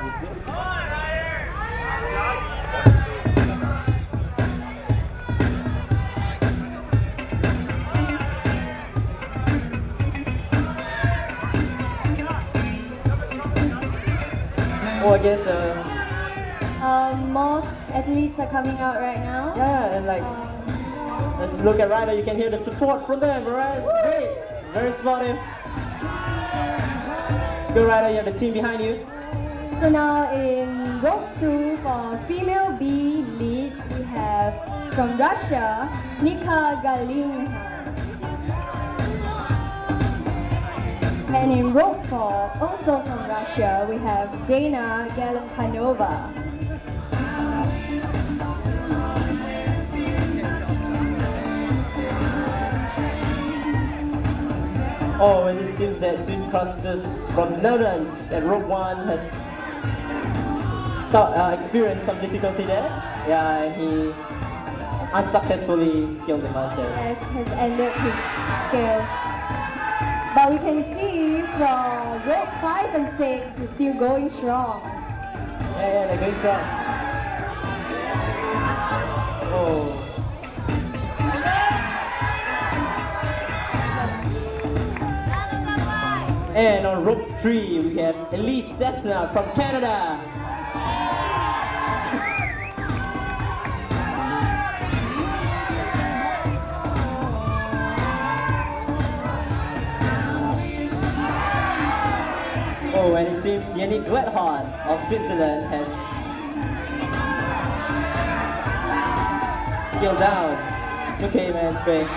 He's good. Oh, I guess, More athletes are coming out right now. yeah, and like, let's look at Ryder. You can hear the support from them, right? It's great. Very supportive. Go Ryder, you have the team behind you. So now in rope 2 for female B lead, we have from Russia, Nika Galinha. And in rope 4, also from Russia, we have Dana Galampanova. Oh, and it seems that two crossers from the Netherlands at rope 1 has experienced some difficulty there. Yeah, and he unsuccessfully scaled the mountain. Yes, has ended his scale. But we can see from rope 5 and 6 is still going strong. Yeah, they're going strong. Oh. And on rope 3, we have Elise Sethna from Canada. Oh, and it seems Yannick Wethorn of Switzerland has scaled down. It's okay, man, it's great.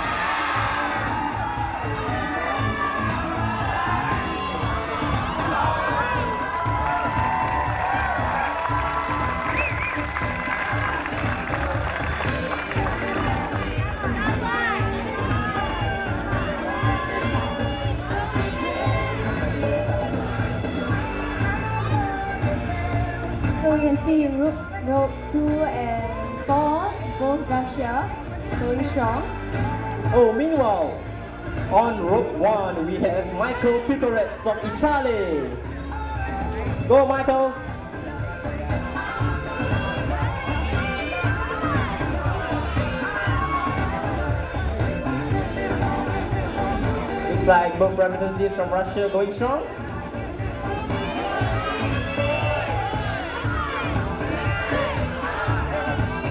So we can see rope 2 and 4, both Russia, going strong. Oh, meanwhile, on rope 1, we have Michael Picoret from Italy. Go, Michael! Looks like both representatives from Russia going strong.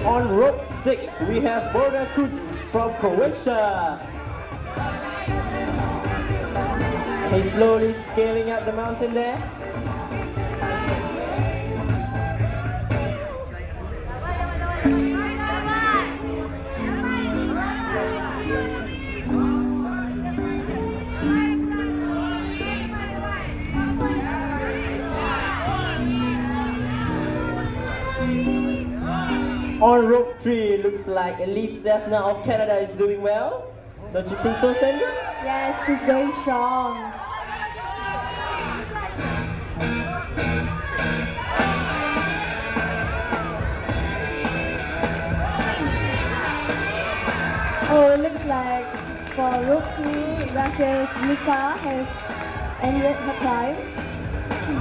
On rope 6, we have Borna Kujic from Croatia. He's slowly scaling up the mountain there. On rope 3, looks like Elise Sethna of Canada is doing well. Don't you think so, Sandra? Yes, she's going strong. Oh, it looks like for rope 2, Russia's Luka has ended her climb.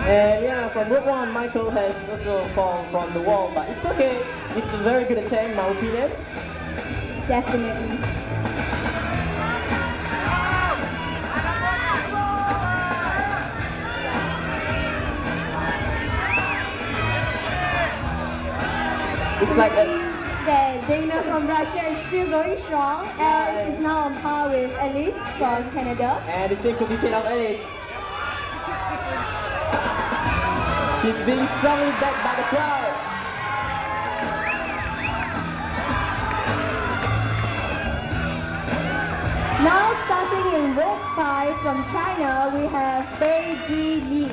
And yeah, from rope 1, Michael has also fallen from the wall, but it's okay. It's a very good attempt, in my opinion. Definitely. Looks like that Dana from Russia is still going strong, and she's now on par with Elise from Canada. And the same could be said of Alice. She's being strongly backed by the crowd. Now starting in rope 5 from China, we have Beiji Li.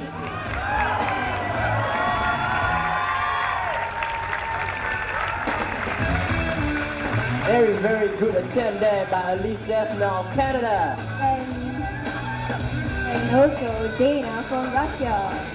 Very, very good attempt there by Elise Sethna of Canada. And also Dana from Russia.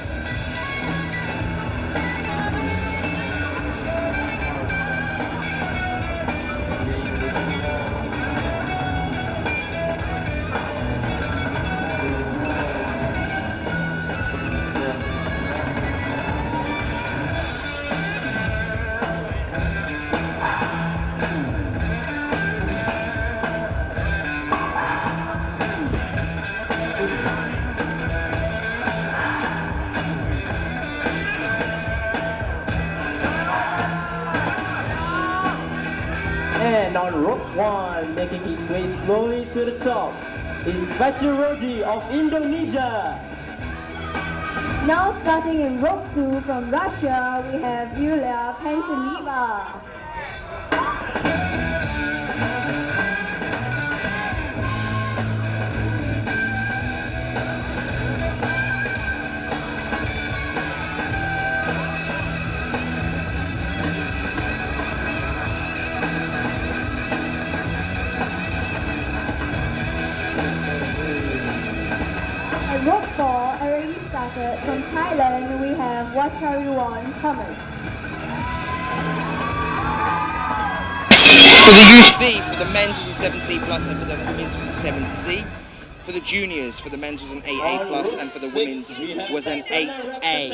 And on rope 1, making his way slowly to the top, is Bachiroji of Indonesia. Now starting in rope 2 from Russia, we have Yulia Pantelieva. At rope 4, already started from Thailand, we have Wachariwan Thomas. For the youth B, for the men's was a 7C plus and for the women's was a 7C. For the juniors, for the men's was an 8A plus and for the women's was an 8A.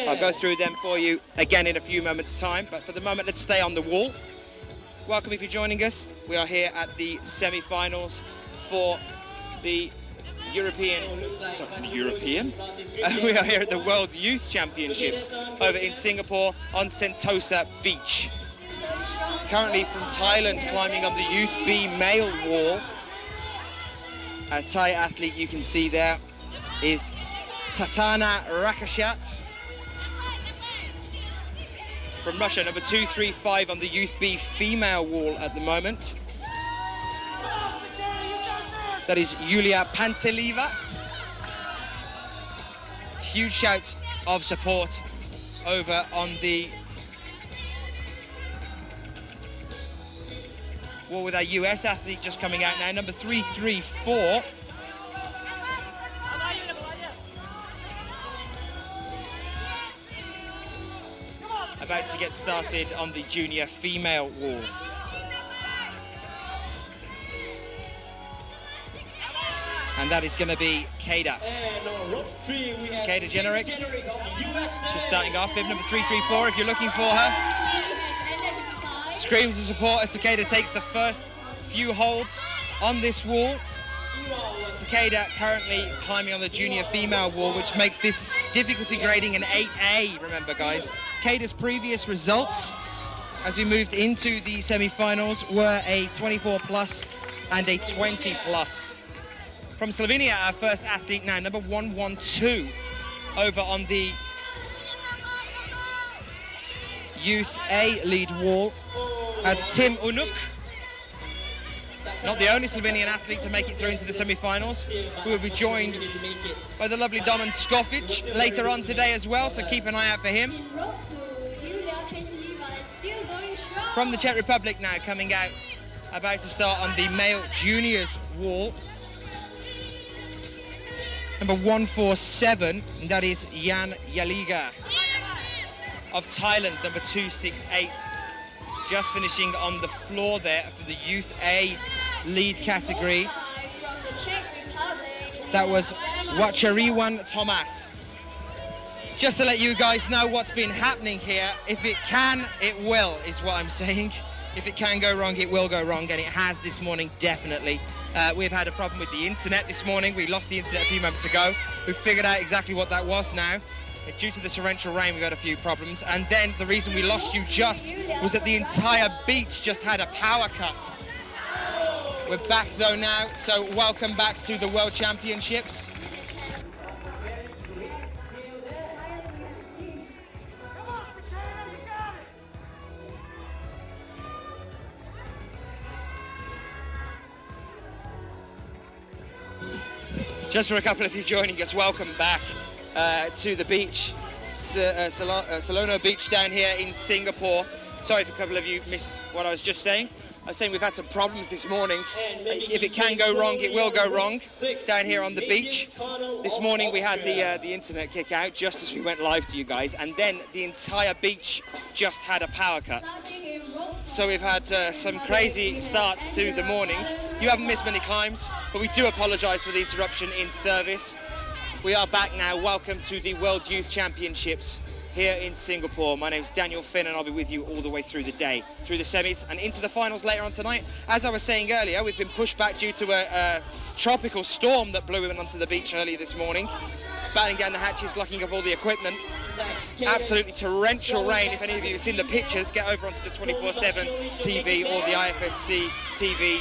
I'll go through them for you again in a few moments' time, but for the moment let's stay on the wall. Welcome if you're joining us. We are here at the semi-finals for the we are here at the World Youth Championships over in Singapore on Sentosa Beach. Currently from Thailand, climbing on the Youth B male wall. A Thai athlete you can see there is Tatana Rakashat. From Russia, number 235 on the Youth B female wall at the moment. That is Yulia Pantelieva. Huge shouts of support over on the wall with our US athlete just coming out now, number 334. About to get started on the junior female wall. And that is going to be Kada. This is Kada Generic. Just starting off, bib number 334 if you're looking for her. Screams of support as Cicada takes the first few holds on this wall. Cicada currently climbing on the junior female wall, which makes this difficulty grading an 8A, remember guys. Cicada's previous results as we moved into the semi-finals were a 24 plus and a 20 plus. From Slovenia, our first athlete now, number 112, over on the Youth A lead wall as Tim Unuk. Not the only Slovenian athlete to make it through into the semi-finals, who will be joined by the lovely Domen Skofic later on today as well, so keep an eye out for him. From the Czech Republic now, coming out, about to start on the male juniors wall. Number 147, and that is Jan Yaliga of Thailand, number 268. Just finishing on the floor there for the Youth A lead category. That was Wachariwan Thomas. Just to let you guys know what's been happening here, if it can, it will, is what I'm saying. If it can go wrong, it will go wrong, and it has this morning, definitely. We've had a problem with the internet this morning. We lost the internet a few moments ago. We've figured out exactly what that was now. Due to the torrential rain, we got a few problems. And then the reason we lost you just was that the entire beach just had a power cut. We're back though now, so welcome back to the World Championships. Just for a couple of you joining us, welcome back to the beach, Salono Beach down here in Singapore. Sorry if a couple of you missed what I was just saying. I was saying we've had some problems this morning. If it can go wrong, it will go wrong down here on the beach. This morning we had the internet kick out just as we went live to you guys, and then the entire beach just had a power cut. So we've had some crazy starts to the morning. You haven't missed many climbs, but we do apologise for the interruption in service. We are back now. Welcome to the World Youth Championships here in Singapore. My name's Daniel Finn and I'll be with you all the way through the day, through the semis and into the finals later on tonight. As I was saying earlier, we've been pushed back due to a tropical storm that blew in onto the beach earlier this morning. batting down the hatches, locking up all the equipment. Absolutely torrential rain. If any of you have seen the pictures, get over onto the 24/7 TV or the IFSC TV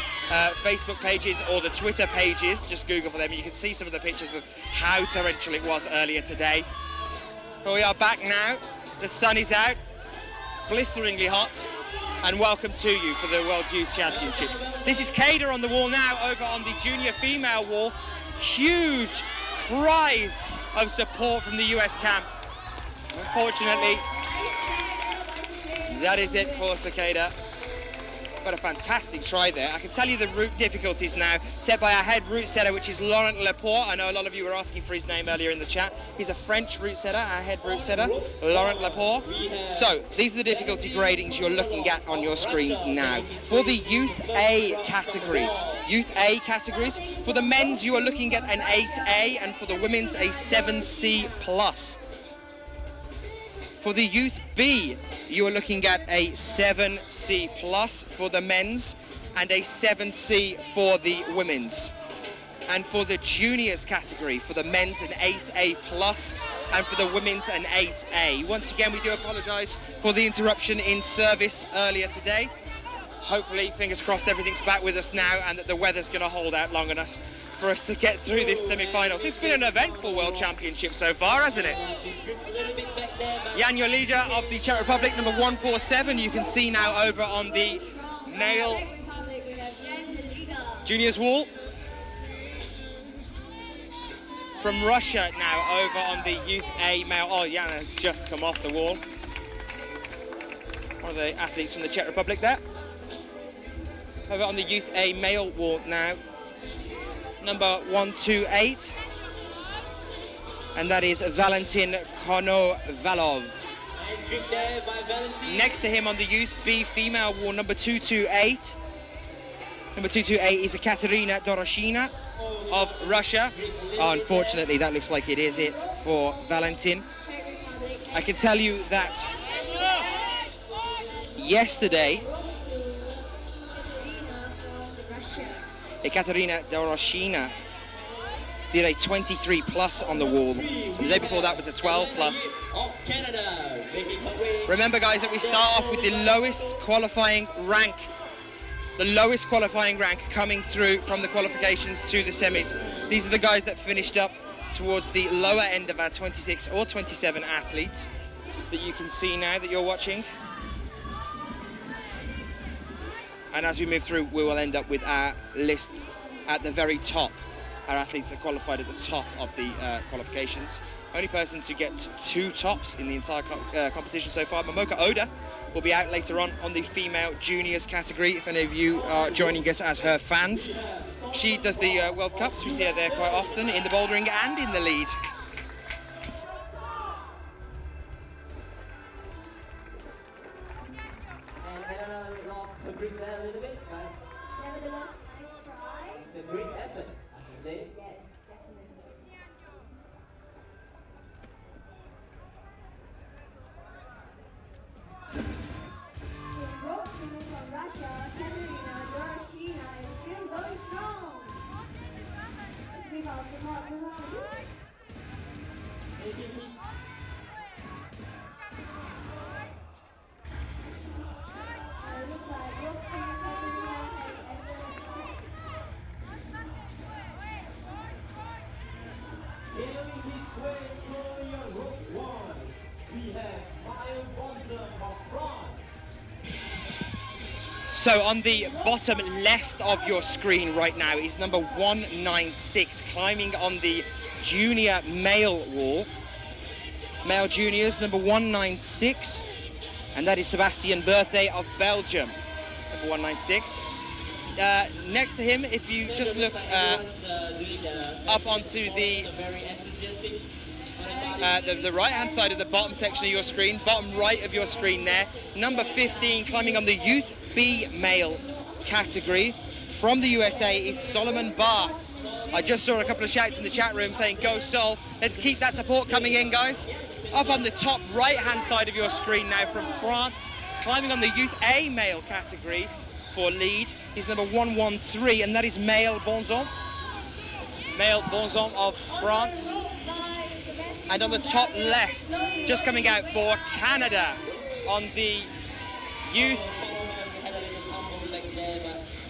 Facebook pages or the Twitter pages. Just Google for them. You can see some of the pictures of how torrential it was earlier today. But we are back now. The sun is out, blisteringly hot, and welcome to you for the World Youth Championships. This is Kada on the wall now, over on the junior female wall. Huge cries of support from the US camp. Unfortunately, that is it for Sakeda. But a fantastic try there. I can tell you the route difficulties now, set by our head route setter, which is Laurent Laporte. I know a lot of you were asking for his name earlier in the chat. He's a French route setter, our head route setter, Laurent Laporte. So these are the difficulty gradings you're looking at on your screens now. For the Youth A categories, for the men's you are looking at an 8A, and for the women's a 7C+. For the Youth B, you are looking at a 7C+ for the men's and a 7C for the women's. And for the juniors category, for the men's an 8A+, and for the women's an 8A. Once again, we do apologise for the interruption in service earlier today. Hopefully, fingers crossed, everything's back with us now and that the weather's going to hold out long enough for us to get through this semi-finals. It's been an eventful World Championship so far, hasn't it? Jan Jolija of the Czech Republic, number 147, you can see now over on the male juniors wall. From Russia now over on the Youth A male. Oh, Jan has just come off the wall. One of the athletes from the Czech Republic there. Over on the Youth A male wall now, number 128, and that is Valentin Konovalov. Next to him on the Youth B female wall, number 228. Number 228 is Katerina Doroshina of Russia. Oh, unfortunately, that looks like it is it for Valentin. I can tell you that yesterday, Katerina Doroshina did a 23+ on the wall. The day before that was a 12+. Remember, guys, that we start off with the lowest qualifying rank. The lowest qualifying rank coming through from the qualifications to the semis. These are the guys that finished up towards the lower end of our 26 or 27 athletes that you can see now that you're watching. And as we move through, we will end up with our list at the very top. Our athletes that qualified at the top of the qualifications. Only person to get 2 tops in the entire competition so far. Momoka Oda will be out later on the female juniors category, if any of you are joining us as her fans. She does the World Cups. We see her there quite often in the bouldering and in the lead. So on the bottom left of your screen right now is number 196, climbing on the junior male wall. Male juniors, number 196, and that is Sebastian Berthet of Belgium, number 196. Next to him, if you just look up onto the right-hand side of the bottom section of your screen, bottom right of your screen there, number 15, climbing on the Youth B male category from the USA is Solomon Barr. I just saw a couple of shouts in the chat room saying go Sol. Let's keep that support coming in, guys. Up on the top right-hand side of your screen now from France, climbing on the Youth A male category for lead is number 113, and that is Maël Bonzon. Maël Bonzon of France. And on the top left, just coming out for Canada on the youth,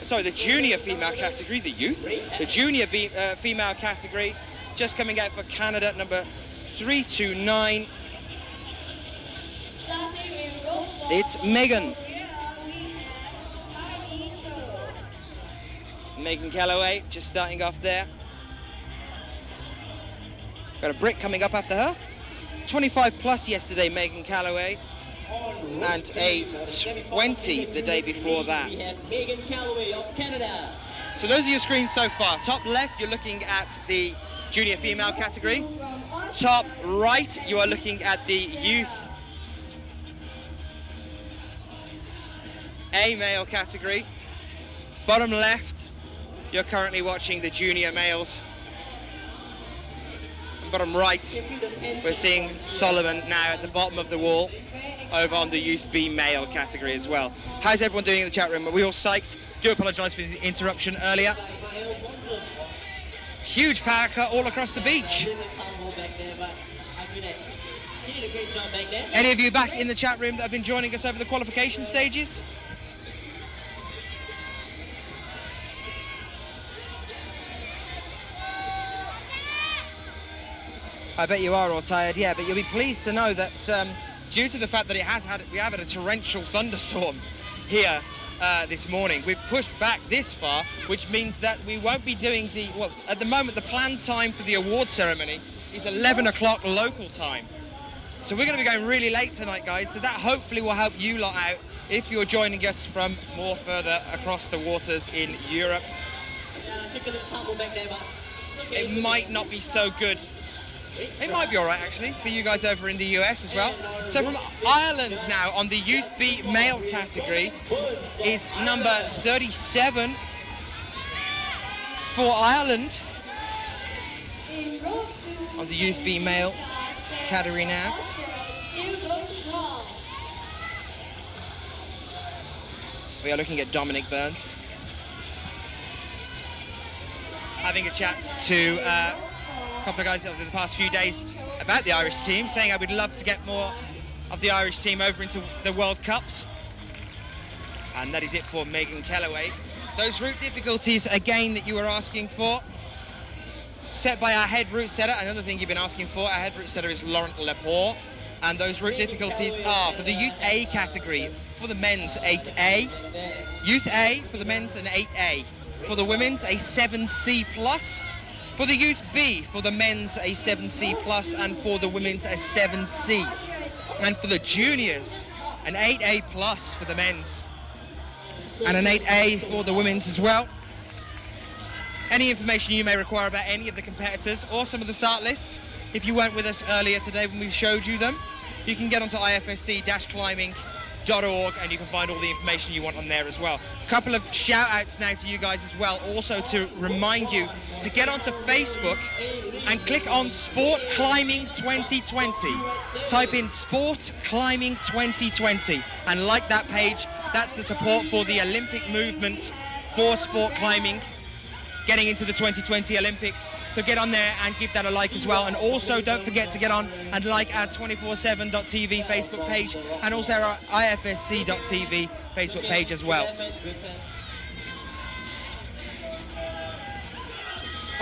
sorry, the junior female category, the junior female category, just coming out for Canada, number 329. It's Megan. Megan Calloway just starting off there. Got a brick coming up after her. 25 plus yesterday, Megan Calloway. And a 20 the day before that. Megan Calloway of Canada. So those are your screens so far. Top left, you're looking at the junior female category. Top right, you are looking at the youth A male category. Bottom left, you're currently watching the junior males. Bottom right, we're seeing Solomon now at the bottom of the wall over on the Youth B male category as well. How's everyone doing in the chat room? Are we all psyched? Do apologise for the interruption earlier. Huge power cut all across the beach. Any of you back in the chat room that have been joining us over the qualification stages? I bet you are all tired, yeah, but you'll be pleased to know that due to the fact that we have had a torrential thunderstorm here this morning, we've pushed back this far, which means that we won't be doing well, at the moment, the planned time for the award ceremony is 11 o'clock local time. So we're going to be going really late tonight, guys, so that hopefully will help you lot out if you're joining us from more further across the waters in Europe. It might not be so good. It might be all right, actually, for you guys over in the US as well. So from Ireland now, on the Youth B male category, is number 37 for Ireland. On the Youth B male category now. We are looking at Dominic Burns. Having a chat to couple of guys over the past few days about the Irish team, saying I would love to get more of the Irish team over into the World Cups. And that is it for Megan Calloway. Those route difficulties, again, that you were asking for, set by our head route setter. Another thing you've been asking for, our head route setter is Laurent Lepore. And those route difficulties are for the Youth A category, for the men's 8A, Youth A for the men's an 8A, for the women's a 7C+, for the Youth B, for the men's a 7C+, and for the women's a 7C. And for the juniors, an 8A+ for the men's, and an 8A for the women's as well. Any information you may require about any of the competitors or some of the start lists, if you weren't with us earlier today when we showed you them, you can get onto ifsc-climbing.org and you can find all the information you want on there as well. A couple of shout outs now to you guys as well, also to remind you to get onto Facebook and click on Sport Climbing 2020. Type in Sport Climbing 2020 and like that page. That's the support for the Olympic movement for sport climbing getting into the 2020 Olympics. So get on there and give that a like as well. And also don't forget to get on and like our 247.tv Facebook page and also our IFSC.tv Facebook page as well.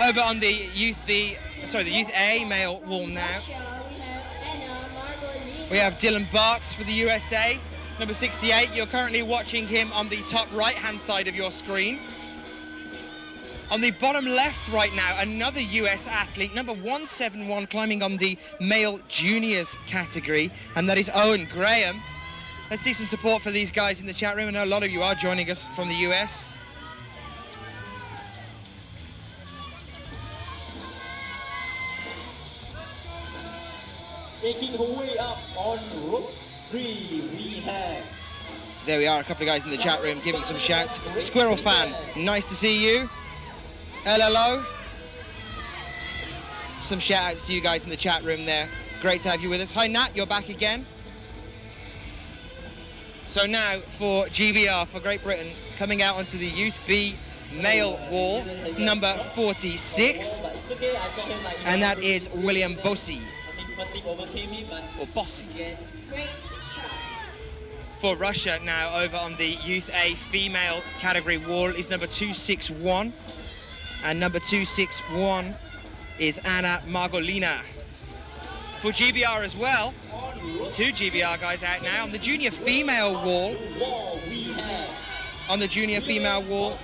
Over on the Youth A male wall now, we have Dylan Barks for the USA, number 68. You're currently watching him on the top right-hand side of your screen. On the bottom left right now, another US athlete, number 171, climbing on the male juniors category, and that is Owen Graham. Let's see some support for these guys in the chat room. I know a lot of you are joining us from the US. Making her way up on rope 3, we have... There we are, a couple of guys in the chat room giving some shouts. Squirrel fan, nice to see you. LLO. Some shout outs to you guys in the chat room there. Great to have you with us. Hi Nat, you're back again. So now for GBR, for Great Britain, coming out onto the Youth B male wall, number 46. And that is William Bossy. or bossy. Great job. For Russia now, over on the Youth A female category wall is number 261. And number 261 is Anna Margolina. For GBR as well, 2 GBR guys out now on the junior female wall. On the junior female wall,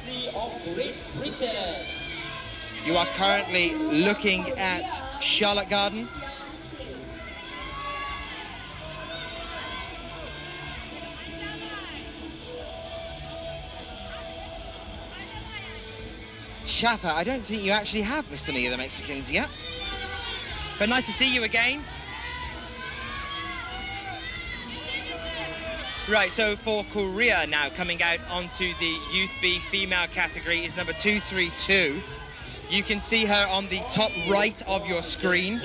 you are currently looking at Charlotte Garden. Chapa, I don't think you actually have missed any of the Mexicans yet. But nice to see you again. Right, so for Korea now, coming out onto the Youth B female category is number 232. You can see her on the top right of your screen.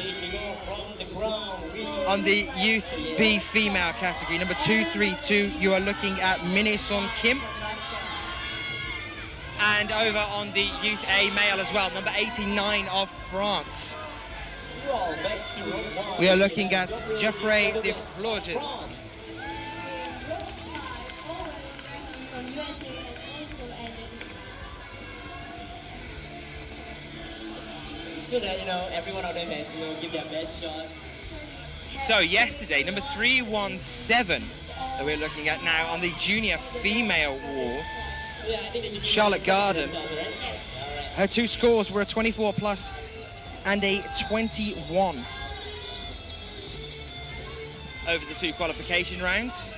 On the Youth B female category, number 232, you are looking at Min-Son Kim. And over on the Youth A male as well, number 89 of France. We are looking at Geoffrey de Florges. So that, every one of them has, give their best shot. So yesterday, number 317 that we're looking at now on the junior female wall, Charlotte Garden. Her 2 scores were a 24 plus and a 21 over the 2 qualification rounds.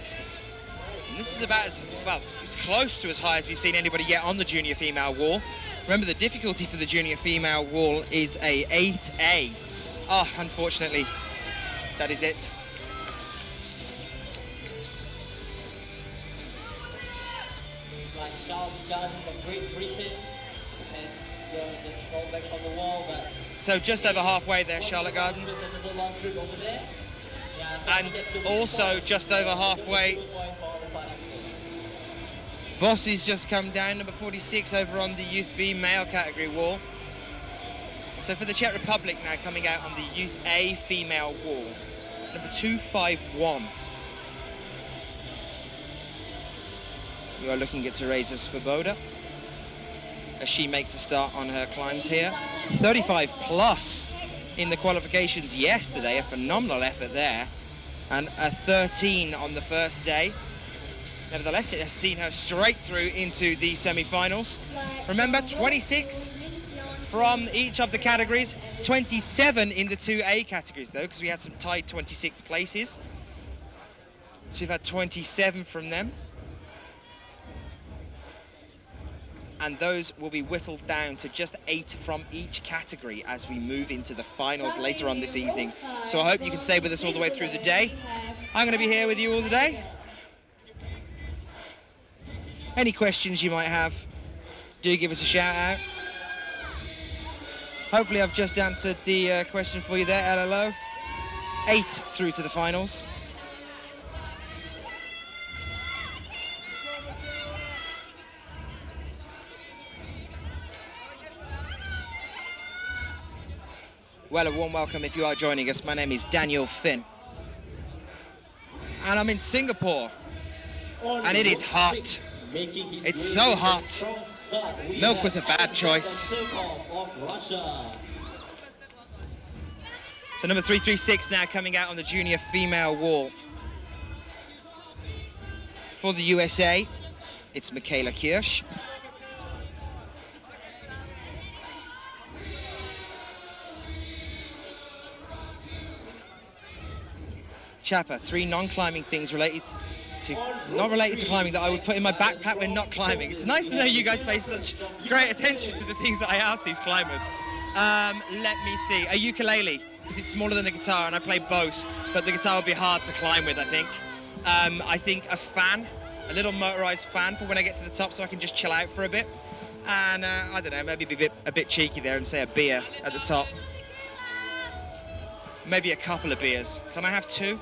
And this is about as, well, it's close to as high as we've seen anybody yet on the junior female wall. Remember, the difficulty for the junior female wall is a 8A. Oh, unfortunately, that is it. It's like Charlotte Garden from Great Britain has just fallen back from the wall, but So just over halfway there, Charlotte Garden. And also just over halfway, Bossy's just come down, number 46 over on the Youth B male category wall. So for the Czech Republic now, coming out on the Youth A female wall, number 251. You are looking at Teresa Svoboda as she makes a start on her climbs here. 35 plus in the qualifications yesterday, a phenomenal effort there. And a 13 on the first day. Nevertheless, it has seen her straight through into the semi-finals. Remember, 26 from each of the categories, 27 in the 2A categories though, because we had some tied 26th places. So we've had 27 from them. And those will be whittled down to just 8 from each category as we move into the finals later on this evening. So I hope you can stay with us all the way through the day. I'm going to be here with you all the day. Any questions you might have, do give us a shout out. Hopefully I've just answered the question for you there, LLO. 8 through to the finals. Well, a warm welcome if you are joining us. My name is Daniel Finn. And I'm in Singapore. And it is hot. It's so hot. Milk was a bad choice. So number 336 now coming out on the junior female wall. For the USA, it's Michaela Kirsch. Chapa, 3 non-climbing things related to, not related to climbing, that I would put in my backpack when not climbing. It's nice to know you guys pay such great attention to the things that I ask these climbers. Let me see, a ukulele, because it's smaller than a guitar and I play both, but the guitar would be hard to climb with, I think. I think a fan, a little motorized fan for when I get to the top so I can just chill out for a bit. And I don't know, maybe be a bit cheeky there and say a beer at the top. Maybe a couple of beers. Can I have 2?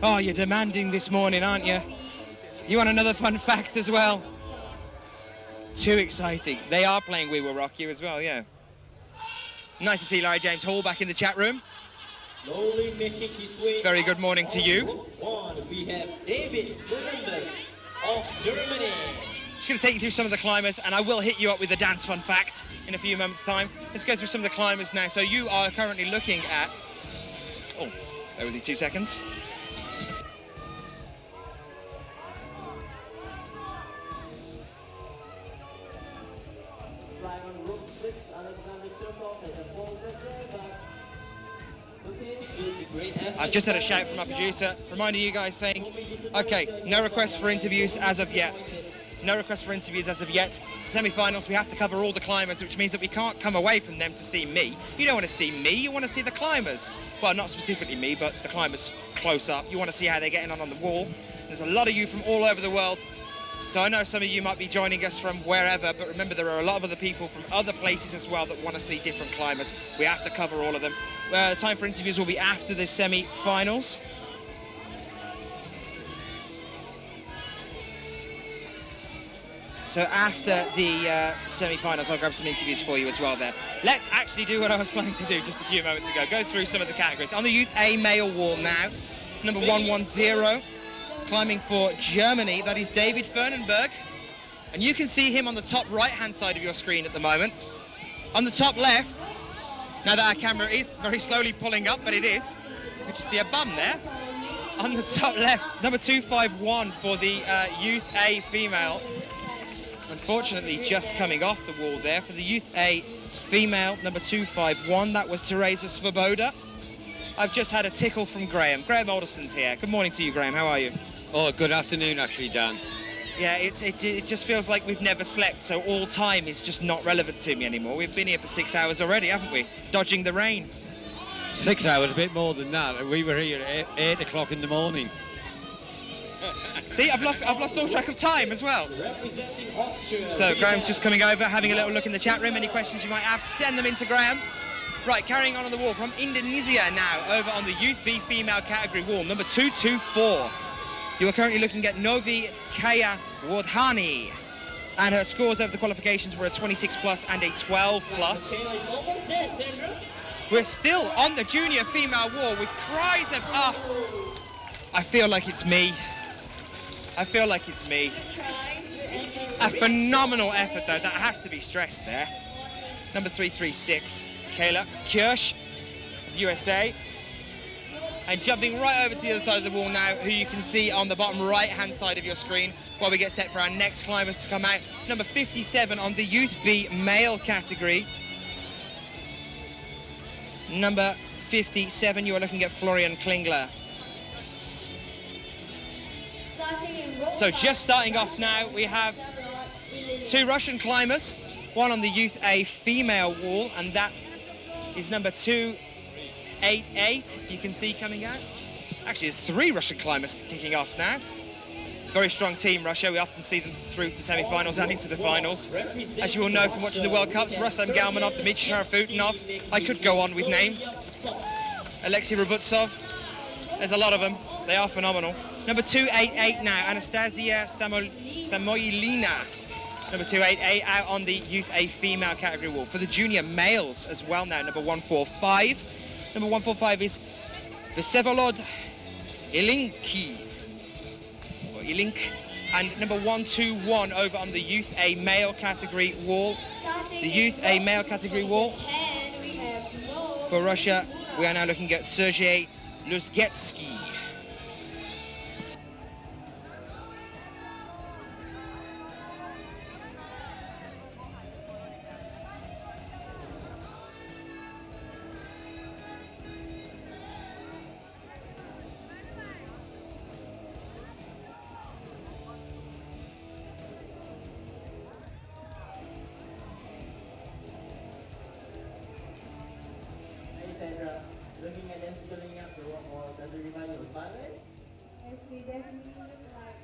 Oh, you're demanding this morning, aren't you? You want another fun fact as well? Too exciting. They are playing We Will Rock You as well, yeah. Nice to see Larry James Hall back in the chat room. Slowly making his way. Very good morning to you. One, we have David Fernandez of Germany. Just going to take you through some of the climbers, and I will hit you up with a dance fun fact in a few moments' time. Let's go through some of the climbers now. So you are currently looking at... Oh, bear with me 2 seconds. I've just had a shout from my producer, reminding you guys saying, okay, no requests for interviews as of yet. No requests for interviews as of yet. Semi-finals, we have to cover all the climbers, which means that we can't come away from them to see me. You don't want to see me, you want to see the climbers. Well, not specifically me, but the climbers close up. You want to see how they're getting on the wall. There's a lot of you from all over the world. So I know some of you might be joining us from wherever, but remember there are a lot of other people from other places as well that want to see different climbers. We have to cover all of them. The time for interviews will be after the semi-finals. So after the semi-finals, I'll grab some interviews for you as well there. Let's actually do what I was planning to do just a few moments ago. Go through some of the categories. On the Youth A male wall now, number 110. Climbing for Germany, that is David Fernandez. And you can see him on the top right-hand side of your screen at the moment. On the top left, now that our camera is very slowly pulling up, but it is, you can just see a bum there. On the top left, number 251 for the Youth A female. Unfortunately, just coming off the wall there. For the Youth A female, number 251, that was Teresa Svoboda. I've just had a tickle from Graham. Graham Alderson's here. Good morning to you, Graham. How are you? Oh, good afternoon, actually, Dan. Yeah, it just feels like we've never slept, so all time is just not relevant to me anymore. We've been here for 6 hours already, haven't we? Dodging the rain. 6 hours, a bit more than that. We were here at 8 o'clock in the morning. See, I've lost all track of time as well. So Graham's just coming over, having a little look in the chat room. Any questions you might have, send them in to Graham. Right, carrying on the wall from Indonesia now, over on the Youth B female category wall, number 224. You are currently looking at Novi Kaya Wardhani, and her scores over the qualifications were a 26 plus and a 12 plus. We're still on the junior female wall with cries of, I feel like it's me. I feel like it's me. A phenomenal effort though, that has to be stressed there. Number 336, Kayla Kirsch of USA. And jumping right over to the other side of the wall now, who you can see on the bottom right-hand side of your screen while we get set for our next climbers to come out. Number 57 on the Youth B male category. Number 57, you are looking at Florian Klingler. So just starting off now, we have two Russian climbers, one on the Youth A female wall, and that is number 288, you can see coming out. Actually, there's three Russian climbers kicking off now. Very strong team, Russia. We often see them through the semi-finals and into the finals. As you all know from watching the World Cups, Rustam Galmanov, Dmitry Sharafutinov, I could go on with names. Alexei Rabutsov, there's a lot of them. They are phenomenal. Number 288 now, Anastasia Samoylina. Number 288 out on the Youth A female category wall. For the junior males as well now, number 145. Number 145 is Vsevolod Ilinki. Ilink, and number 121 over on the Youth A male category wall. The Youth A male category wall for Russia, we are now looking at Sergei Luzgetsky. Looking at them scaling up the rock wall, does it remind you of Spider-Man? Yes, they definitely look like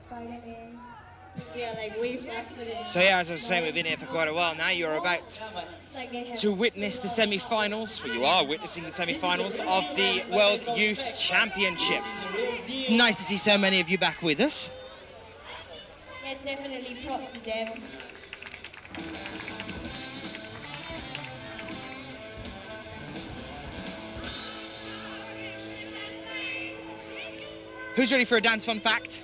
Spider-Man. Yeah, like way faster than... So yeah, as I was saying, we've been here for quite a while now. You're about to witness the semi-finals. Well, you are witnessing the semi-finals of the World Youth Championships. It's nice to see so many of you back with us. Yes, definitely props to them. Who's ready for a dance fun fact?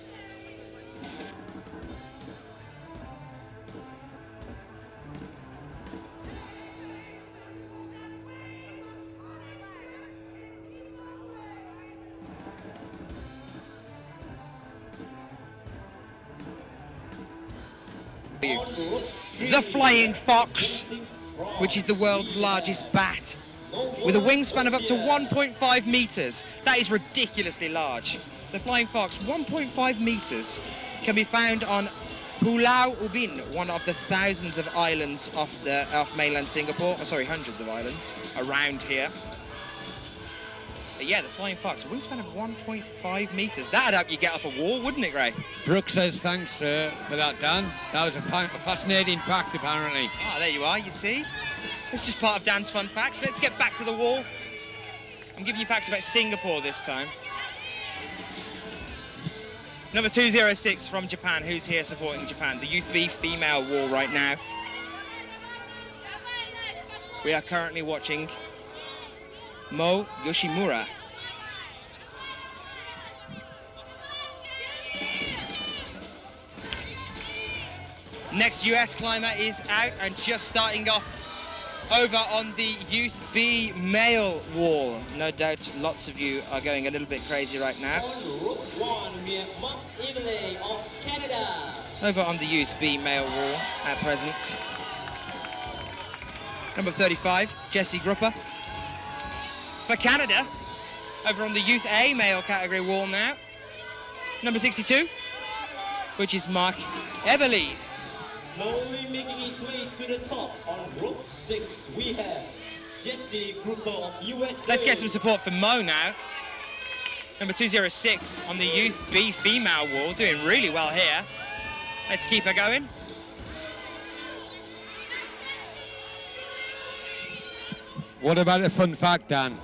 The flying fox, which is the world's largest bat, with a wingspan of up to 1.5 meters. That is ridiculously large. The flying fox, 1.5 meters, can be found on Pulau Ubin, one of the thousands of islands off mainland Singapore. Oh, sorry, hundreds of islands around here. But yeah, the flying fox, wingspan of 1.5 meters. That'd help you get up a wall, wouldn't it, Gray? Brooke says thanks for that, Dan. That was a fascinating fact, apparently. Ah, there you are, you see? It's just part of Dan's fun facts. Let's get back to the wall. I'm giving you facts about Singapore this time. Number 206 from Japan. Who's here supporting Japan? The Youth B female wall right now. We are currently watching Mo Yoshimura. Next US climber is out and just starting off over on the Youth B male wall. No doubt lots of you are going a little bit crazy right now. On rope 1, we have Mark Evelyn of Canada. Over on the Youth B male wall at present. Number 35, Jesse Grupper. For Canada, over on the Youth A male category wall now. Number 62, which is Mark Everly. Slowly making his way to the top on rope 6, we have Jesse Grupper of USA. Let's get some support for Mo now. Number 206 on the Youth B female wall, doing really well here. Let's keep her going. What about a fun fact, Dan?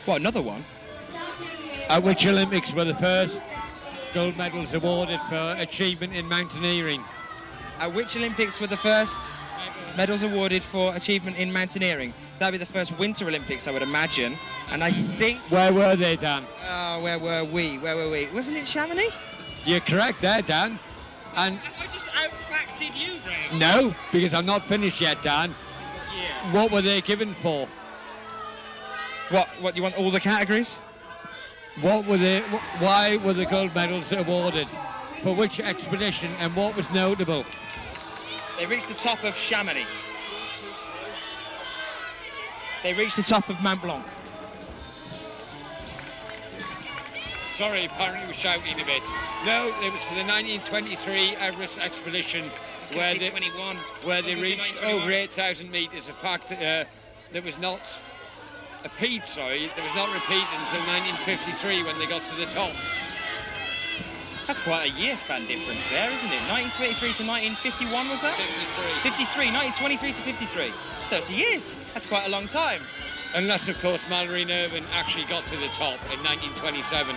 What, another one? At which Olympics were the first gold medals awarded for achievement in mountaineering? At which Olympics were the first medals awarded for achievement in mountaineering? That'd be the first Winter Olympics, I would imagine. And I think... Where were they, Dan? Oh, where were we? Where were we? Wasn't it Chamonix? You're correct there, Dan. And I just out-facted you, Greg. no, because I'm not finished yet, Dan. Yeah. What were they given for? What, you want all the categories? What were they? Why were the gold medals awarded? For which expedition, and what was notable? They reached the top of Chamonix. They reached the top of Mont Blanc. Sorry, apparently we're shouting a bit. No, it was for the 1923 Everest expedition where they, 21. where they reached over 8,000 metres. A fact that was not a feat, sorry, that was not repeated until 1953 when they got to the top. That's quite a year span difference there, isn't it? 1923 to 1951, was that? 53, 1923 to 53. It's 30 years. That's quite a long time. Unless, of course, Mallory Irvin actually got to the top in 1927.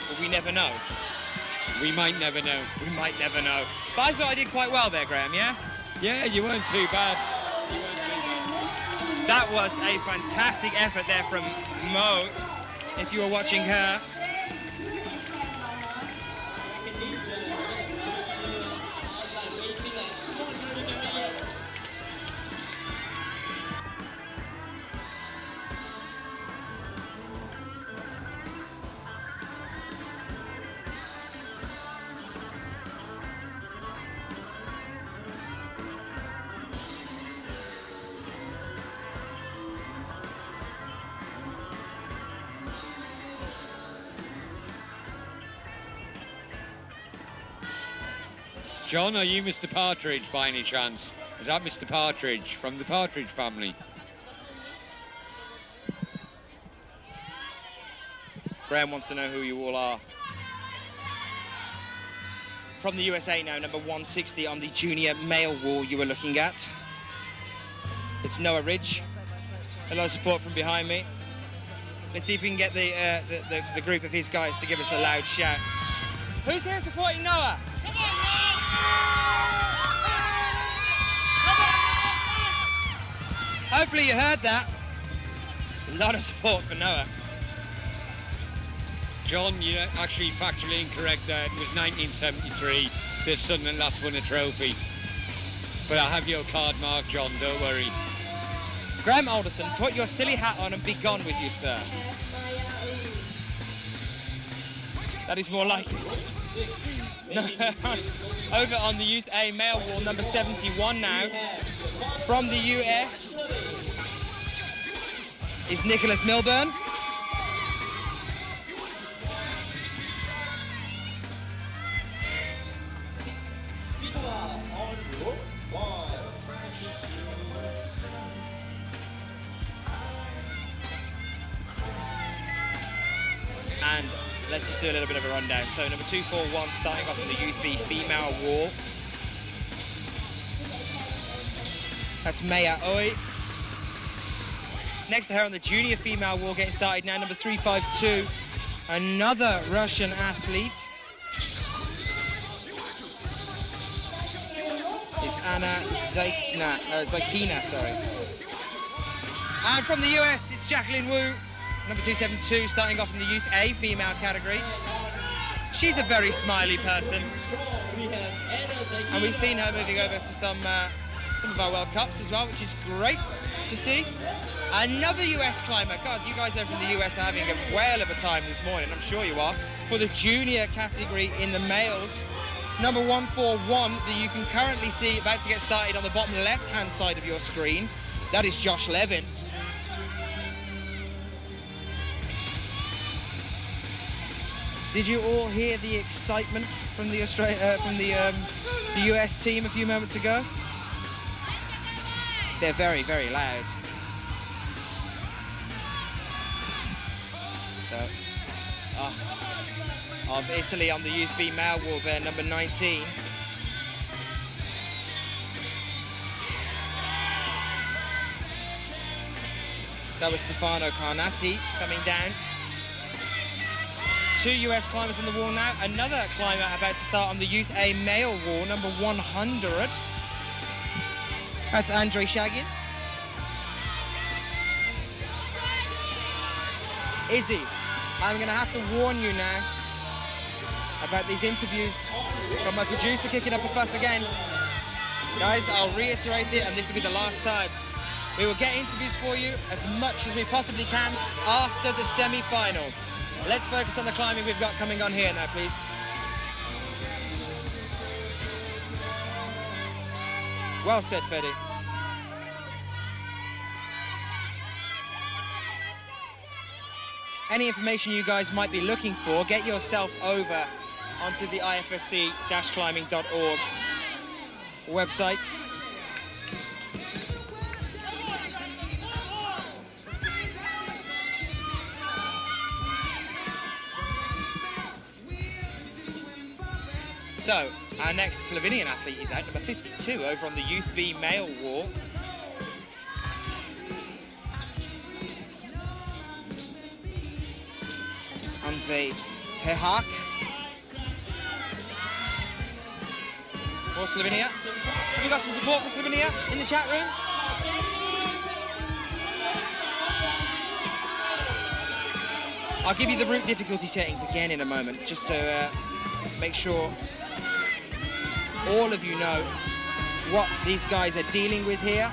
But we never know. We might never know. We might never know. But I thought I did quite well there, Graham, yeah? Yeah, you weren't too bad. That was a fantastic effort there from Mo, if you were watching her. John, are you Mr. Partridge by any chance? Is that Mr. Partridge from the Partridge family? Graham wants to know who you all are. From the USA now, number 160 on the junior male wall you were looking at. It's Noah Ridge. A lot of support from behind me. Let's see if we can get the group of his guys to give us a loud shout. Who's here supporting Noah? Hopefully you heard that. A lot of support for Noah. John, you're actually factually incorrect there. It was 1973 that Sunderland last won a trophy. But I have your card marked, John, don't worry. Graham Alderson, put your silly hat on and be gone with you, sir. That is more like it. Over on the Youth A male wall, number 71 now. From the US is Nicholas Milburn. And let's just do a little bit of a rundown. So number 241 starting off on the Youth B female wall. That's Maya Oi. Next to her on the junior female wall, getting started now, number 352. Another Russian athlete. Is Anna Zaykina, sorry. And from the US, it's Jacqueline Wu. Number 272, starting off in the Youth A female category. She's a very smiley person. And we've seen her moving over to some of our World Cups as well, which is great to see. Another US climber. God, you guys over in the US are having a whale of a time this morning, I'm sure you are. For the junior category in the males, number 141 that you can currently see about to get started on the bottom left-hand side of your screen. That is Josh Levin. Did you all hear the excitement from the US team a few moments ago? They're very, very loud. So, of Italy on the Youth B male wall there, number 19. That was Stefano Carnati coming down. 2 US climbers on the wall now. Another climber about to start on the Youth A male wall, number 100. That's Andrei Shagin. Izzy, I'm going to have to warn you now about these interviews. Got my producer kicking up a fuss again. Guys, I'll reiterate it, and this will be the last time. We will get interviews for you as much as we possibly can after the semi-finals. Let's focus on the climbing we've got coming on here now, please. Well said, Fede. Any information you guys might be looking for, get yourself over onto the IFSC-climbing.org website. So, our next Slovenian athlete is out, number 52, over on the Youth B male wall. It's Anze Hehak. For Slovenia. Have you got some support for Slovenia in the chat room? I'll give you the route difficulty settings again in a moment, just to make sure all of you know what these guys are dealing with here.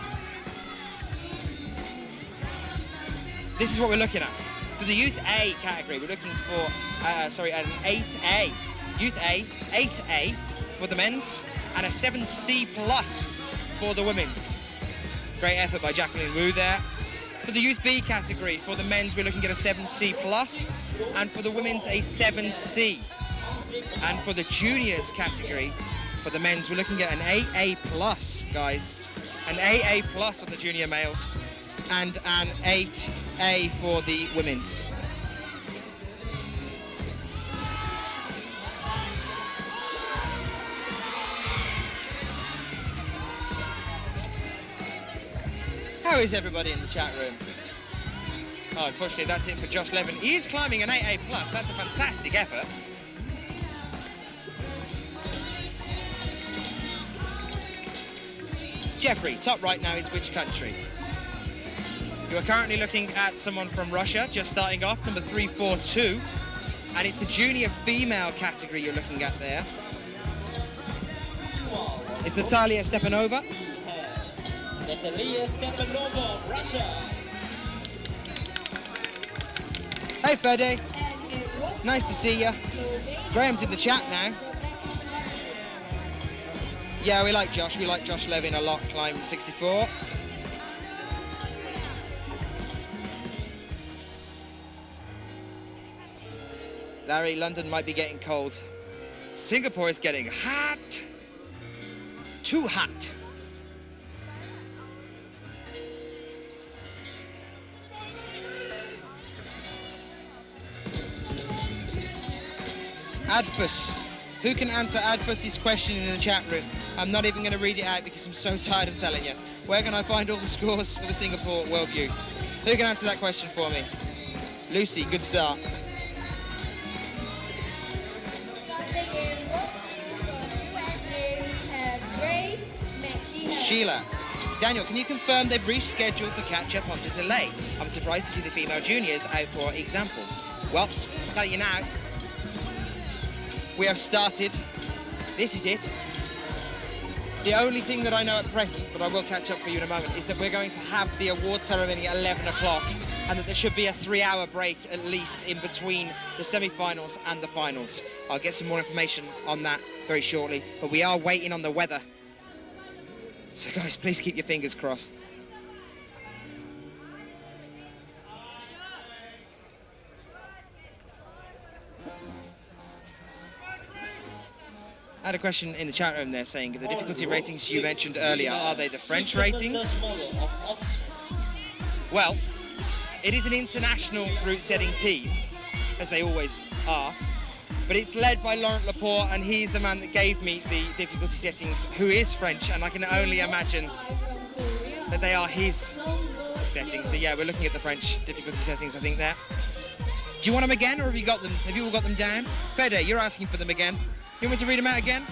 This is what we're looking at. For the Youth A category, we're looking for, an 8A. Youth A, 8A for the men's, and a 7C plus for the women's. Great effort by Jacqueline Wu there. For the Youth B category, for the men's, we're looking at a 7C plus, and for the women's, a 7C. And for the juniors category, for the men's, we're looking at an 8A plus, guys. An 8A plus on the junior males, and an 8A for the women's. How is everybody in the chat room? Oh, unfortunately, that's it for Josh Levin. He is climbing an 8A plus. That's a fantastic effort. Jeffrey, top right now is which country? You are currently looking at someone from Russia, just starting off, number 342. And it's the junior female category you're looking at there. It's Natalia Stepanova. Natalia Stepanova, Russia. Hey Fede, nice to see you. Graham's in the chat now. Yeah, we like Josh Levin a lot, climbing 64. Larry, London might be getting cold. Singapore is getting hot. Too hot. Adfus. Who can answer Adfus's question in the chat room? I'm not even going to read it out because I'm so tired of telling you. Where can I find all the scores for the Singapore World Youth? Who can answer that question for me? Lucy, good start. Sheila. Daniel, can you confirm they've rescheduled to catch up on the delay? I'm surprised to see the female juniors out, for example. Well, I'll tell you now, we have started. This is it. The only thing that I know at present, but I will catch up for you in a moment, is that we're going to have the award ceremony at 11 o'clock and that there should be a 3-hour break at least in between the semi-finals and the finals. I'll get some more information on that very shortly, but we are waiting on the weather. So guys, please keep your fingers crossed. I had a question in the chat room there saying the difficulty ratings you mentioned earlier, are they the French ratings? Well, it is an international route setting team, as they always are, but it's led by Laurent Laporte, and he's the man that gave me the difficulty settings, who is French, and I can only imagine that they are his settings. So yeah, we're looking at the French difficulty settings, I think, there. Do you want them again, or have you got them? Have you all got them down? Fede, you're asking for them again. You want me to read them out again?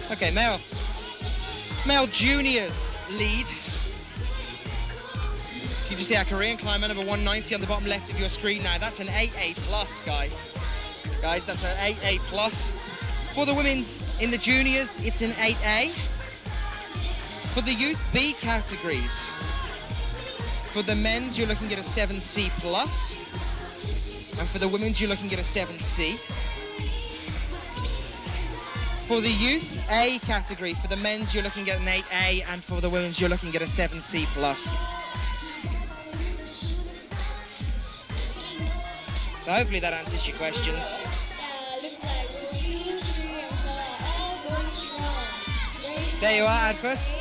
Okay, male juniors lead. You just see our Korean climber, number 190 on the bottom left of your screen now. That's an 8A plus, guys, that's an 8A plus. For the women's in the juniors, it's an 8A. For the youth B categories, for the men's, you're looking at a 7C plus. And for the women's, you're looking at a 7C. For the youth A category, for the men's, you're looking at an 8A, and for the women's, you're looking at a 7C plus. So hopefully that answers your questions. There you are, Adfus.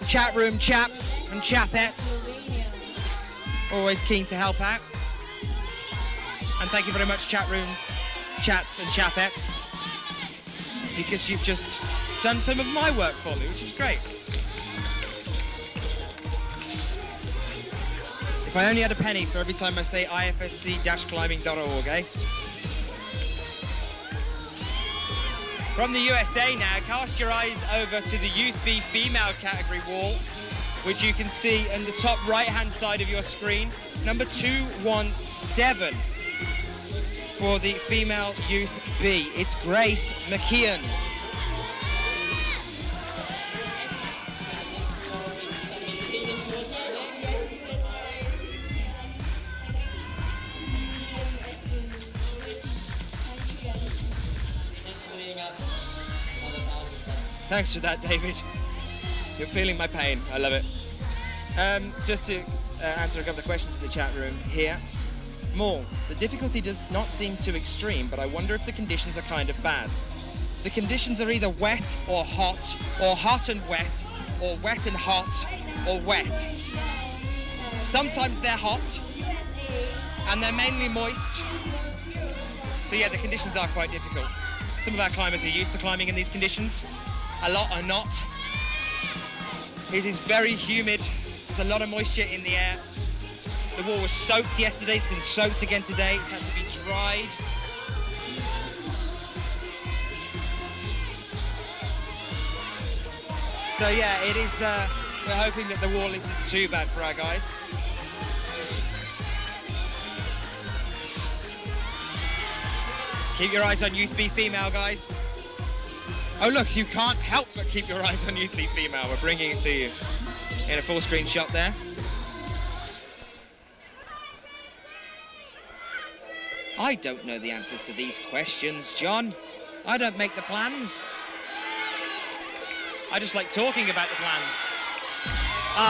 Chat room chaps and chapettes. Always keen to help out. And thank you very much, chat room chats and chapettes, because you've just done some of my work for me, which is great. If I only had a penny for every time I say IFSC-climbing.org, eh? From the USA now, cast your eyes over to the Youth B female category wall, which you can see in the top right-hand side of your screen. Number 217 for the female Youth B. It's Grace McKeon. Thanks for that, David. You're feeling my pain. I love it. Just to answer a couple of questions in the chat room here. Maul, the difficulty does not seem too extreme, but I wonder if the conditions are kind of bad. The conditions are either wet or hot and wet, or wet and hot, or wet. Sometimes they're hot, and they're mainly moist. So yeah, the conditions are quite difficult. Some of our climbers are used to climbing in these conditions. A lot are not. It is very humid. There's a lot of moisture in the air. The wall was soaked yesterday. It's been soaked again today. It's had to be dried. So yeah, it is, we're hoping that the wall isn't too bad for our guys. Keep your eyes on Youth B Female, guys. Oh look, you can't help but keep your eyes on Youth B Female. We're bringing it to you in a full screen shot there. I don't know the answers to these questions, John. I don't make the plans. I just like talking about the plans.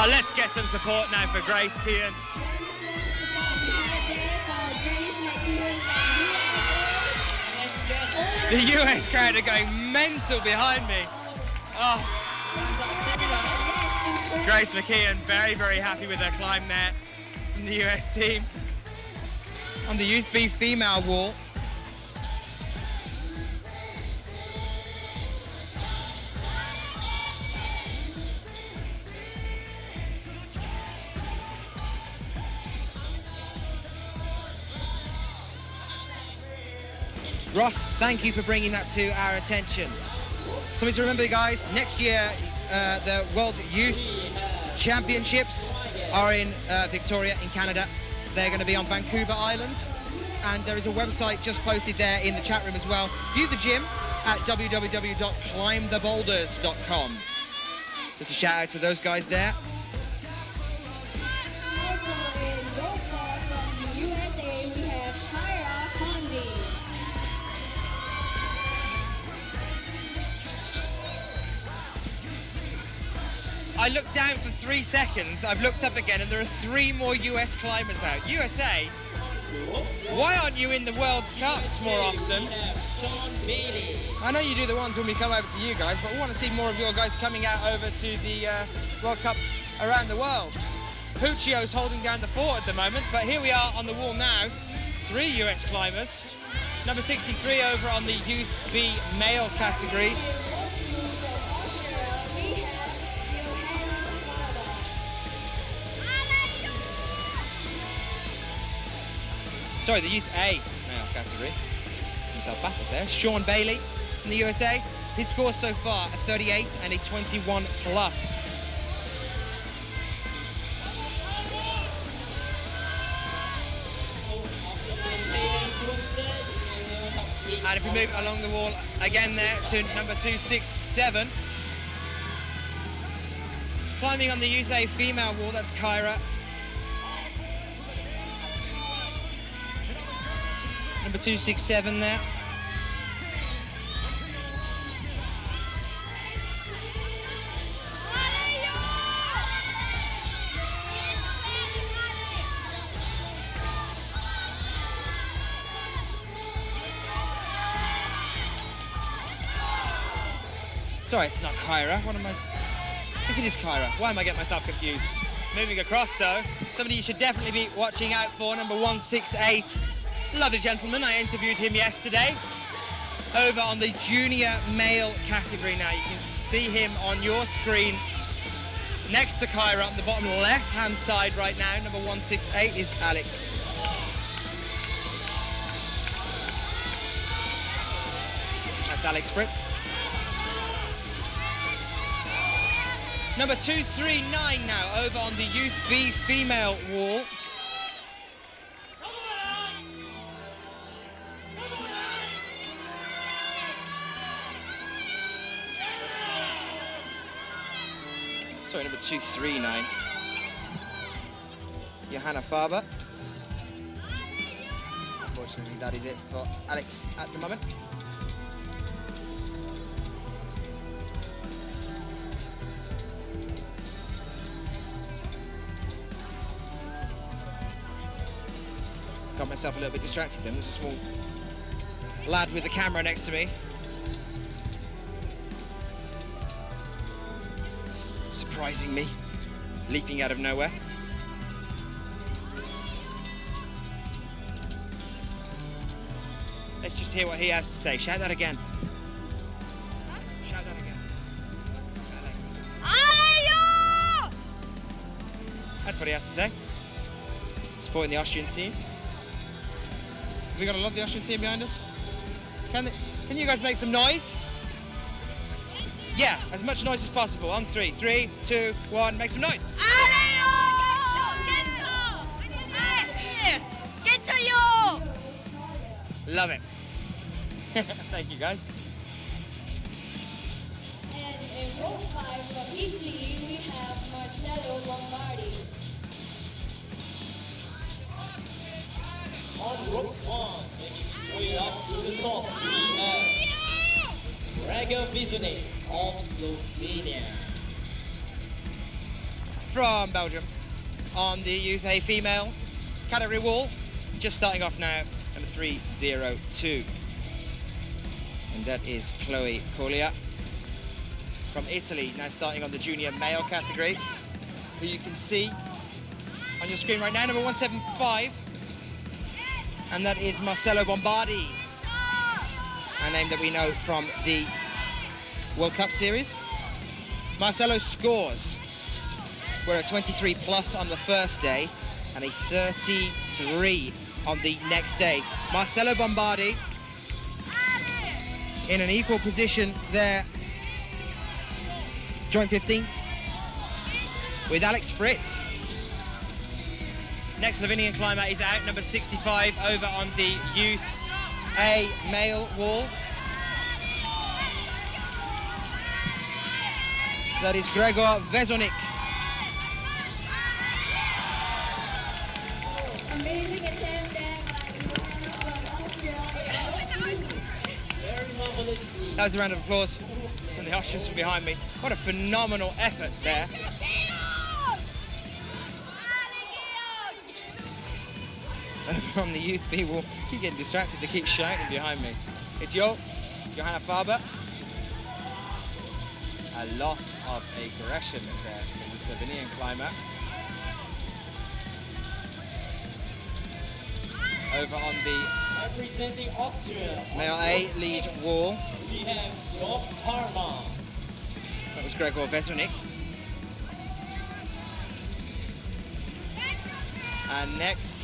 Let's get some support now for Grace Kean. The US crowd are going mental behind me. Oh. Grace McKeon very, very happy with her climb there from the US team. On the Youth B Female wall. Ross, thank you for bringing that to our attention. Something to remember, guys, next year the World Youth Championships are in Victoria in Canada. They're going to be on Vancouver Island, and there is a website just posted there in the chat room as well. View the gym at www.climbtheboulders.com. Just a shout out to those guys there. I looked down for 3 seconds, I've looked up again, and there are 3 more US climbers out. USA, why aren't you in the World Cups more often? I know you do the ones when we come over to you guys, but we want to see more of your guys coming out over to the World Cups around the world. Puccio's holding down the fort at the moment, but here we are on the wall now. 3 US climbers. Number 63 over on the Youth B male category. Sorry, the Youth A male category. Himself baffled there. Sean Bailey from the USA. His score so far a 38 and a 21 plus. And if we move along the wall again there to number 267. Climbing on the Youth A female wall, that's Kyra. Number 267 there. Sorry, it's not Kyra. What am I? Yes, it is Kyra. Why am I getting myself confused? Moving across though, somebody you should definitely be watching out for, number 168. Lovely gentleman, I interviewed him yesterday over on the junior male category. Now you can see him on your screen next to Kyra on the bottom left hand side right now. Number 168 is Alex. That's Alex Fritz. Number 239 now over on the Youth B female wall. Sorry, number 239. Johanna Faber. Unfortunately, that is it for Alex at the moment. Got myself a little bit distracted then. There's a small lad with the camera next to me. Surprising me, leaping out of nowhere. Let's just hear what he has to say. Shout that again. Shout that again. That's what he has to say. Supporting the Austrian team. Have we got a lot of the Austrian team behind us? Can you guys make some noise? Yeah, as much noise as possible. On 3, 3, 2, 1, make some noise. Get to you! Love it. Thank you, guys. And in row 5 from Italy, we have Marcello Lombardi. On rope 1, making his way up to the top, we have Gregor Vizunik of Slovenia. From Belgium, on the Youth A female category wall, just starting off now, number 302. And that is Chloe Collier. From Italy, now starting on the junior male category, who you can see on your screen right now, number 175. And that is Marcello Bombardi, a name that we know from the World Cup series. Marcello scores were at 23 plus on the first day and a 33 on the next day. Marcello Bombardi in an equal position there, joint 15th with Alex Fritz. Next Slovenian climber is out, number 65, over on the Youth A male wall. That is Gregor Vezonik. Amazing attempt there by from Austria. That was a round of applause from the Austrians from behind me. What a phenomenal effort there. From the Youth B wall, keep getting distracted, they keep shouting behind me. It's Johanna Faber. A lot of aggression there in the Slovenian climber. Over on the Representing Austria, male A lead wall, we have Rob Parma. that was Gregor Vezonik. And next,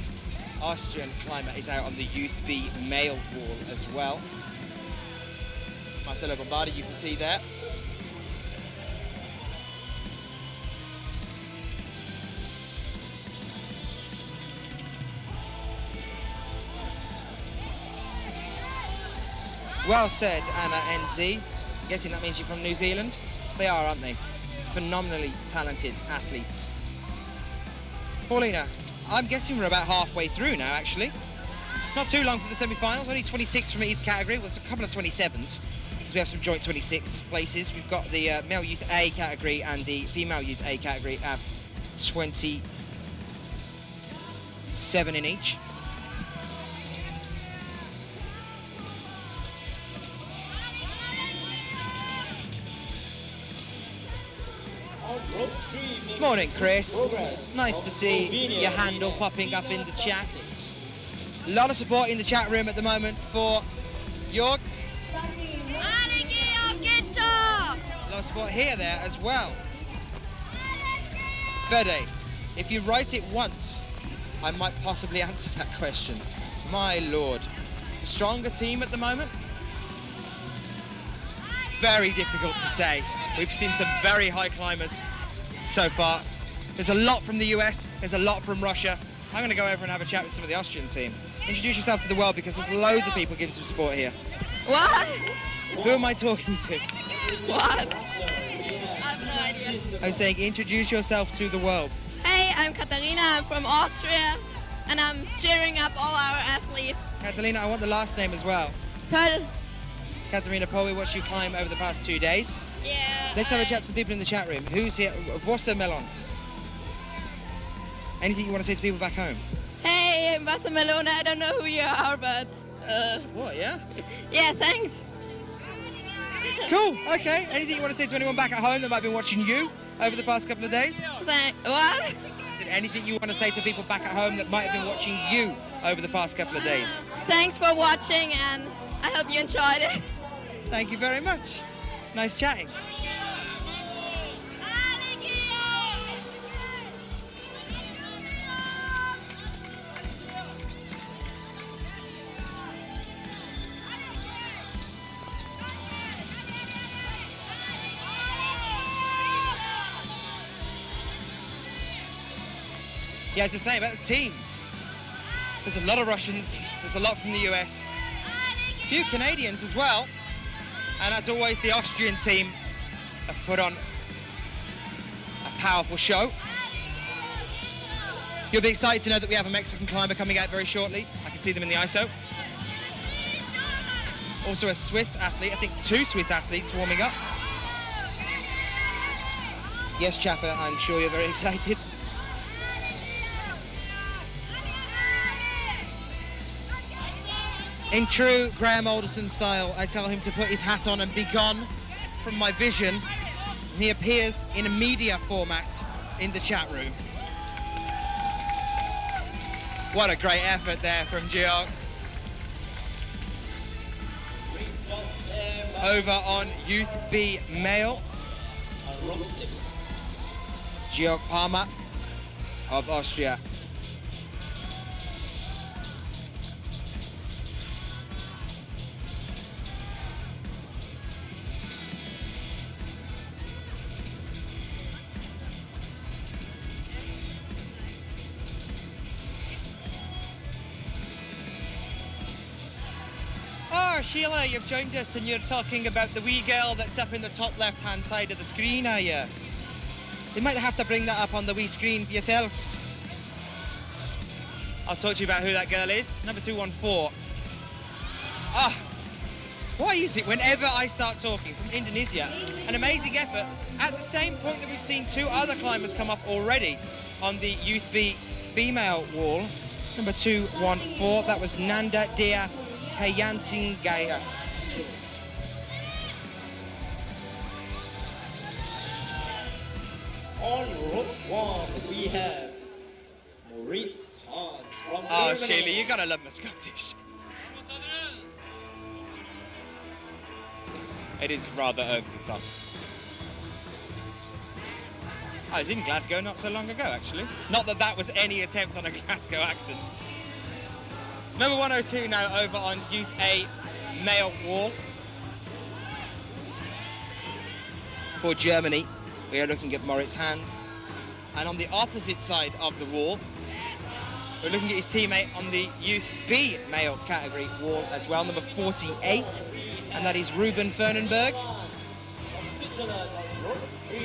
Austrian climber is out on the Youth B male wall as well. Marcello Bombardi, you can see there. Well said, Anna NZ. Guessing that means you're from New Zealand? They are, aren't they? Phenomenally talented athletes. Paulina, I'm guessing we're about halfway through now, actually. Not too long for the semi-finals, only 26 from each category. Well, it's a couple of 27s, because we have some joint 26 places. We've got the male youth A category and the female youth A category have 27 in each. Morning, Chris. Nice to see your handle popping up in the chat. A lot of support in the chat room at the moment for Jörg. A lot of support here, there as well. Fede, if you write it once, I might possibly answer that question. My lord. The stronger team at the moment? Very difficult to say. We've seen some very high climbers so far. There's a lot from the US, there's a lot from Russia. I'm going to go over and have a chat with some of the Austrian team. Introduce yourself to the world, because there's loads of people giving some support here. What? Who am I talking to? What? I have no idea. I'm saying introduce yourself to the world. Hey, I'm Katarina, I'm from Austria, and I'm cheering up all our athletes. Catalina, I want the last name as well. Pearl. Katarina Pol, we watched you climb over the past 2 days. Yeah. Let's have a chat to some people in the chat room. Who's here? Wassermelon. Anything you want to say to people back home? Hey, Wassermelone, I don't know who you are, but... What, yeah? yeah, thanks. Cool, okay. Anything you want to say to anyone back at home that might have been watching you over the past couple of days? What? Is there anything you want to say to people back at home that might have been watching you over the past couple of days? Thanks for watching, and I hope you enjoyed it. Thank you very much. Nice chatting. Yeah, to say about the teams. There's a lot of Russians, there's a lot from the US, a few Canadians as well, and as always the Austrian team have put on a powerful show. You'll be excited to know that we have a Mexican climber coming out very shortly. I can see them in the ISO. Also a Swiss athlete, I think 2 Swiss athletes warming up. Yes, Chapper, I'm sure you're very excited. In true Graham Alderson style, I tell him to put his hat on and be gone from my vision. He appears in a media format in the chat room. What a great effort there from Georg. Over on Youth B male, Georg Palmer of Austria. Oh, Sheila, you've joined us and you're talking about the wee girl that's up in the top left-hand side of the screen, are you? You might have to bring that up on the wee screen for yourselves. I'll talk to you about who that girl is. Number 214. Ah, why is it whenever I start talking from Indonesia, an amazing effort, at the same point that we've seen 2 other climbers come up already on the Youth B female wall. Number 214, that was Nanda Dea Kayantingayas. On rope 1, we have Moritz Hans from Oh, Germany. Sheila, you gotta love my Scottish. It is rather over the top. I was in Glasgow not so long ago, actually. Not that that was any attempt on a Glasgow accent. Number 102 now over on Youth A male wall. For Germany, we are looking at Moritz Hans. And on the opposite side of the wall, we're looking at his teammate on the Youth B male category wall as well, number 48. And that is Ruben Fernenberg. From Switzerland, rope 3.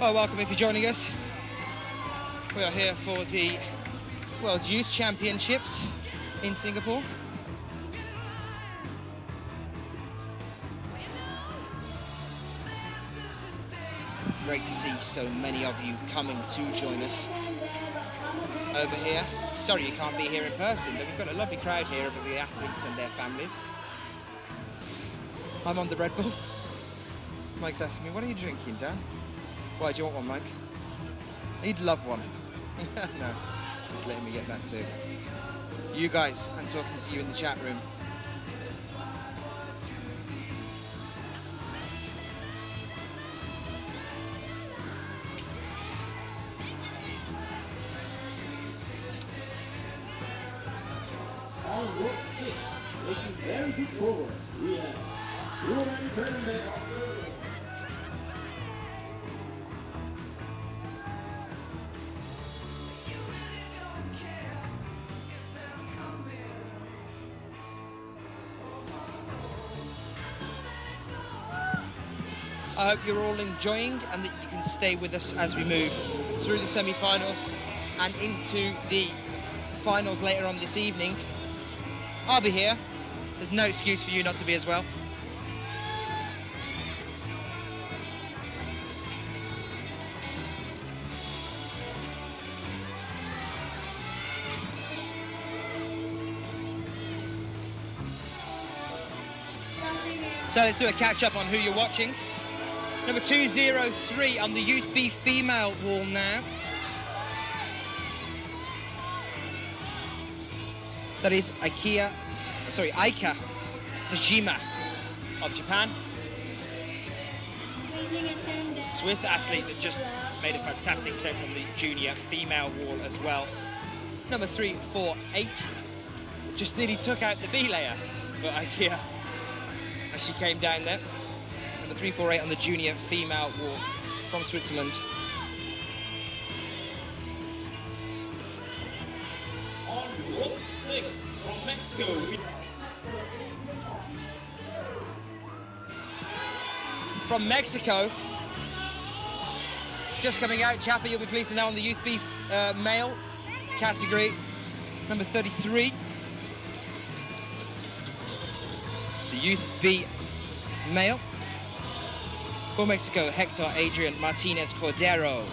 Well, welcome if you're joining us. We are here for the World Youth Championships in Singapore. Great to see so many of you coming to join us over here. Sorry you can't be here in person, but we've got a lovely crowd here of the athletes and their families. I'm on the Red Bull. Mike's asking me, what are you drinking, Dan? Why, do you want one, Mike? He'd love one. No, he's letting me get that too. You guys, and talking to you in the chat room. On rope 6, making very good progress, we have Ruben Fernenberg of Germany. I hope you're all enjoying and that you can stay with us as we move through the semi-finals and into the finals later on this evening. I'll be here. There's no excuse for you not to be as well. So let's do a catch-up on who you're watching. Number 203 on the Youth B female wall now. That is Aika Tajima of Japan. The Swiss athlete that just made a fantastic attempt on the junior female wall as well. Number 348 just nearly took out the B layer, but Aika, as she came down there. Number 348 on the junior female wall from Switzerland. On rope 6 from Mexico. From Mexico, just coming out, Chapa, you'll be pleased to know, on the Youth B male category, number 33. The Youth B male. For Mexico, Hector Adrian Martinez Cordero.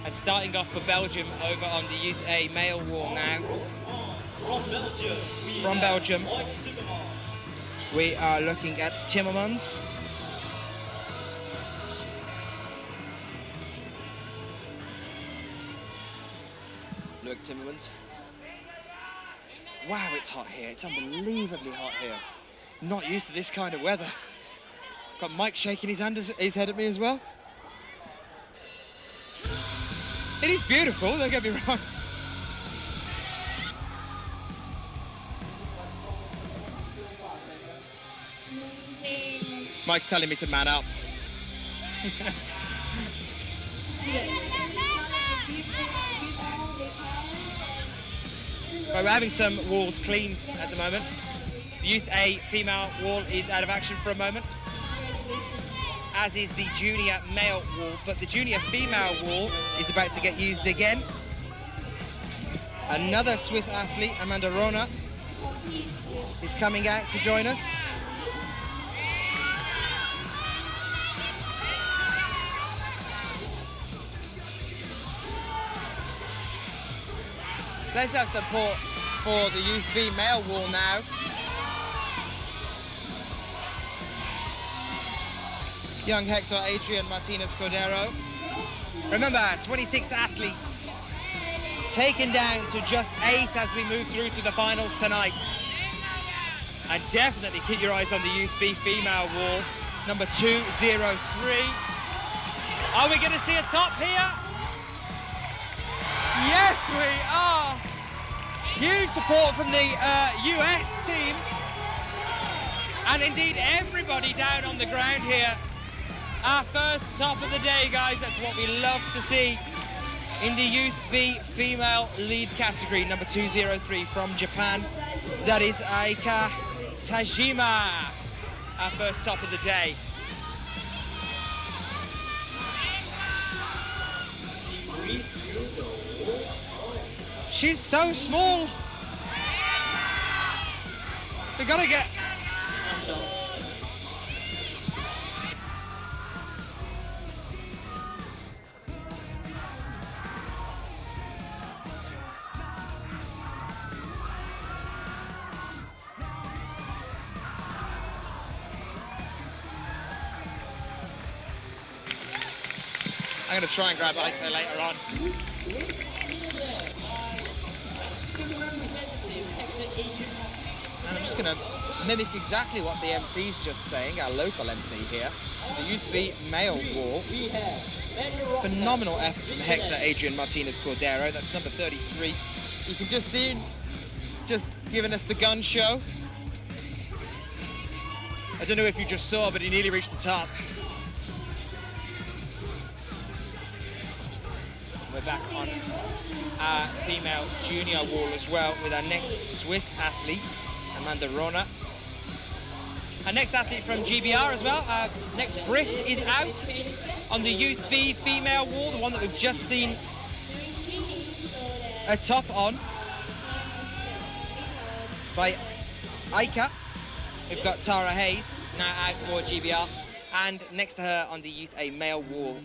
And starting off for Belgium over on the Youth A male wall now. From Belgium, we are looking at Timmermans. Look, Timmermans. Wow, it's hot here. It's unbelievably hot here. Not used to this kind of weather. Got Mike shaking his head at me as well. It is beautiful, don't get me wrong. Mike's telling me to man up. Right, we're having some walls cleaned at the moment. The Youth A female wall is out of action for a moment, as is the junior male wall, but the junior female wall is about to get used again. Another Swiss athlete, Amanda Rona, is coming out to join us. Let's have support for the Youth B male wall now. Young Hector Adrian Martinez Cordero. Remember, 26 athletes taken down to just 8 as we move through to the finals tonight. And definitely keep your eyes on the Youth B female wall, number 203. Are we going to see a top here? Yes, we are. Huge support from the US team. And indeed everybody down on the ground here. Our first top of the day, guys. That's what we love to see in the Youth B female lead category, number 203 from Japan. That is Aika Tajima, our first top of the day. She's so small. We gotta get... I'm gonna try and grab Aika later on. And I'm just going to mimic exactly what the MC's just saying, our local MC here. The Youth B male wall. Phenomenal effort from Hector Adrian Martinez Cordero. That's number 33. You can just see him just giving us the gun show. I don't know if you just saw, but he nearly reached the top. We're back on our female junior wall as well with our next Swiss athlete, Amanda Rona. Our next athlete from GBR as well, our next Brit is out on the Youth B female wall, the one that we've just seen a top on by Aika. We've got Tara Hayes now out for GBR, and next to her on the Youth A male wall,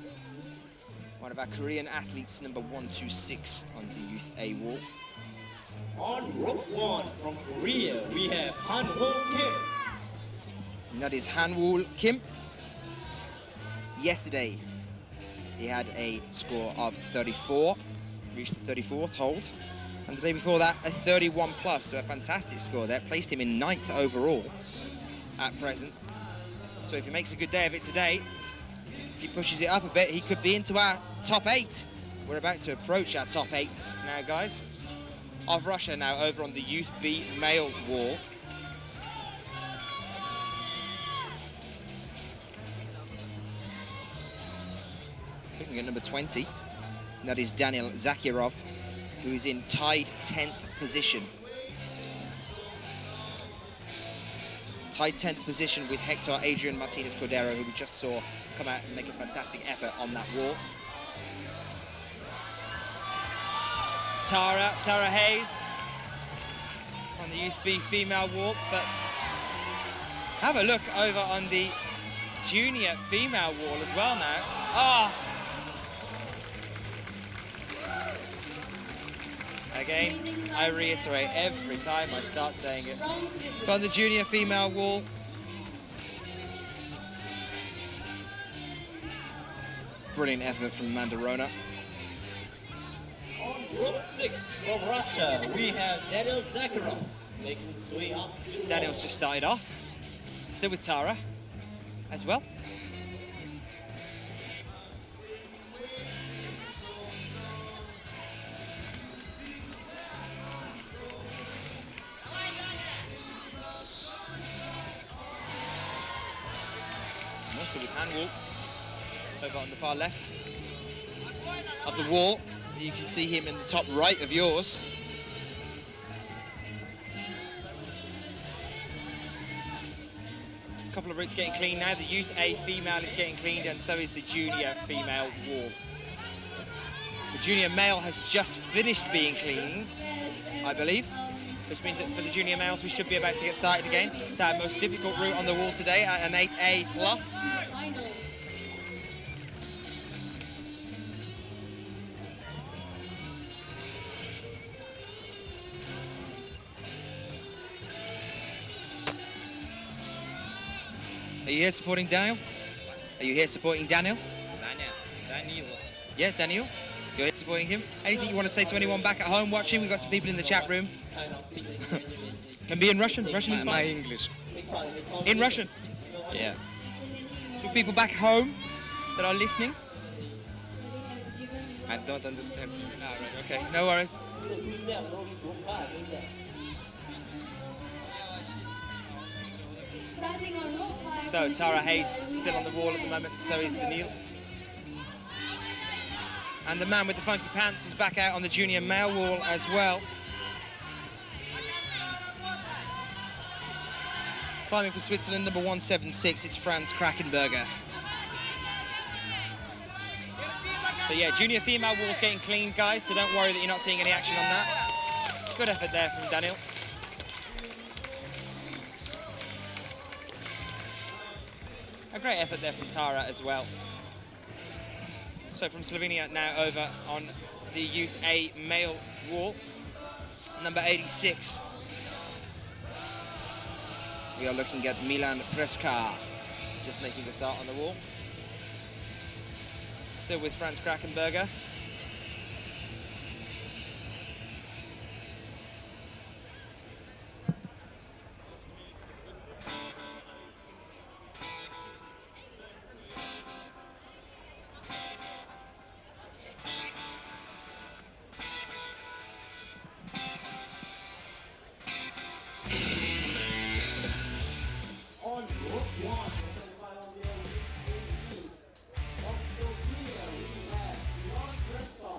one of our Korean athletes, number 126 on the Youth A wall. On rope 1 from Korea, we have Han-Woo Kim. And that is Han-Woo Kim. Yesterday, he had a score of 34, reached the 34th hold. And the day before that, a 31 plus, so a fantastic score there. Placed him in 9th overall at present. So if he makes a good day of it today, if he pushes it up a bit, he could be into our top 8. We're about to approach our top 8s now, guys. Of Russia now over on the Youth B male wall. Looking at number 20, and that is Daniel Zakirov, who is in tied 10th position. Tied 10th position with Hector Adrian Martinez Cordero, who we just saw come out and make a fantastic effort on that wall. Tara Hayes on the Youth B female wall, but have a look over on the junior female wall as well now. Oh. Again, I reiterate every time I start saying it. But on the junior female wall, brilliant effort from Amanda Rona. On rope 6 from Russia, we have Daniel Zakharov making his way up. Daniel's just started off, still with Tara as well. And also with Han-Woo over on the far left of the wall. You can see him in the top right of yours. A couple of routes getting clean now. The Youth A female is getting cleaned, and so is the junior female wall. The junior male has just finished being clean, I believe, which means that for the junior males, we should be about to get started again. It's our most difficult route on the wall today, at an 8A plus. Are you here supporting Daniel? Are you here supporting Daniel? Daniel. Yeah, Daniel. You're here supporting him. Anything you want to say to anyone back at home watching? We've got some people in the chat room. Can be in Russian. Russian is My fine. English. In Russian. Yeah. To people back home that are listening. I don't understand. Ah, right, okay, no worries. Who's that? Group 5, who's that? So Tara Hayes still on the wall at the moment, so is Daniil. And the man with the funky pants is back out on the junior male wall as well. Climbing for Switzerland, number 176, it's Franz Krakenberger. So yeah, junior female wall's getting cleaned, guys, so don't worry that you're not seeing any action on that. Good effort there from Daniil. A great effort there from Tara as well. So from Slovenia now over on the Youth A male wall, number 86. We are looking at Milan Preska, just making the start on the wall. Still with Franz Krakenberger. On rope 1, the semifinal there with from Sophia, we have Milan Preska.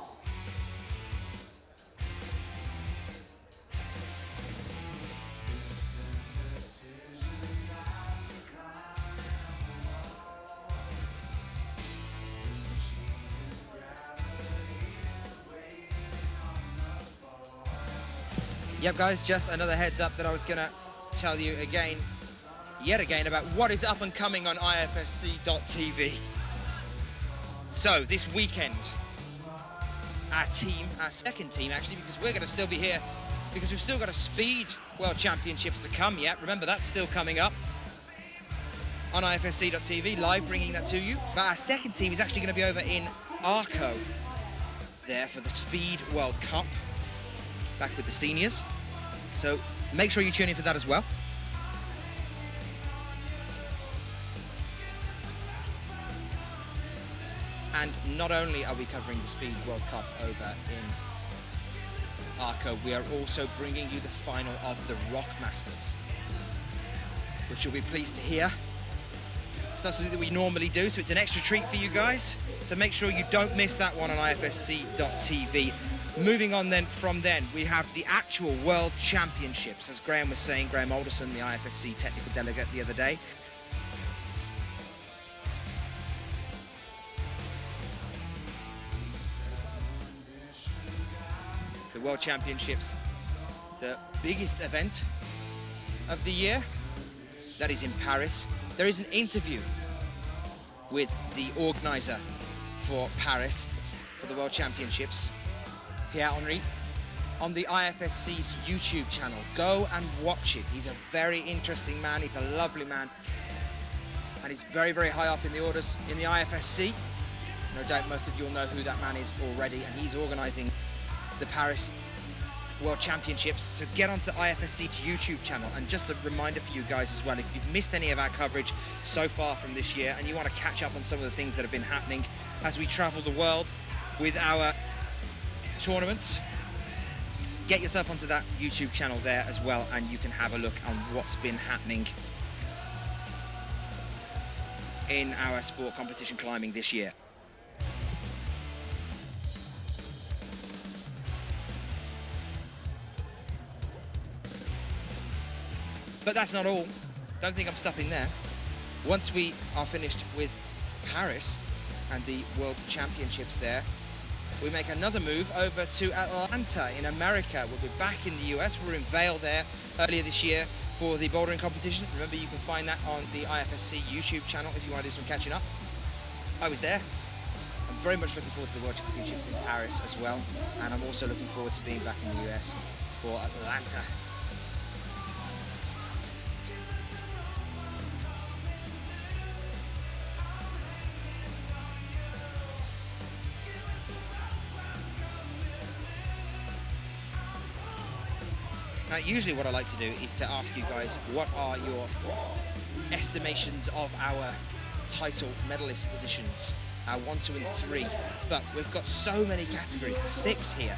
Yep, guys, just another heads up that I was gonna tell you again, yet again, about what is up and coming on IFSC.tv. So this weekend, our team, our second team actually, because we're gonna still be here because we've still got a Speed World Championships to come yet. Remember, that's still coming up on IFSC.tv, live bringing that to you. But our second team is actually going to be over in Arco there for the Speed World Cup, back with the seniors. So make sure you tune in for that as well. And not only are we covering the Speed World Cup over in Arco, we are also bringing you the final of the Rock Masters, which you'll be pleased to hear. It's not something that we normally do, so it's an extra treat for you guys. So make sure you don't miss that one on IFSC.tv. Moving on then, we have the actual World Championships, as Graham was saying, Graham Alderson, the IFSC technical delegate the other day. The World Championships, the biggest event of the year, that is in Paris. There is an interview with the organizer for Paris, for the World Championships, Pierre-Henri, on the IFSC's YouTube channel. Go and watch it. He's a very interesting man, he's a lovely man, and he's very, very high up in the orders in the IFSC. No doubt most of you will know who that man is already, and he's organising the Paris World Championships. So get onto IFSC's YouTube channel. And just a reminder for you guys as well, if you've missed any of our coverage so far from this year and you want to catch up on some of the things that have been happening as we travel the world with our tournaments, get yourself onto that YouTube channel there as well, and you can have a look on what's been happening in our sport competition climbing this year. But that's not all. Don't think I'm stopping there. Once we are finished with Paris and the World Championships there, we make another move over to Atlanta in America. We'll be back in the US. We were in Vail there earlier this year for the bouldering competition. Remember, you can find that on the IFSC YouTube channel if you want to do some catching up. I was there. I'm very much looking forward to the World Championships in Paris as well. And I'm also looking forward to being back in the US for Atlanta. Now, usually what I like to do is to ask you guys, what are your estimations of our title medalist positions, our 1, 2 and 3, but we've got so many categories, 6 here,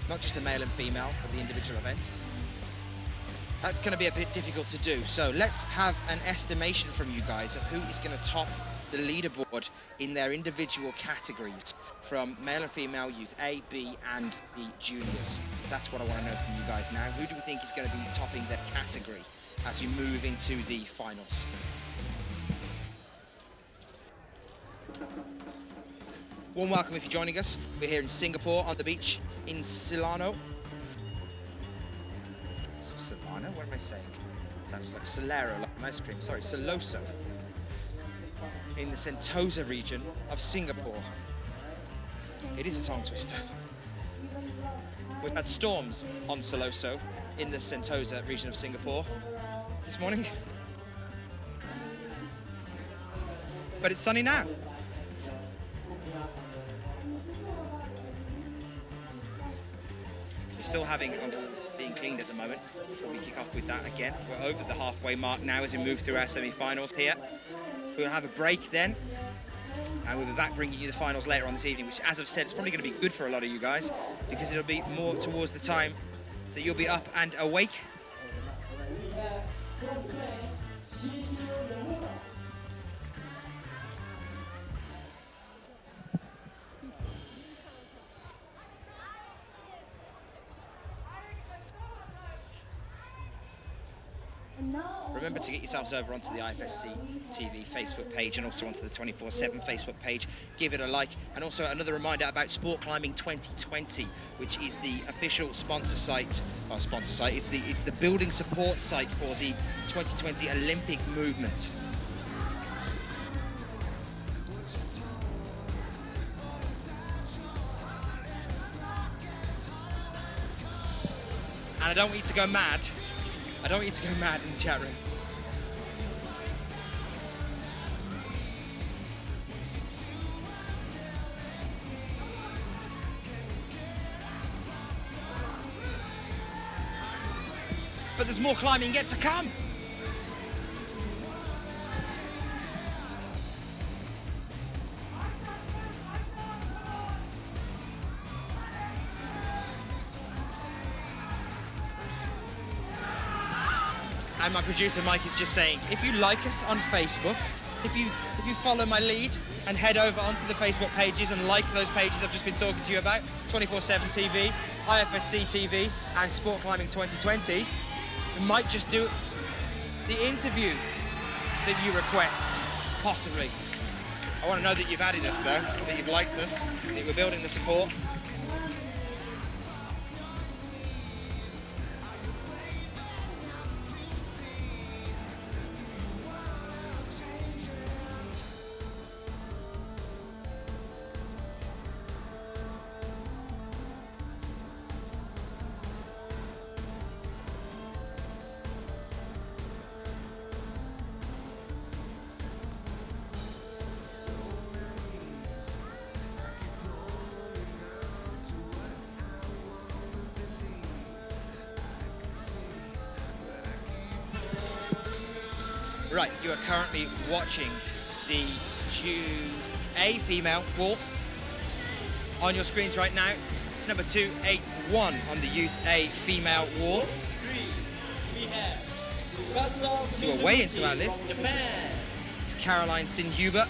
not just a male and female for the individual event. That's going to be a bit difficult to do, so let's have an estimation from you guys of who is going to top the leaderboard in their individual categories from male and female youth A, B and the juniors. That's what I want to know from you guys now. Who do we think is going to be topping their category as we move into the finals? Warm welcome if you're joining us. We're here in Singapore on the beach in Solano. Solano? What am I saying? Sounds like Solero, like an ice cream. Sorry, Soloso. In the Sentosa region of Singapore. It is a tongue twister. We've had storms on Soloso in the Sentosa region of Singapore this morning. But it's sunny now. We're still being cleaned at the moment before we kick off with that again. We're over the halfway mark now as we move through our semi-finals here. We'll have a break then, and we'll be back bringing you the finals later on this evening, which, as I've said, is probably going to be good for a lot of you guys because it'll be more towards the time that you'll be up and awake. Remember to get yourselves over onto the IFSC TV Facebook page and also onto the 24/7 Facebook page. Give it a like. And also another reminder about Sport Climbing 2020, which is the official sponsor site. Oh, sponsor site. It's the building support site for the 2020 Olympic movement. And I don't want you to go mad. I don't want you to go mad in the chat room. But there's more climbing yet to come. And my producer Mike is just saying, if you like us on Facebook, if you follow my lead and head over onto the Facebook pages and like those pages I've just been talking to you about, 24/7 TV, IFSC TV, and Sport Climbing 2020, we might just do the interview that you request, possibly. I want to know that you've added us though, that you've liked us, that we're building the support. Right, you are currently watching the Youth A female wall on your screens right now. Number 281 on the Youth A female wall. So we're way into our list. It's Caroline Sinhuber.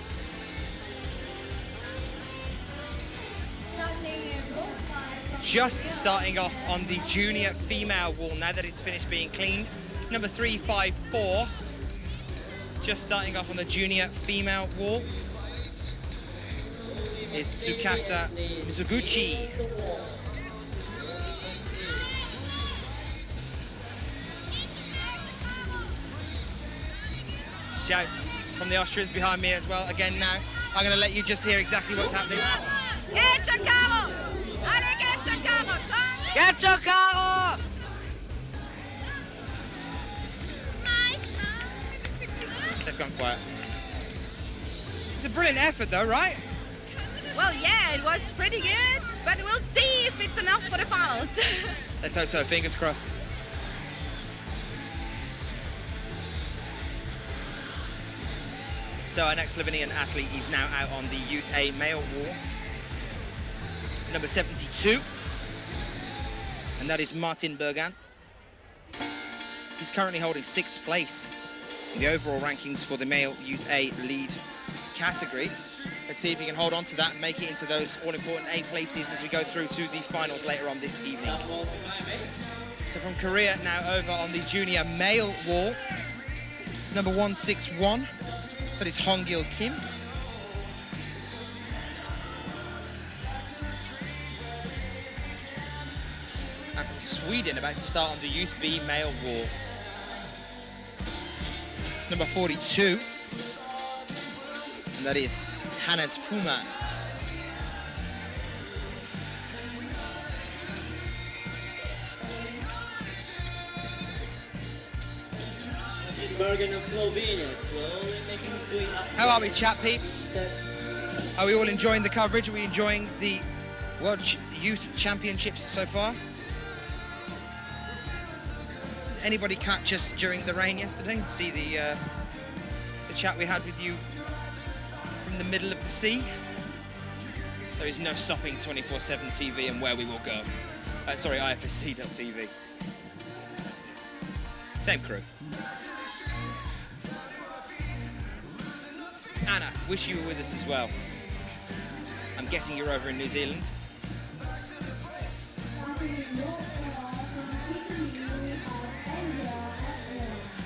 Just starting off on the junior female wall now that it's finished being cleaned. Number 354. Just starting off on the junior female wall is Tsukasa Mizuguchi. Shouts from the Austrians behind me as well. Again now, I'm going to let you just hear exactly what's happening. Getcho Caro! They've gone quiet. It's a brilliant effort though, right? Well, yeah, it was pretty good, but we'll see if it's enough for the finals. Let's hope so, fingers crossed. So our next Slovenian athlete is now out on the Youth A male walls. Number 72, and that is Martin Bergan. He's currently holding 6th place in the overall rankings for the male Youth A lead category. Let's see if he can hold on to that and make it into those all-important A places as we go through to the finals later on this evening. So from Korea now over on the junior male wall, number 161, that is Hongil Kim. And from Sweden, about to start on the Youth B male wall, it's number 42, and that is Hannes Puma. Bergen of Slovenia, slowly making his way up. How are we, chat peeps? Are we all enjoying the coverage? Are we enjoying the World Youth Championships so far? Anybody catch us during the rain yesterday and see the chat we had with you from the middle of the sea? There is no stopping 24/7 TV and where we will go. Sorry, IFSC.tv. Same crew. Anna, wish you were with us as well. I'm guessing you're over in New Zealand.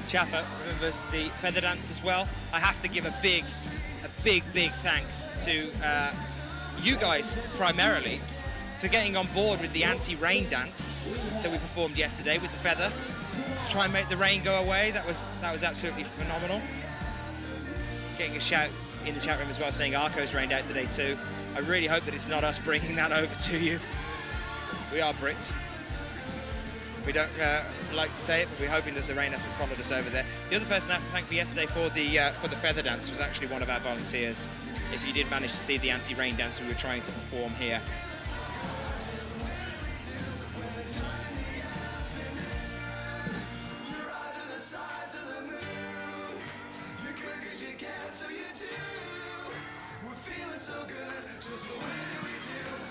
Chaffa remembers the feather dance as well. I have to give a big thanks to you guys primarily for getting on board with the anti-rain dance that we performed yesterday with the feather to try and make the rain go away. That was absolutely phenomenal. Getting a shout in the chat room as well saying Arco's rained out today too. I really hope that it's not us bringing that over to you. We are Brits. We don't like to say it, but we're hoping that the rain hasn't followed us over there. The other person I have to thank for yesterday for the feather dance was actually one of our volunteers. If you did manage to see the anti-rain dance we were trying to perform here.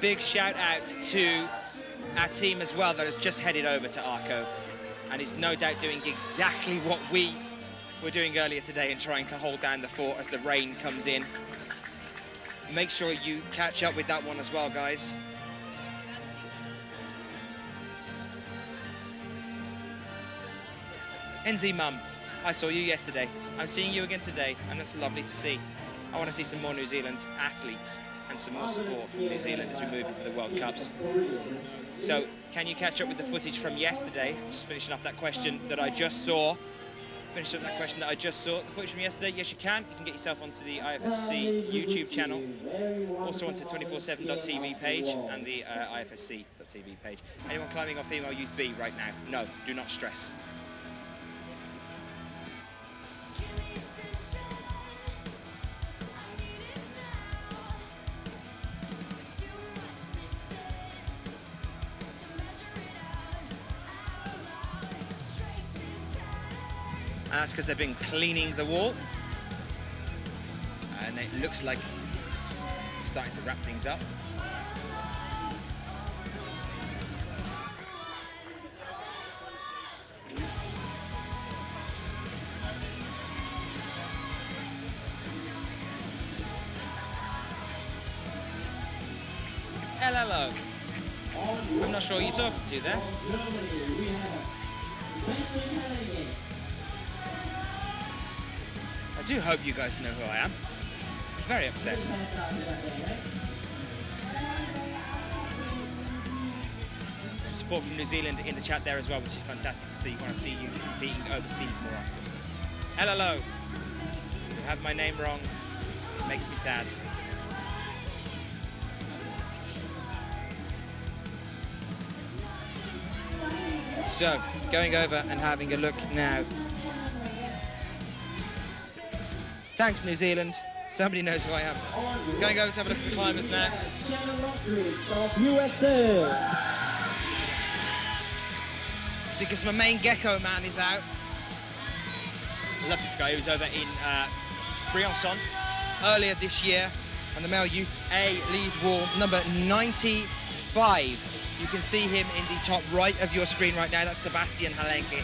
Big shout out to our team as well that has just headed over to Arco and is no doubt doing exactly what we were doing earlier today and trying to hold down the fort as the rain comes in. Make sure you catch up with that one as well, guys. NZ Mum, I saw you yesterday. I'm seeing you again today, and that's lovely to see. I want to see some more New Zealand athletes and some more support from New Zealand as we move into the World Cups. So, can you catch up with the footage from yesterday? Just finishing up that question that I just saw. The footage from yesterday, yes you can. You can get yourself onto the IFSC YouTube channel, also onto 247.tv page and the IFSC.tv page. Anyone climbing off Female Youth B right now? No, do not stress. And that's because they've been cleaning the wall. And it looks like they're starting to wrap things up. Hello. I'm not sure who you're talking to there. I do hope you guys know who I am. I'm very upset. Some support from New Zealand in the chat there as well, which is fantastic to see. I want to see you competing overseas more often. Hello. You have my name wrong. It makes me sad. So, going over and having a look now. Thanks, New Zealand. Somebody knows who I am. Going over to have a look at the climbers now. USA. Because my main gecko man is out. I love this guy. He was over in Briançon earlier this year on the male youth A lead wall, number 95. You can see him in the top right of your screen right now. That's Sebastian Halenke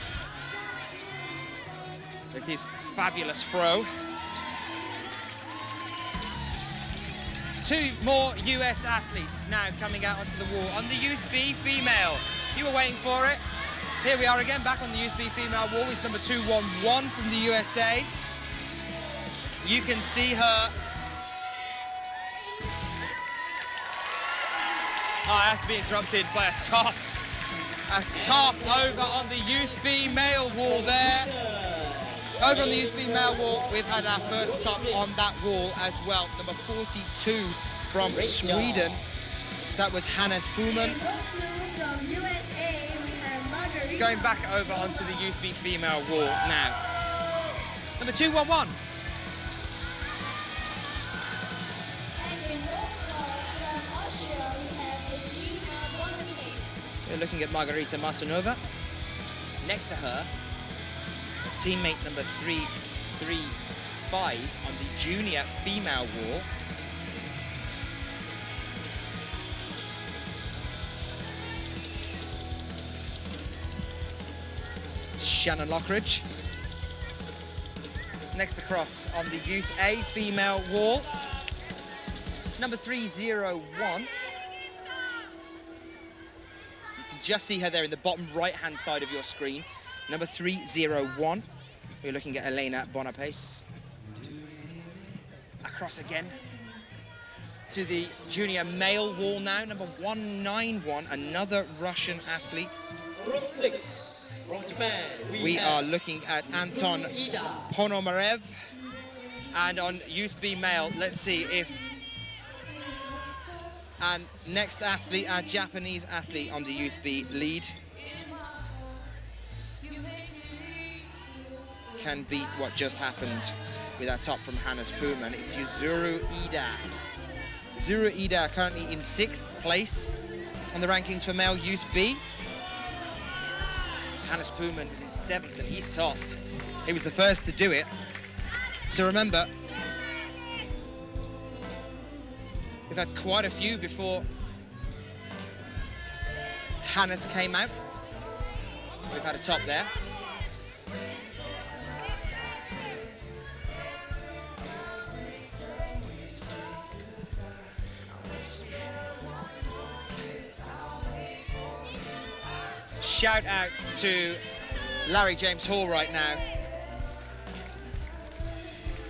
with his fabulous throw. Two more US athletes now coming out onto the wall on the Youth B female. You were waiting for it. Here we are again, back on the Youth B female wall with number 211 from the USA. You can see her. Oh, I have to be interrupted by a top over on the Youth female wall there. Over on the Youth female wall, we've had our first top on that wall as well. Number 42 from Sweden. That was Hannes Pullman. Going back over onto the Youth B female wall now. Number 211. We're looking at Margarita Masanova. Next to her, teammate number 335 on the junior female wall. Shannon Lockridge. Next across on the Youth A female wall, number 301. You can just see her there in the bottom right-hand side of your screen. Number 301. We're looking at Elena Bonapace. Across again to the junior male wall now. Number 191, another Russian athlete. Group 6 from Japan. We are looking at Anton Ponomarev. And on Youth B male, let's see if... And next athlete, our Japanese athlete on the Youth B lead. can beat what just happened with our top from Hannes Pullman. It's Yuzuru Ida. Yuzuru Ida currently in 6th place on the rankings for male Youth B. Hannes Pullman was in 7th and he's topped. He was the first to do it. So remember, we've had quite a few before Hannes came out. We've had a top there. Shout out to Larry James Hall right now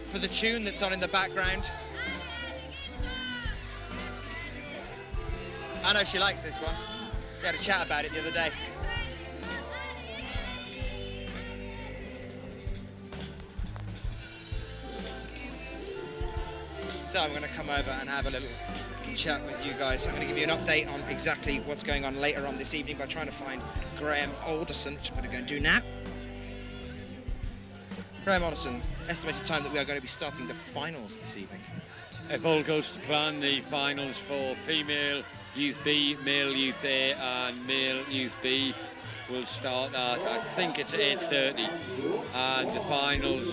for the tune that's on in the background. I know she likes this one. We had a chat about it the other day. So I'm going to come over and have a little chat with you guys. I'm going to give you an update on exactly what's going on later on this evening by trying to find Graham Alderson, which I'm going to go and do now. Graham Alderson, estimated time that we are going to be starting the finals this evening. If all goes to plan, the finals for female Youth B, male Youth A and male Youth B will start at, I think it's 8:30, and the finals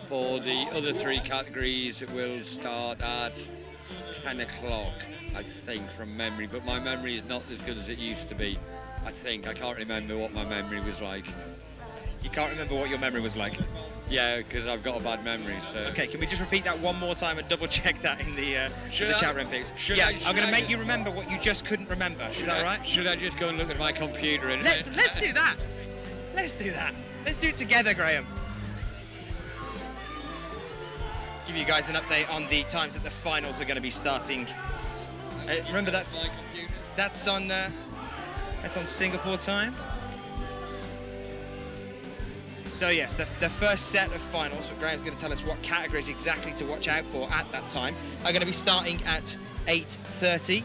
for the other 3 categories will start at 10 o'clock, I think, from memory, but my memory is not as good as it used to be. I can't remember what my memory was like. You can't remember what your memory was like? Yeah, because I've got a bad memory, so... Okay, can we just repeat that one more time and double check that in the chat room, please? I'm going to make you remember what you just couldn't remember. Is that all right? Should I just go and look at my computer? And let's do that. Let's do that. Let's do it together, Graham. Give you guys an update on the times that the finals are going to be starting. Remember, that's on Singapore time. So yes, the first set of finals, but Graham's going to tell us what categories exactly to watch out for at that time, are going to be starting at 8:30.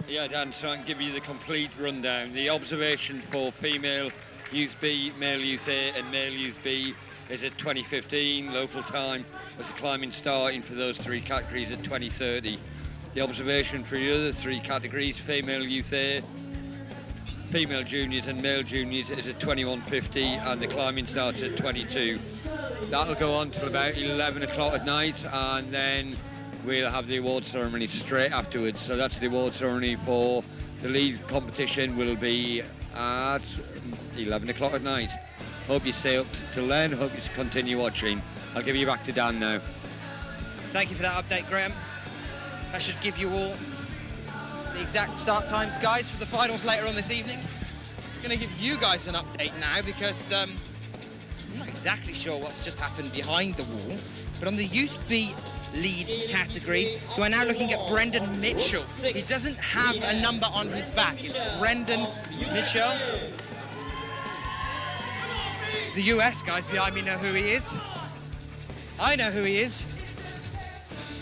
Yeah, Dan, so I can give you the complete rundown. The observation for female Youth B, male Youth A and male Youth B is at 20:15 local time, with the climbing starting for those 3 categories at 20:30. The observation for the other 3 categories, female Youth A, female juniors and male juniors, is at 21:50 and the climbing starts at 22. That'll go on till about 11 o'clock at night, and then we'll have the award ceremony straight afterwards. So that's the award ceremony for the lead competition, will be at 11 o'clock at night. Hope you stay up till then. Hope you continue watching. I'll give you back to Dan now. Thank you for that update, Graham. That should give you all the exact start times, guys, for the finals later on this evening. I'm going to give you guys an update now because I'm not exactly sure what's just happened behind the wall, but on the Youth B lead category, we are now looking at Brendan Mitchell. He doesn't have a number on his back. It's Brendan Mitchell. The US guys behind me know who he is. I know who he is.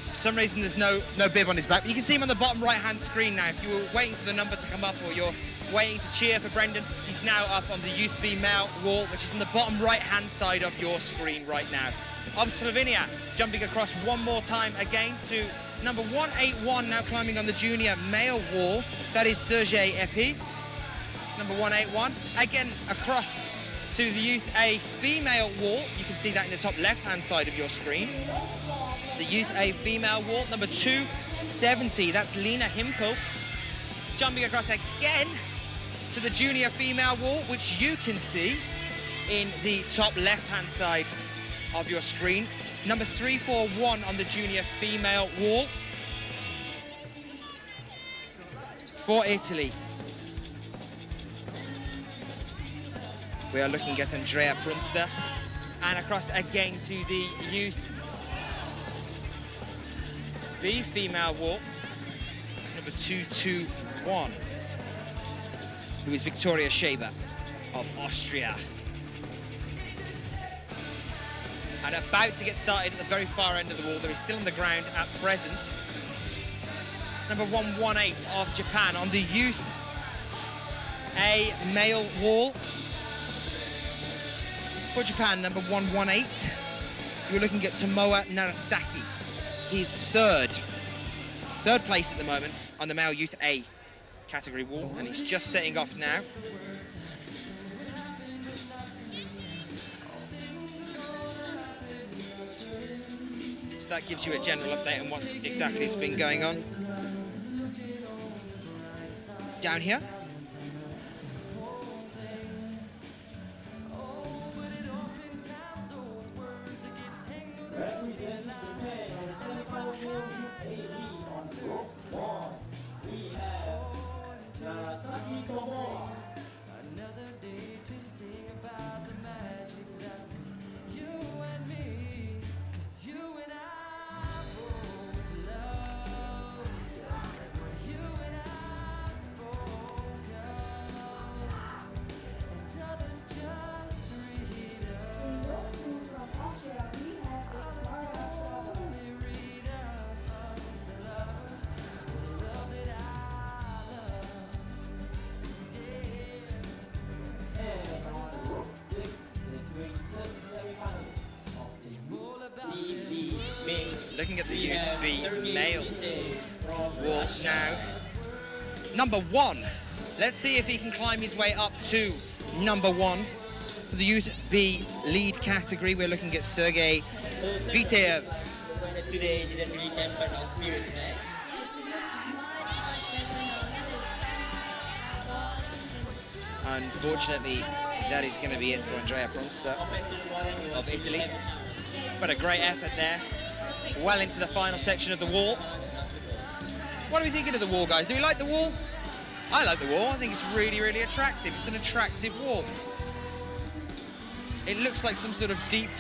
For some reason there's no bib on his back, but you can see him on the bottom right hand screen now. If you were waiting for the number to come up or you're waiting to cheer for Brendan, he's now up on the Youth B male wall, which is on the bottom right hand side of your screen right now. Of Slovenia, jumping across one more time again to number 181, now climbing on the junior male wall. That is Sergej Epi, number 181. Again, across to the Youth A female wall. You can see that in the top left-hand side of your screen. The Youth A female wall, number 270. That's Lena Himpel. Jumping across again to the junior female wall, which you can see in the top left-hand side of your screen. Number 341 on the junior female wall. For Italy, we are looking at Andrea Prunster, and across again to the Youth B female wall, number 221, who is Victoria Schäber of Austria. and about to get started at the very far end of the wall. There is still on the ground at present. Number 118 of Japan on the Youth A male wall. For Japan, number 118, you're looking at Tomoa Narasaki. He's third place at the moment on the male Youth A category wall, and he's just setting off now. So that gives you a general update on what's exactly has been going on. Down here. Representing Japan on the semifinal field, AE on Group 1. We have Narasaki Tomoa. Another day to sing about the magic that was you and me. 'Cause you and I both loved what you and I spoke of, and others just read up. In row 2 from Austria, we have Only read up of the love that I love. And on Group 6, the 20th semifinalists of the B male. Looking at the We Youth have B Sergei male Vite from wall Russia. now. Number 1. Let's see if he can climb his way up to number 1. For the Youth B lead category, we're looking at Sergei Vitev. Today didn't really temper our spirits, right? Unfortunately, that is going to be it for Andrea Promster of Italy. But a great effort there. Well into the final section of the wall. What are we thinking of the wall, guys? Do we like the wall? I like the wall. I think it's really, really attractive. It's an attractive wall. It looks like some sort of deep,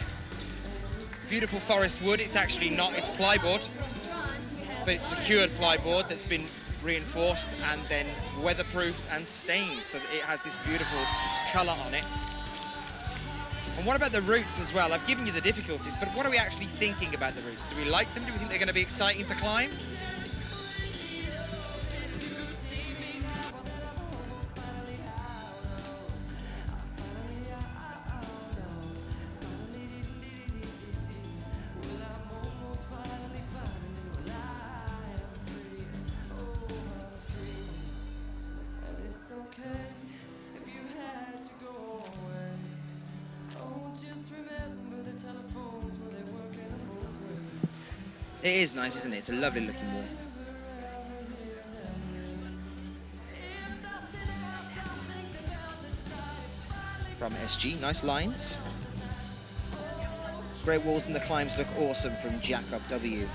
beautiful forest wood. It's actually not. It's plyboard. But it's secured plyboard that's been reinforced and then weatherproofed and stained so that it has this beautiful colour on it. And what about the routes as well? I've given you the difficulties, but what are we actually thinking about the routes? Do we like them? Do we think they're going to be exciting to climb? And it's okay if you had to go away. Oh, just remember the telephones where they work in both ways. It is nice, isn't it? It's a lovely looking wall. From SG, nice lines. Great walls and the climbs look awesome from Jacob W.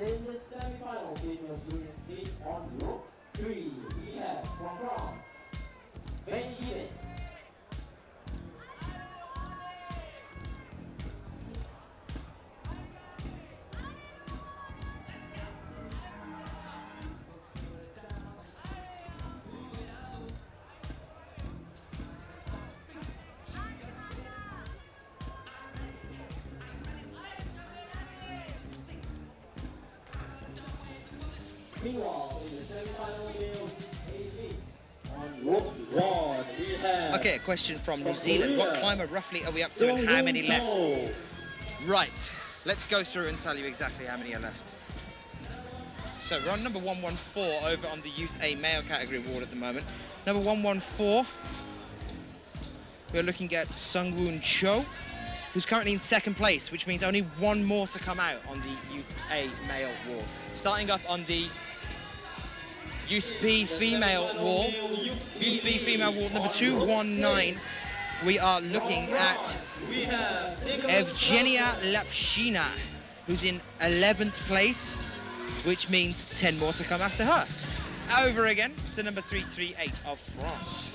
In the semi-final female junior speed on Group 3, we have from France, Van Event. Meanwhile, in the semi-final field, on Group 1, we have Okay, a question from New Zealand. What climber roughly are we up to and how many left? Right, let's go through and tell you exactly how many are left. So we're on number 114 over on the Youth A male category award at the moment. Number 114, we're looking at Sungwoon Cho. who's currently in second place, which means only one more to come out on the Youth A male wall. Starting up on the Youth B female wall, Youth B female wall number 219, we are looking at Evgenia Lapshina, who's in 11th place, which means 10 more to come after her. Over again to number 338 of France.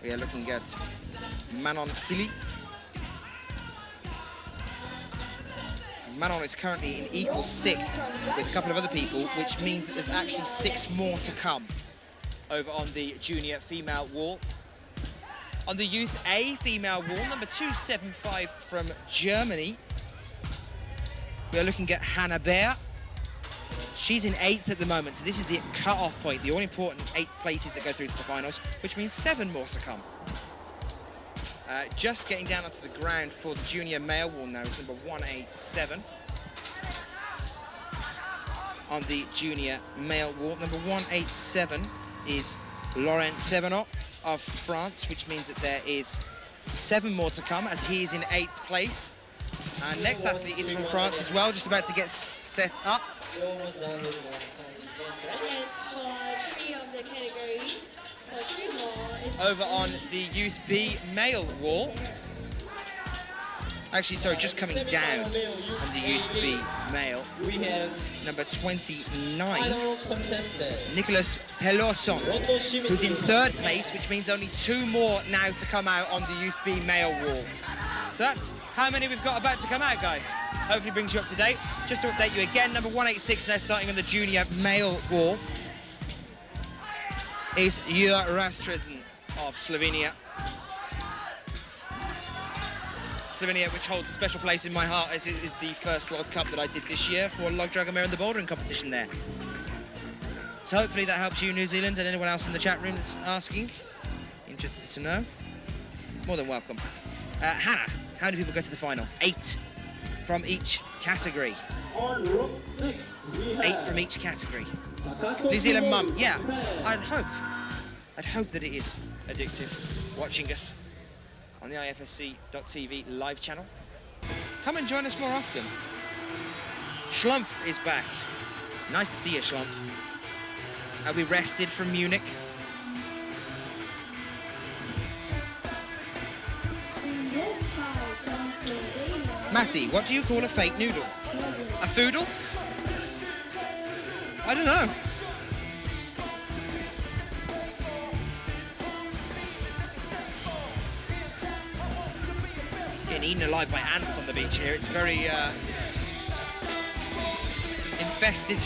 We are looking at Manon Kili. Manon is currently in equal 6th with a couple of other people, which means that there's actually 6 more to come over on the junior female wall. On the Youth A female wall, number 275 from Germany, we are looking at Hannah Bear. She's in 8th at the moment, so this is the cut-off point, the all-important 8 places that go through to the finals, which means 7 more to come. Just getting down onto the ground for the junior male wall now is number 187. On the junior male wall, number 187 is Laurent Thévenot of France, which means that there is 7 more to come as he is in 8th place. And next athlete is from France as well, just about to get set up. Yes, for 3 of the categories. For 3 more. Over on the Youth B male wall. Actually, sorry, just coming down on the Youth B male. We have Number 29, final contestant. Nicolas Pelosson, who's in 3rd place, which means only 2 more now to come out on the Youth B male wall. So that's how many we've got about to come out, guys. Hopefully brings you up to date. Just to update you again, number 186 now starting on the junior male wall is Jura Rastresen of Slovenia. Slovenia, which holds a special place in my heart, as it is the first World Cup that I did this year for Log Dragomir and the bouldering competition there. So hopefully that helps you, New Zealand, and anyone else in the chat room that's asking. Interested to know? More than welcome. Hannah, how many people go to the final? 8 from each category. On rope 6, we have 8 from each category. Takato New Zealand Sumori, mum, yeah, Japan. I'd hope that it is addictive watching us on the IFSC.tv live channel. Come and join us more often. Schlumpf is back. Nice to see you, Schlumpf. Are we rested from Munich? Matty, what do you call a fake noodle? A foodle? I don't know. Getting eaten alive by ants on the beach here. It's very infested.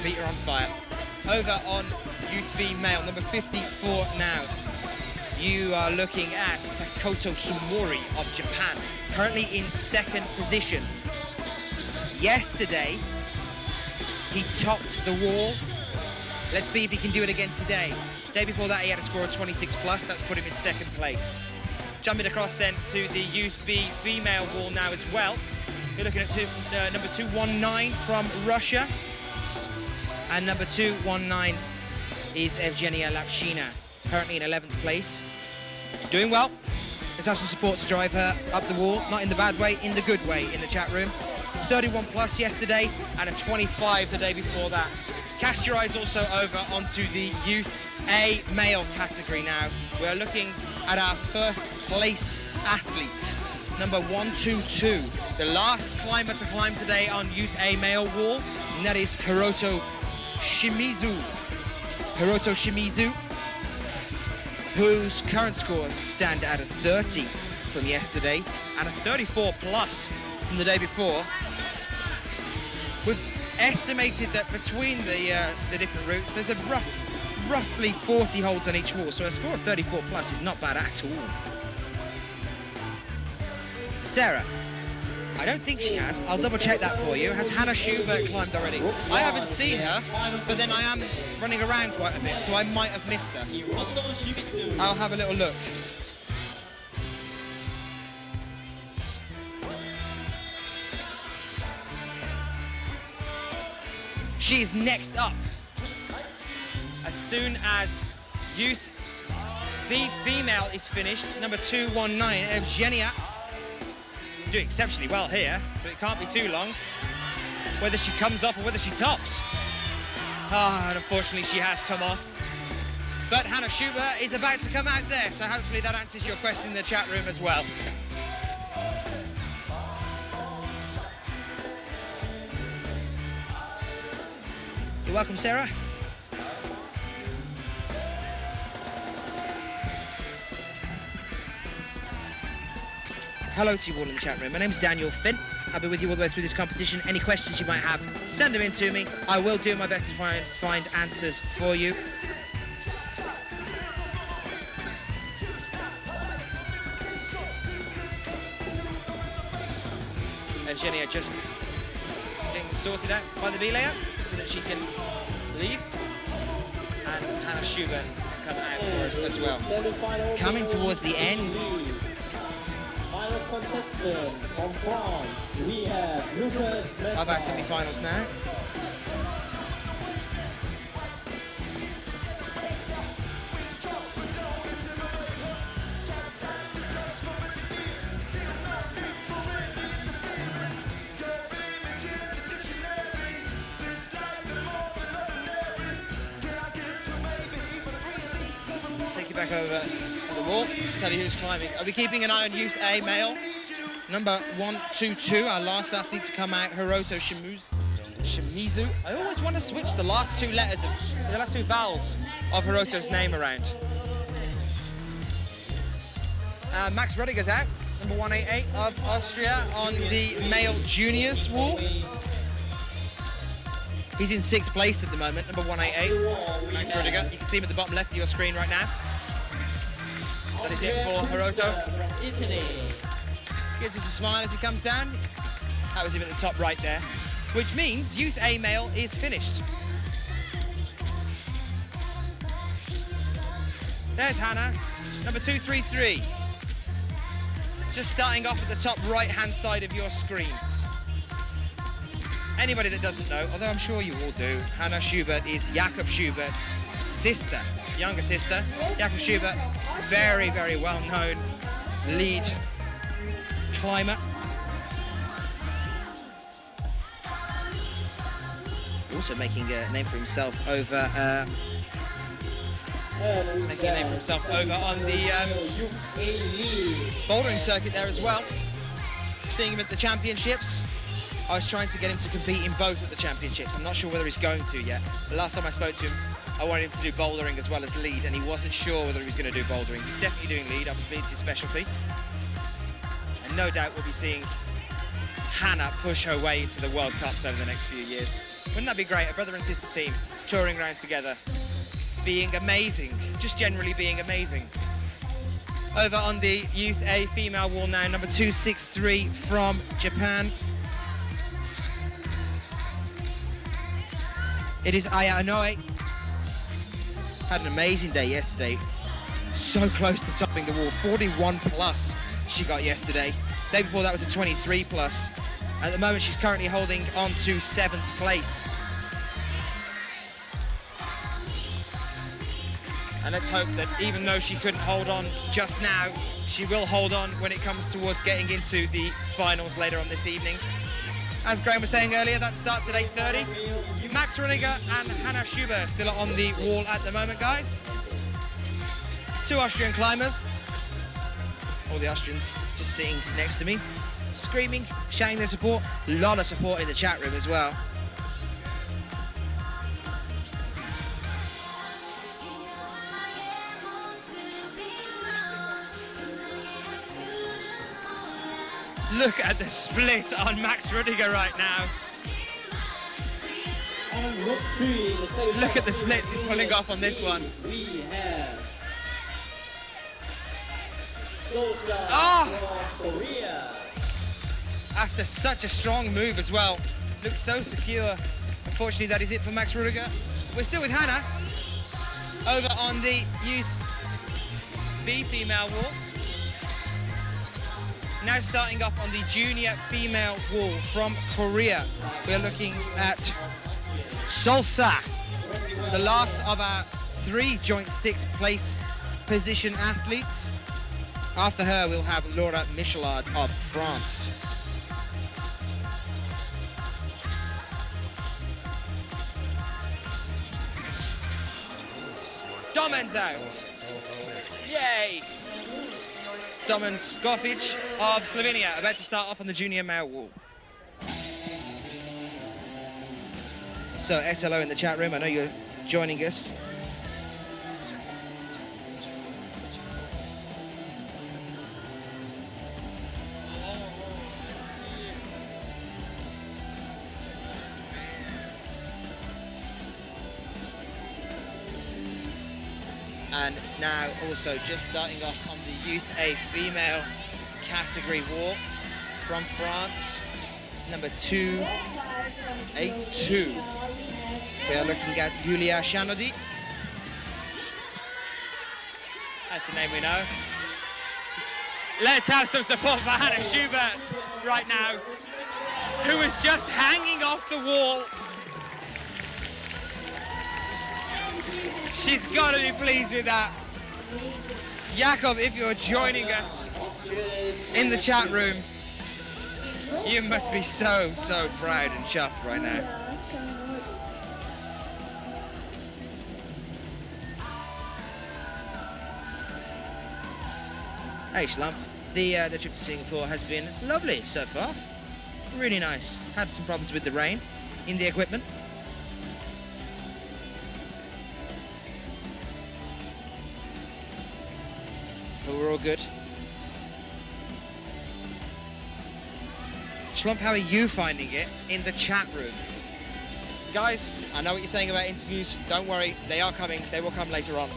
Feet are on fire. Over on Youth B male, number 54 now. You are looking at Takoto Sumori of Japan, currently in 2nd position. Yesterday, he topped the wall. Let's see if he can do it again today. The day before that, he had a score of 26 plus. That's put him in 2nd place. Jumping across then to the Youth B female wall now as well. You're looking at number 219 from Russia. And number 219 is Evgenia Lapshina, currently in 11th place. Doing well. Let's have some support to drive her up the wall. Not in the bad way, in the good way in the chat room. 31 plus yesterday and a 25 the day before that. Cast your eyes also over onto the Youth A male category now. We're looking at our 1st place athlete, number 122. The last climber to climb today on Youth A male wall, and that is Hiroto Shimizu. Hiroto Shimizu, whose current scores stand at a 30 from yesterday and a 34 plus from the day before. We've estimated that between the different routes, there's a roughly 40 holds on each wall, so a score of 34 plus is not bad at all. Sarah, I don't think she has. I'll double check that for you. Has Hannah Schubert climbed already? I haven't seen her, but then I am running around quite a bit, so I might have missed her. I'll have a little look. She is next up. As soon as Youth B female is finished. Number 219, Evgenia. Doing exceptionally well here, so it can't be too long. Whether she comes off or whether she tops. And unfortunately she has come off. But Hannah Schubert is about to come out there, so hopefully that answers your question in the chat room as well. You're welcome, Sarah. Hello to you all in the chat room. My name's Daniel Finn. I'll be with you all the way through this competition. Any questions you might have, send them in to me. I will do my best to try and find answers for you. Evgenia just getting sorted out by the B-layer so that she can leave. And Hannah Schubert coming out for us as well. Coming towards the end. Final contestant from France, we have Lucas. Of our semi-finals now. Let's take it back over to the wall. Tell you who's climbing. I'll be keeping an eye on Youth A male. Number 122, our last athlete to come out, Hiroto Shimizu. I always want to switch the last two letters, the last two vowels of Hiroto's name around. Max Rudiger's out, number 188 of Austria on the male juniors wall. He's in 6th place at the moment, number 188, Max Rudiger. You can see him at the bottom left of your screen right now. That is it for Hiroto. Italy. Gives us a smile as he comes down. That was him at the top right there. Which means Youth A male is finished. There's Hannah, number 233. Just starting off at the top right-hand side of your screen. Anybody that doesn't know, although I'm sure you all do, Hannah Schubert is Jakob Schubert's sister, younger sister. Jakob Schubert, very, very well-known lead climber. Also making a name for himself over on the bouldering circuit there as well. Seeing him at the championships. I was trying to get him to compete in both at the championships. I'm not sure whether he's going to yet. The last time I spoke to him, I wanted him to do bouldering as well as lead, and he wasn't sure whether he was going to do bouldering. He's definitely doing lead, obviously it's his specialty. And no doubt we'll be seeing Hannah push her way into the World Cups over the next few years. Wouldn't that be great? A brother and sister team touring around together, being amazing, just generally being amazing. Over on the Youth A female wall now, number 263 from Japan. It is Aya Inoue. Had an amazing day yesterday. So close to topping the wall. 41 plus she got yesterday. Day before that was a 23 plus. At the moment she's currently holding on to 7th place. And let's hope that even though she couldn't hold on just now, she will hold on when it comes towards getting into the finals later on this evening. As Graham was saying earlier, that starts at 8:30. Max Rudiger and Hannah Schubert still on the wall at the moment, guys. 2 Austrian climbers. All the Austrians just sitting next to me, screaming, shouting their support. A lot of support in the chat room as well. Look at the split on Max Rudiger right now. Look at the splits he's pulling off on this one. We have from Korea. After such a strong move as well. Looks so secure. Unfortunately, that is it for Max Rudiger. We're still with Hannah. Over on the Youth B female wall. Now starting off on the junior female wall from Korea. We're looking at Solsa, the last of our 3 joint 6th place position athletes. After her, we'll have Laura Michelard of France. Domen's out. Yay! Domen Skofic of Slovenia, about to start off on the junior male wall. So SLO in the chat room, I know you're joining us. And now also just starting off on the Youth A female category walk from France, number 282. We are looking at Julia Chanody. That's the name we know. Let's have some support for Hannah Schubert right now, who is just hanging off the wall. She's got to be pleased with that. Jakob, if you're joining us in the chat room, you must be so proud and chuffed right now. Hey Schlumpf, the trip to Singapore has been lovely so far. Really nice. Had some problems with the rain in the equipment. But we're all good. Schlumpf, how are you finding it in the chat room? Guys, I know what you're saying about interviews. Don't worry, they are coming. They will come later on.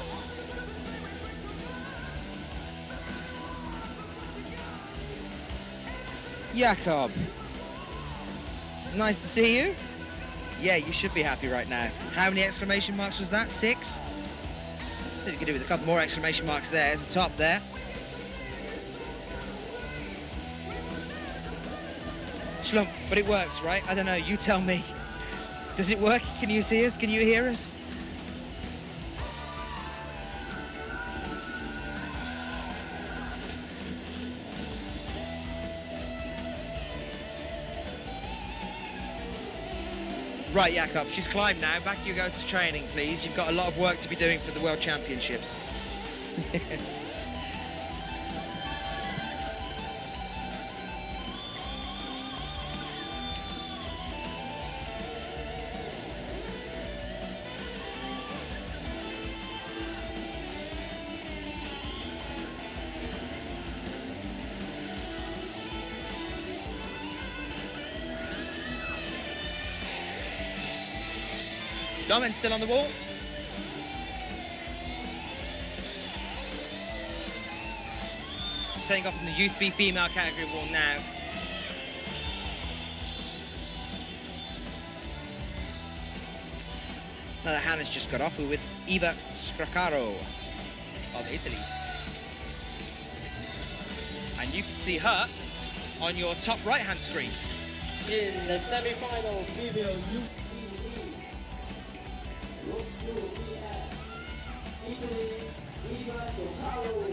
Jakob, nice to see you. Yeah, you should be happy right now. How many exclamation marks was that? 6? I think you could do with a couple more exclamation marks there. There's a top there. Schlumpf, but it works, right? I don't know, you tell me. Does it work? Can you see us? Can you hear us? Right, Jakob, she's climbed now. Back you go to training, please. You've got a lot of work to be doing for the World Championships. Domen still on the wall. Setting off in the Youth B female category wall now. Now that Hannah's just got off, we're with Eva Scracaro of Italy. And you can see her on your top right-hand screen. In the semi-final female youth Italy's Eva Scracaro.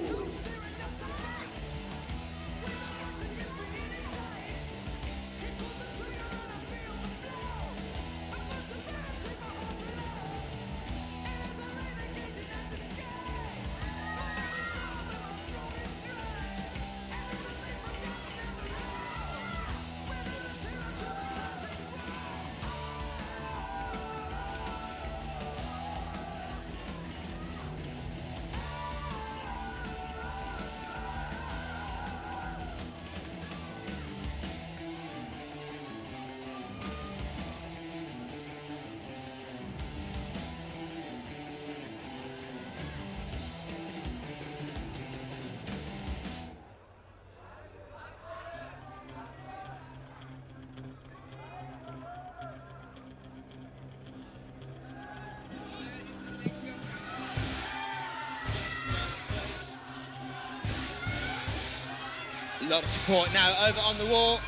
A lot of support now over on the wall.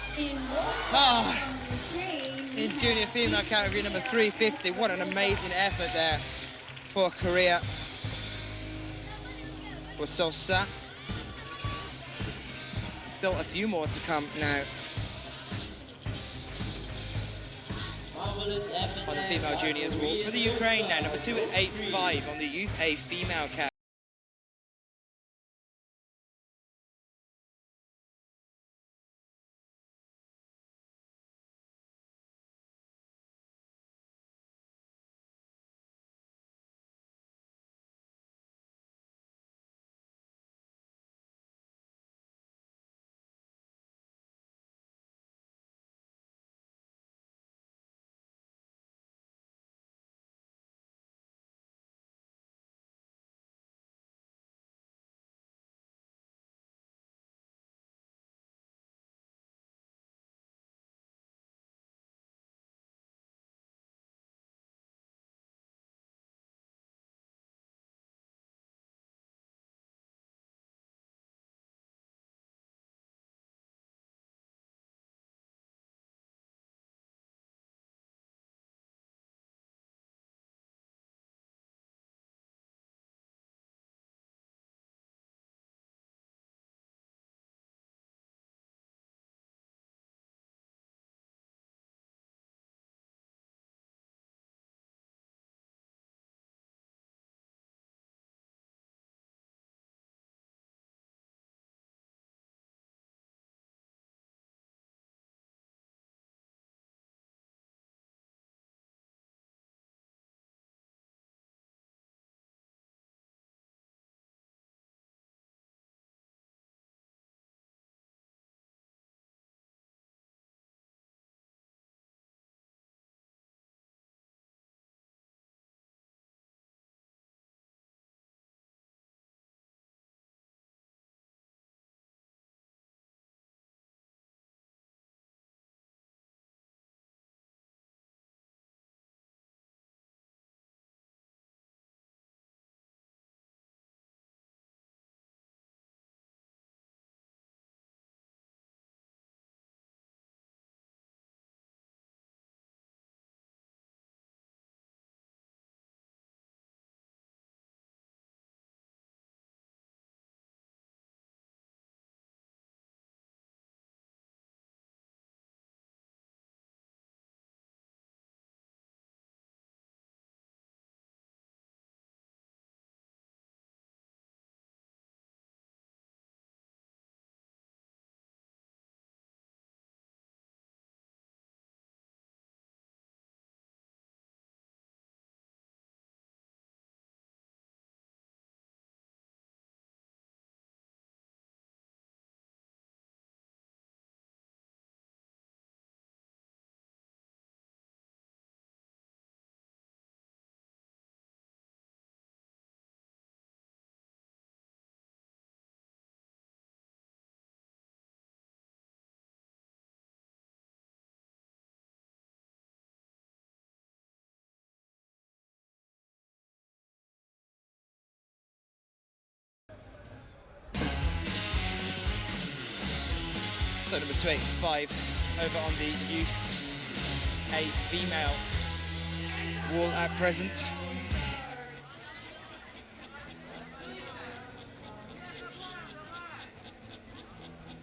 In junior female category number 350. What an amazing effort there for Korea. for Sosa. Still a few more to come now on the female juniors walk. For the Ukraine now, number 285 on the Youth A female cap. So number 285 over on the Youth A female wall at present.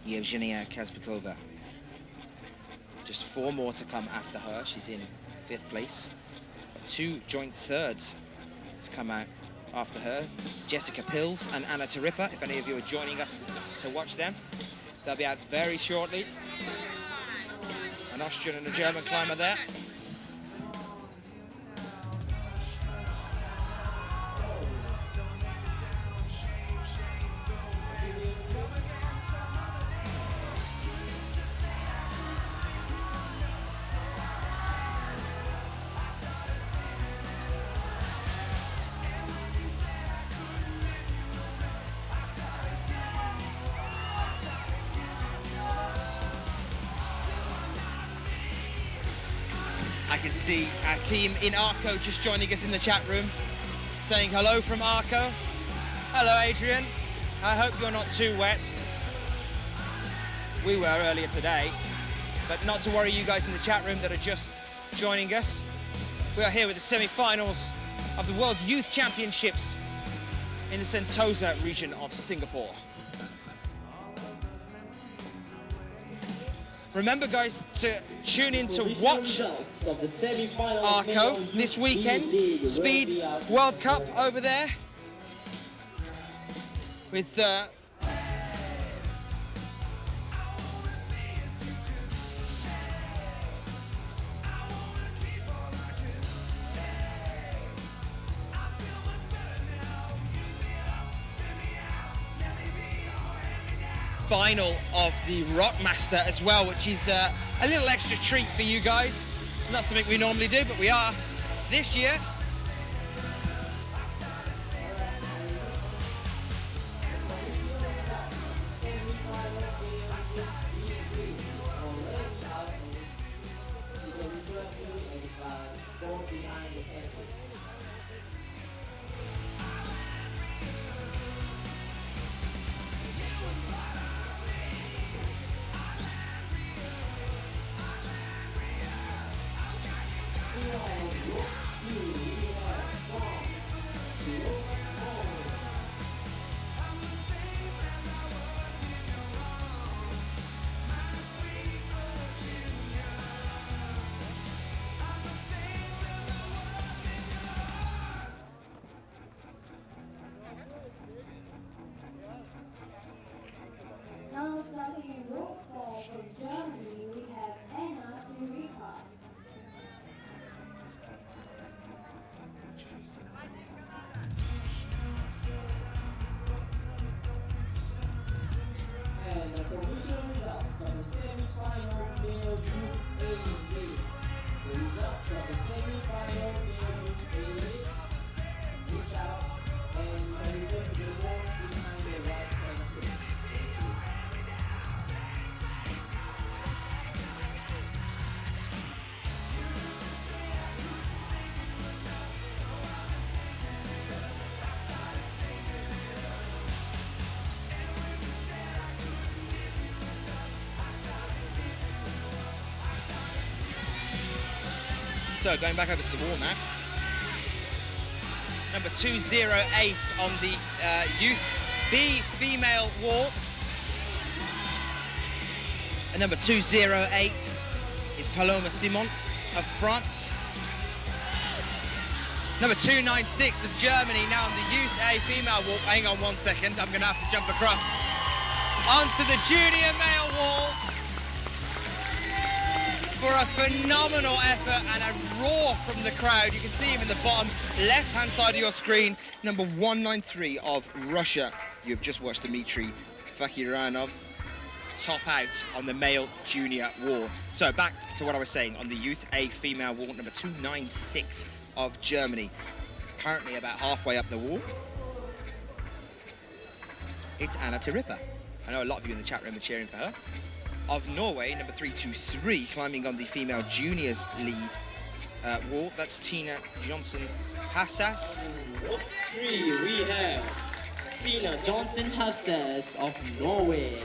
Yevgenia Kazbekova. Just 4 more to come after her. She's in 5th place. Got 2 joint thirds to come out after her. Jessica Pills and Anna Tarippa, if any of you are joining us to watch them. They'll be out very shortly. An Austrian and a German climber there. I can see our team in Arco just joining us in the chat room, saying hello from Arco. Hello, Adrian. I hope you're not too wet. We were earlier today, but not to worry you guys in the chat room that are just joining us. We are here with the semi-finals of the World Youth Championships in the Sentosa region of Singapore. Remember, guys, to tune in to watch of the semi-final Arco male this youth weekend. B-League, where Speed we are- World Cup over there with final of the Rockmaster as well, which is a little extra treat for you guys. It's not something we normally do, but we are this year. Now starting in row 4 from Germany, we have Anna Zurika. And the provisional results of the semi-final male youth A-League. The results of the semi-final male youth A-League. Reach out and return to the wall behind the right hand kick. So going back over to the wall now. Number 208 on the Youth B female wall. And number 208 is Paloma Simon of France. Number 296 of Germany now on the Youth A female wall. Hang on 1 second, I'm going to have to jump across onto the junior male wall for a phenomenal effort and a roar from the crowd. You can see him in the bottom left-hand side of your screen, number 193 of Russia. You've just watched Dmitry Fakiranov top out on the male junior wall. So back to what I was saying on the Youth A female wall, number 296 of Germany. Currently about halfway up the wall. It's Anna Tirippa. I know a lot of you in the chat room are cheering for her. Of Norway, number 323, climbing on the female juniors lead wall. That's Tina Johnson Hassas. Row 3, we have Tina Johnson Hafsas of Norway.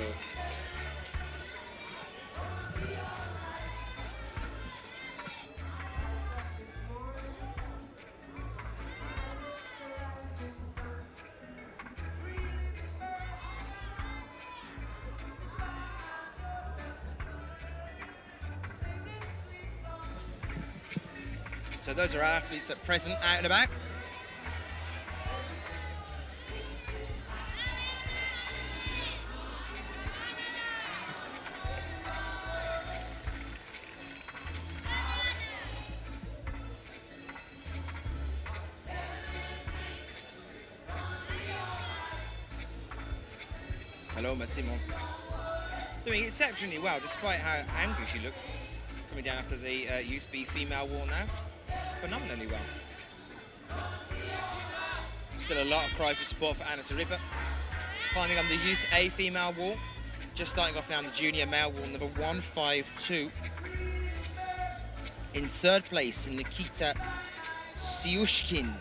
So those are our athletes at present out and about. Paloma Simon doing exceptionally well, despite how angry she looks. Coming down after the Youth B female wall now. Phenomenally well. Still a lot of cries of support for Anna Tirippa. Climbing on the Youth A female wall. Just starting off now on the junior male wall, number 152. In third place, Nikita Siushkin.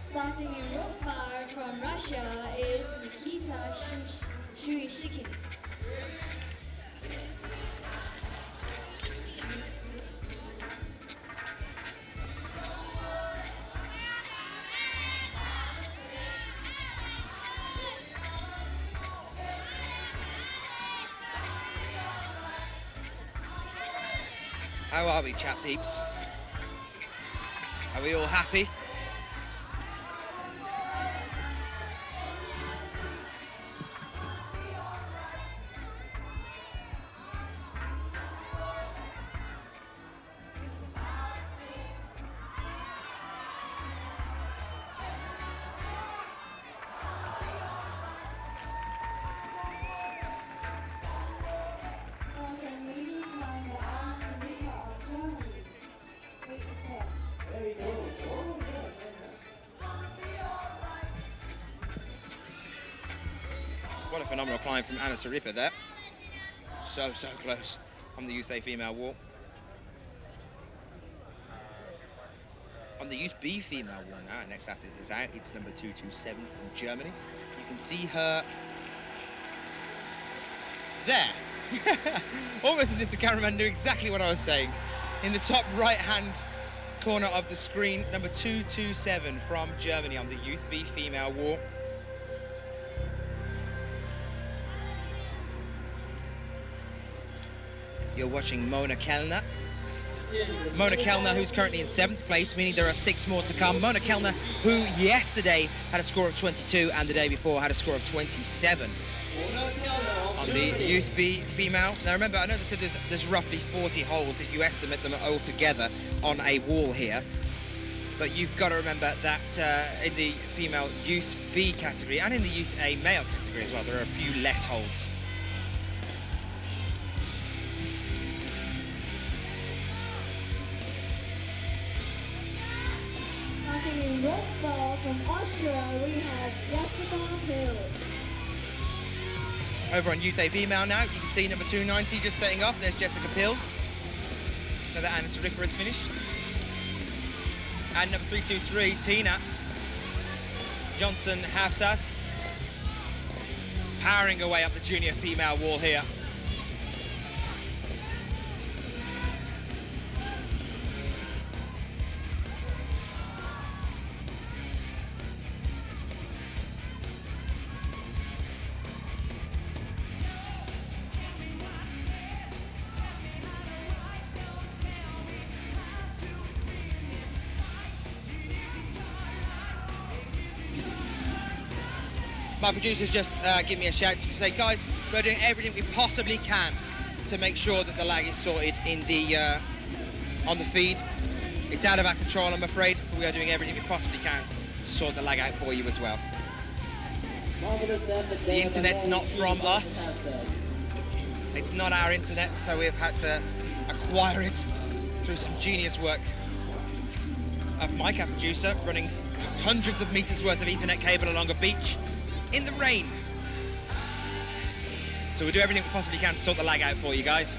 Starting in row 5 from Russia is Nikita Shuishikin. How are we, chap peeps? Are we all happy? What a phenomenal climb from Anna Taripa there. So close on the Youth A female wall. On the Youth B female wall now, our next athlete is out. It's number 227 from Germany. You can see her there. Almost as if the cameraman knew exactly what I was saying. In the top right-hand corner of the screen, number 227 from Germany on the Youth B female wall. You're watching Mona Kellner. Mona Kellner, who's currently in 7th place, meaning there are 6 more to come. Mona Kellner, who yesterday had a score of 22 and the day before had a score of 27 on the Youth B female. Now remember, I know they said there's roughly 40 holes if you estimate them all together on a wall here. But you've got to remember that in the female Youth B category and in the Youth A male category as well, there are a few less holes. In rope ball from Austria, we have Jessica Hill. Over on Youth A female now, you can see number 290 just setting off. There's Jessica Pills. Now that Anna Taripa has finished. And number 323, Tina Johnson Hafsas, powering away up the junior female wall here. My producers just give me a shout to say, guys, we're doing everything we possibly can to make sure that the lag is sorted in the on the feed. It's out of our control, I'm afraid, but we are doing everything we possibly can to sort the lag out for you as well. The internet's not from us. It's not our internet, so we've had to acquire it through some genius work of Mike, our producer, running hundreds of meters worth of Ethernet cable along a beach in the rain. So we'll do everything we possibly can to sort the lag out for you guys.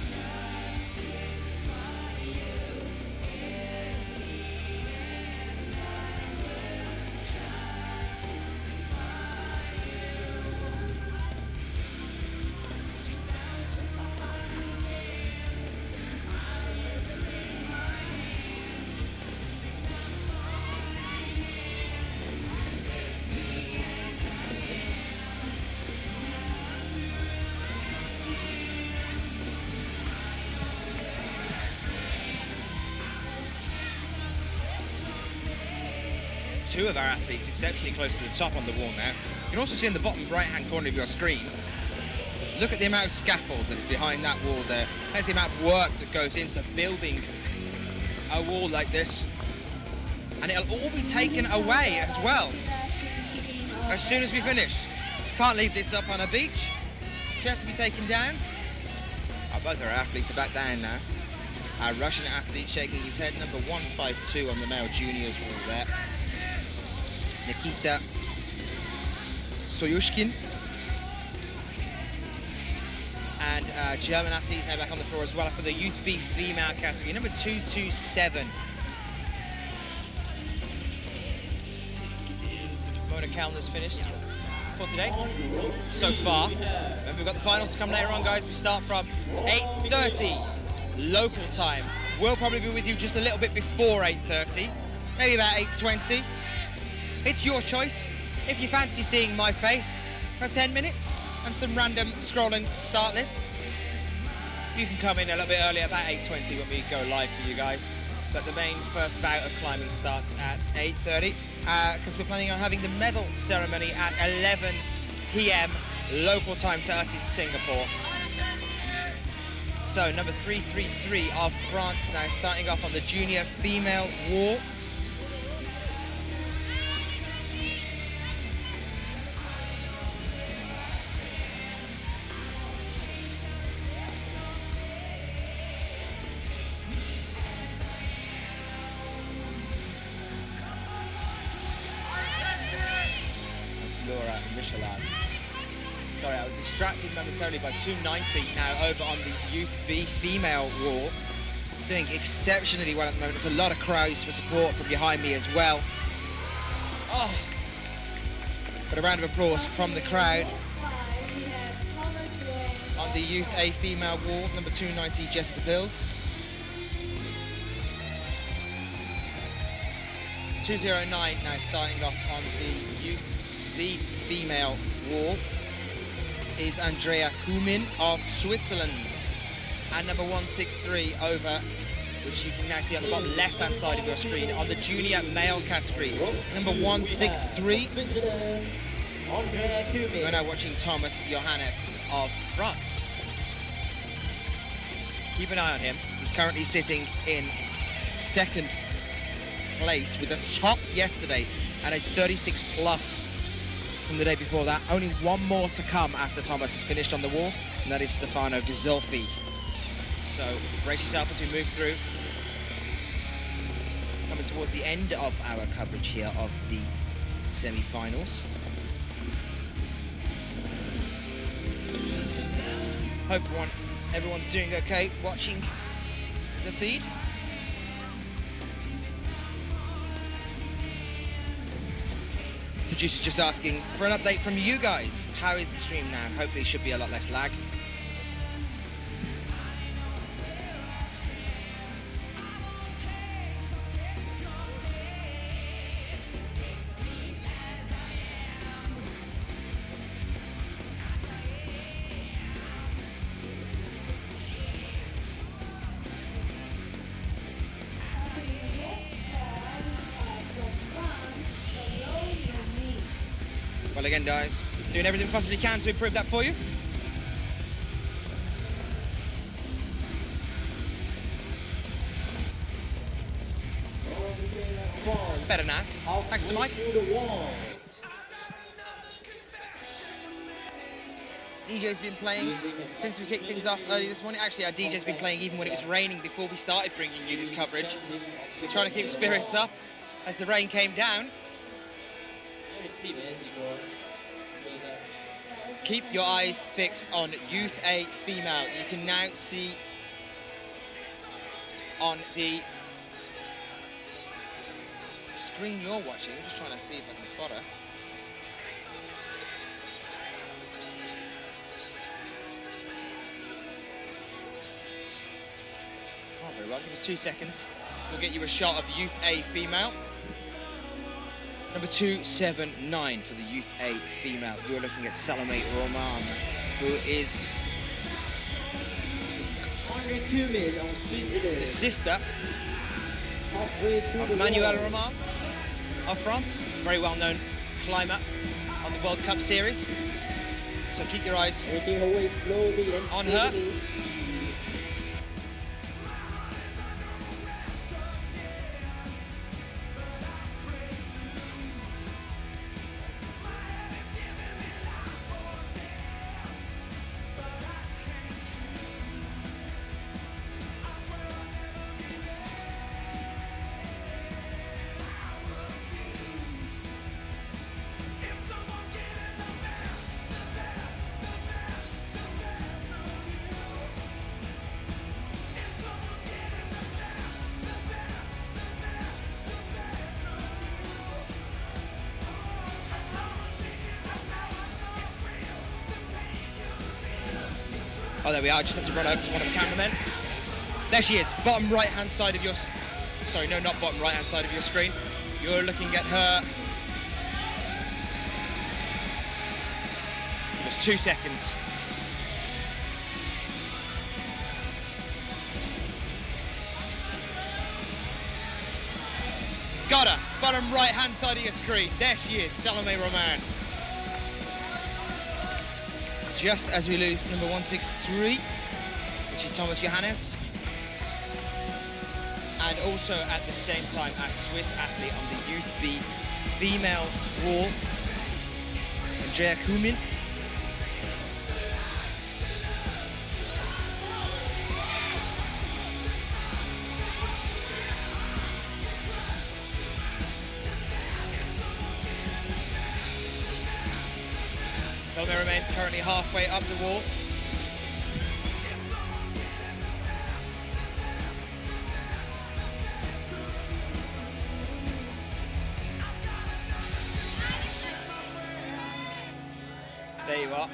Two of our athletes exceptionally close to the top on the wall now. You can also see in the bottom right-hand corner of your screen, look at the amount of scaffold that is behind that wall there. That's the amount of work that goes into building a wall like this. And it'll all be taken away as well as soon as we finish. Can't leave this up on a beach, so it has to be taken down. Oh, both our athletes are back down now. Our Russian athlete shaking his head, number 152 on the male juniors wall there. Nikita Soyushkin. And German athletes now back on the floor as well for the Youth B female category, number 227. Mona Kellner's finished for today so far. And we've got the finals to come later on, guys. We start from 8:30 local time. We'll probably be with you just a little bit before 8:30, maybe about 8:20. It's your choice. If you fancy seeing my face for 10 minutes and some random scrolling start lists, you can come in a little bit earlier, about 8:20 when we go live for you guys. But the main first bout of climbing starts at 8:30 because we're planning on having the medal ceremony at 11 p.m. local time to us in Singapore. So number 333 of France now starting off on the junior female wall. Sorry, I was distracted momentarily by 290 now over on the Youth B female wall. Doing exceptionally well at the moment. There's a lot of crowds for support from behind me as well. Oh. But a round of applause from the crowd. On the Youth A female wall, number 290, Jessica Pills. 209 now starting off on the Youth B female wall is Andrea Kumin of Switzerland. And number 163 over, which you can now see on the bottom left-hand side of your screen, on the junior male category. Number 163. We're now watching Thomas Johannes of France. Keep an eye on him. He's currently sitting in second place with a top yesterday and a 36 plus from the day before that. Only one more to come after Thomas has finished on the wall, and that is Stefano Ghisolfi. So brace yourself as we move through. Coming towards the end of our coverage here of the semi-finals. Hope everyone's doing okay watching the feed. Producer's just asking for an update from you guys. How is the stream now? Hopefully it should be a lot less lag. Well, again, guys, doing everything we possibly can to improve that for you. Better now. Thanks to Mike. DJ's been playing since we kicked things off early this morning. Actually, our DJ's been playing even when it was raining before we started bringing you this coverage. We're trying to keep spirits up as the rain came down. Keep your eyes fixed on Youth A female. You can now see on the screen you're watching. I'm just trying to see if I can spot her. Can't very well. Give us 2 seconds. We'll get you a shot of Youth A female. Number 279 for the Youth A female. You're looking at Salome Roman, who is the sister of Manuel Roman of France, very well-known climber on the World Cup series. So keep your eyes on her. Oh, there we are. I just had to run over to one of the cameramen. There she is, bottom right-hand side of your... Sorry, no, not bottom right-hand side of your screen. You're looking at her. Just 2 seconds. Got her, bottom right-hand side of your screen. There she is, Salome Roman. Just as we lose number 163, which is Thomas Johannes. And also at the same time, a Swiss athlete on the Youth B female wall, Andrea Kumin. Salome remain currently halfway up the wall. There you are.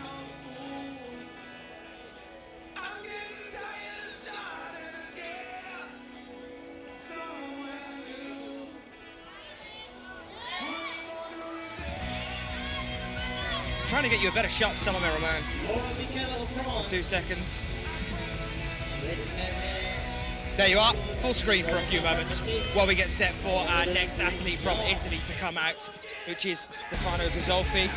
Trying to get you a better shot, Salome Roman. 2 seconds. There you are, full screen for a few moments while we get set for our next athlete from Italy to come out, which is Stefano Ghisolfi.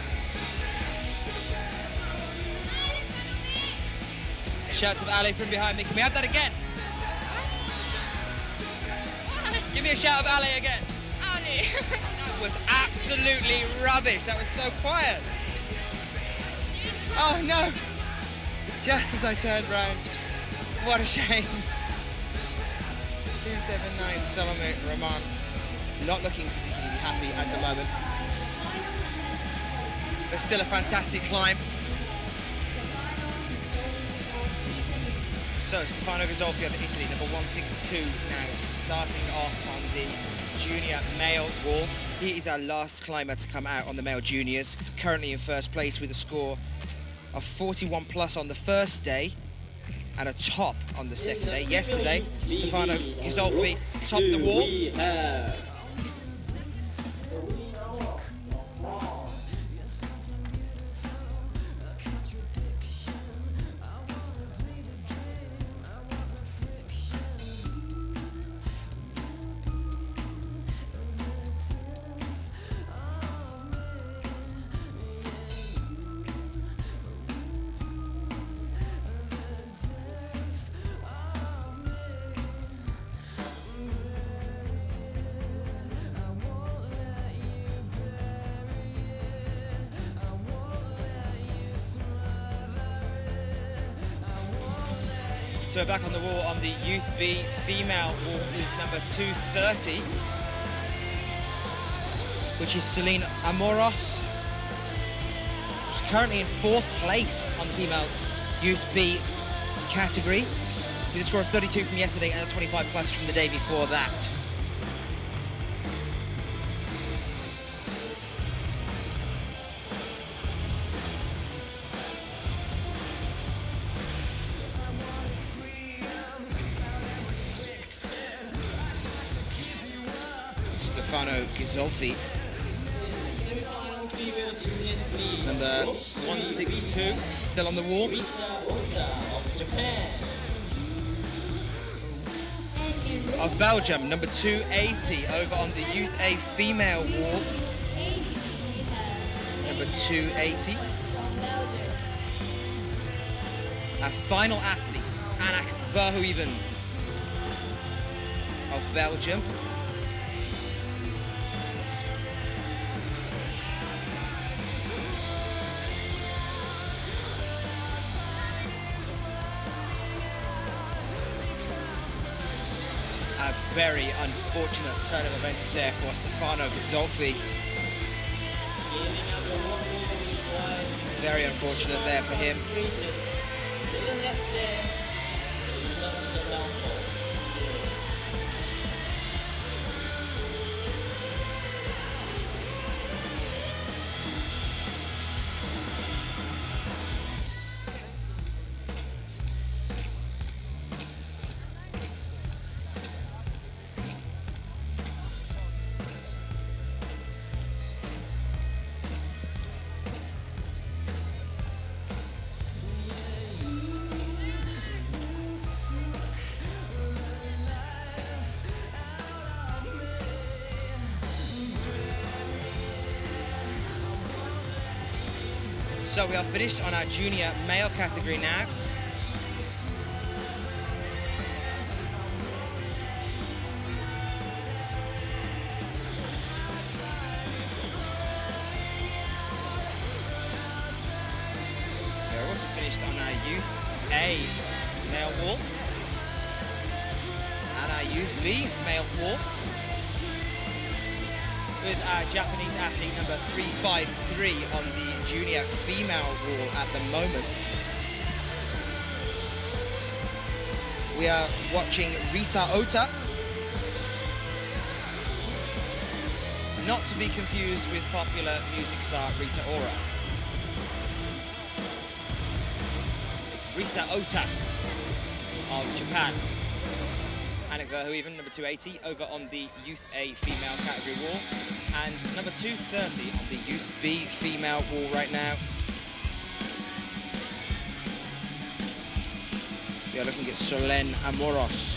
Shout to Ali from behind me. Can we have that again? Give me a shout of Ali again. Ali. That was absolutely rubbish. That was so quiet. Oh no! Just as I turned round. What a shame. 279 Salome Roman. Not looking particularly happy at the moment. But still a fantastic climb. So Stefano Ghisolfi of Italy, number 162 now, starting off on the junior male wall. He is our last climber to come out on the male juniors, currently in first place with a score of 41 plus on the first day and a top on the second day. Yesterday, Stefano Ghisolfi topped the wall. So we're back on the wall on the Youth B female wall with number 230, which is Celine Amoros. She's currently in 4th place on the female Youth B category, with a score of 32 from yesterday and a 25 plus from the day before that. Stefano Ghisolfi, number 162, still on the wall. Of Belgium, number 280, over on the Youth A female wall. Number 280. Our final athlete, Anak Verhoeven of Belgium. A very unfortunate turn of events there for Stefano Ghisolfi. Very unfortunate there for him. So we are finished on our junior male category now. We are also finished on our youth A male wall and our youth B male wall, with our Japanese athlete number 353 on the junior female wall at the moment. We are watching Risa Ota, not to be confused with popular music star Rita Ora. It's Risa Ota of Japan. Anik Verhoeven, number 280, over on the Youth A female category wall, and number 230 on the Youth B female wall right now. We are looking at Solène Amoros.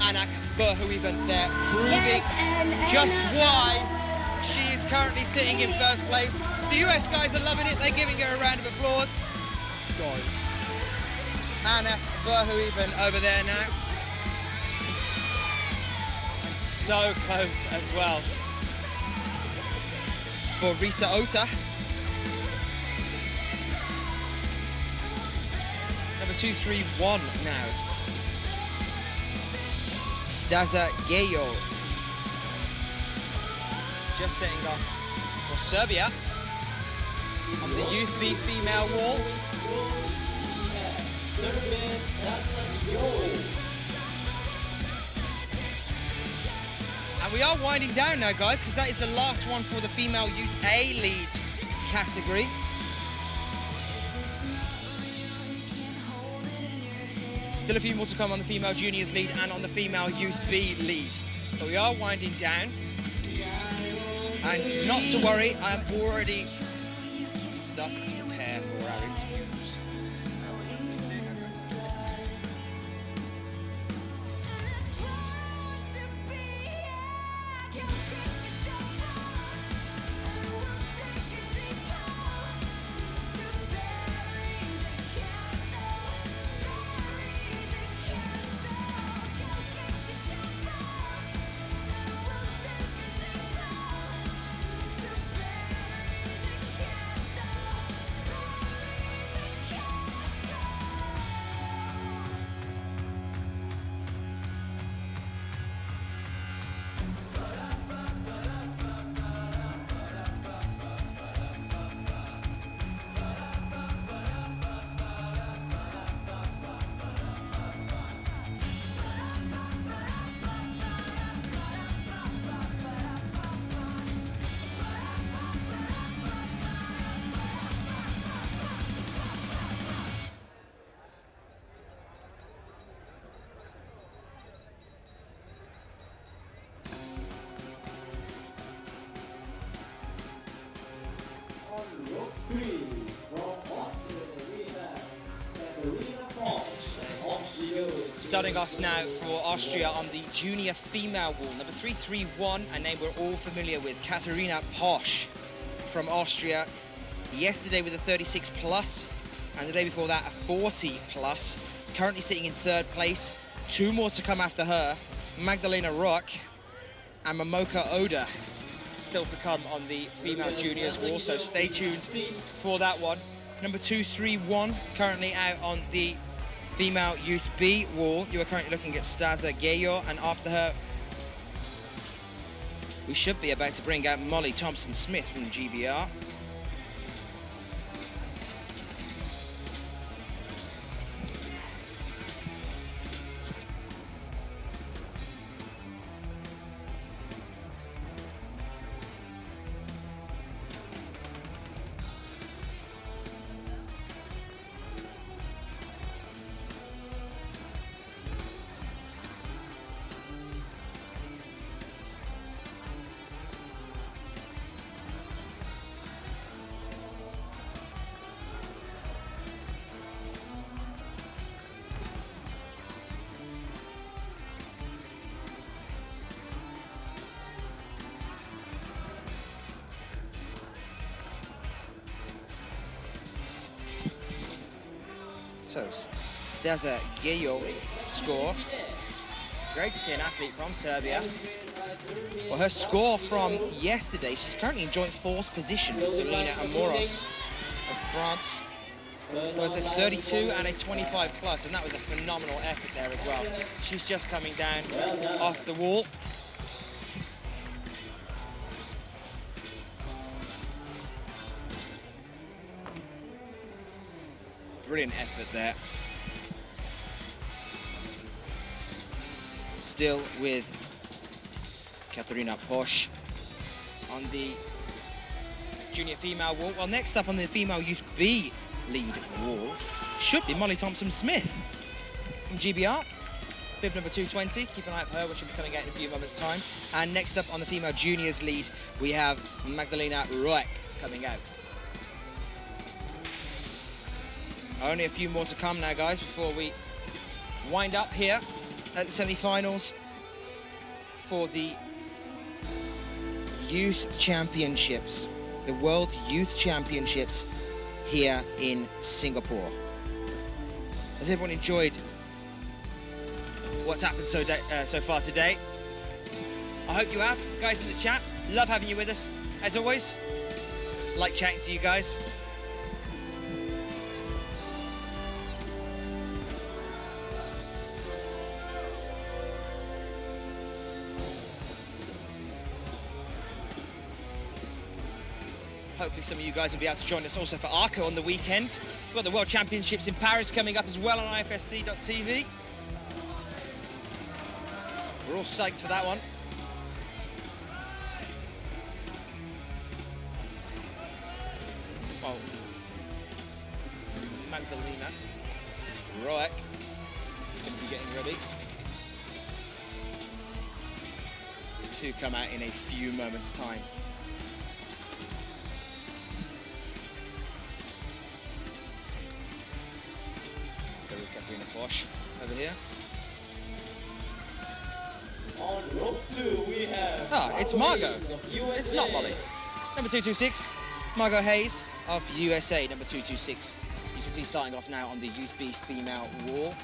Anik Verhoeven there, proving just why she is currently sitting in first place. The US guys are loving it, they're giving her a round of applause. Sorry. Anik Verhoeven over there now. And so close as well for Risa Ota. Number 231 now. Staza Gejo, just setting off for Serbia on the Youth B female wall. And we are winding down now, guys, because that is the last one for the female Youth A lead category. Still a few more to come on the female juniors lead and on the female Youth B lead. But we are winding down. And not to worry, I am already starting to prepare for our interviews. Starting off now for Austria on the junior female wall. Number 331, a name we're all familiar with, Katharina Posch from Austria. Yesterday with a 36 plus, and the day before that a 40 plus. Currently sitting in third place. Two more to come after her, Magdalena Rock and Momoka Oda. Still to come on the female juniors wall, so stay tuned for that one. Number 231, currently out on the female youth B wall. You are currently looking at Staza Gayo, and after her, we should be about to bring out Molly Thompson-Smith from GBR. So, Staza Gayo score. Great to see an athlete from Serbia. Well, her score from yesterday, she's currently in joint fourth position with Selena Amoros of France. Was a 32 and a 25 plus, and that was a phenomenal effort there as well. She's just coming down off the wall. Brilliant effort there. Still with Katharina Posch on the junior female wall. Well, next up on the female youth B lead wall should be Molly Thompson-Smith from GBR. Bib number 220, keep an eye out for her, which will be coming out in a few moments' time. And next up on the female juniors lead, we have Magdalena Roek coming out. Only a few more to come now, guys, before we wind up here at the semi-finals for the Youth Championships, the World Youth Championships here in Singapore. Has everyone enjoyed what's happened so far today? I hope you have. Guys in the chat, love having you with us. As always, like chatting to you guys. Hopefully some of you guys will be able to join us also for ARCA on the weekend. We've got the World Championships in Paris coming up as well on IFSC.tv. We're all psyched for that one. Well, Magdalena Roek is going to be getting ready to come out in a few moments' time. Katharina Posch over here. On rope 2, we have... Ah, it's Margot. It's not Molly. Number 226, Margot Hayes of USA, number 226. You can see starting off now on the Youth B female wall.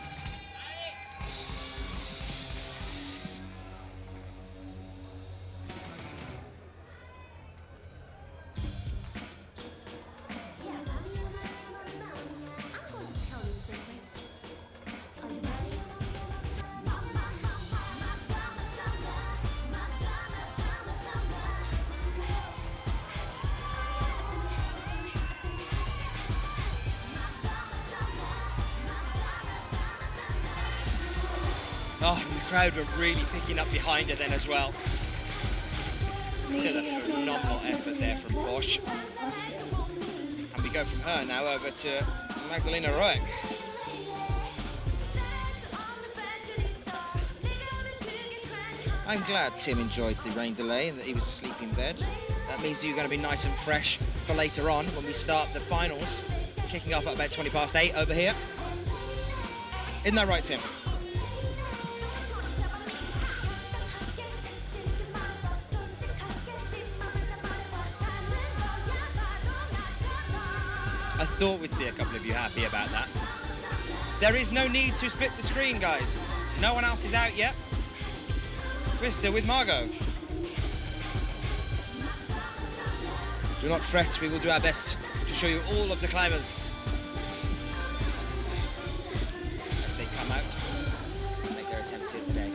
Oh, the crowd were really picking up behind her then as well. Still a phenomenal effort there from Bosch. And we go from her now over to Magdalena Roek. I'm glad Tim enjoyed the rain delay and that he was asleep in bed. That means you're going to be nice and fresh for later on when we start the finals, kicking off at about 8:20 over here. Isn't that right, Tim? thought we'd see a couple of you happy about that. There is no need to split the screen, guys. No one else is out yet. We're still with Margot. Do not fret, we will do our best to show you all of the climbers as they come out and make their attempts here today.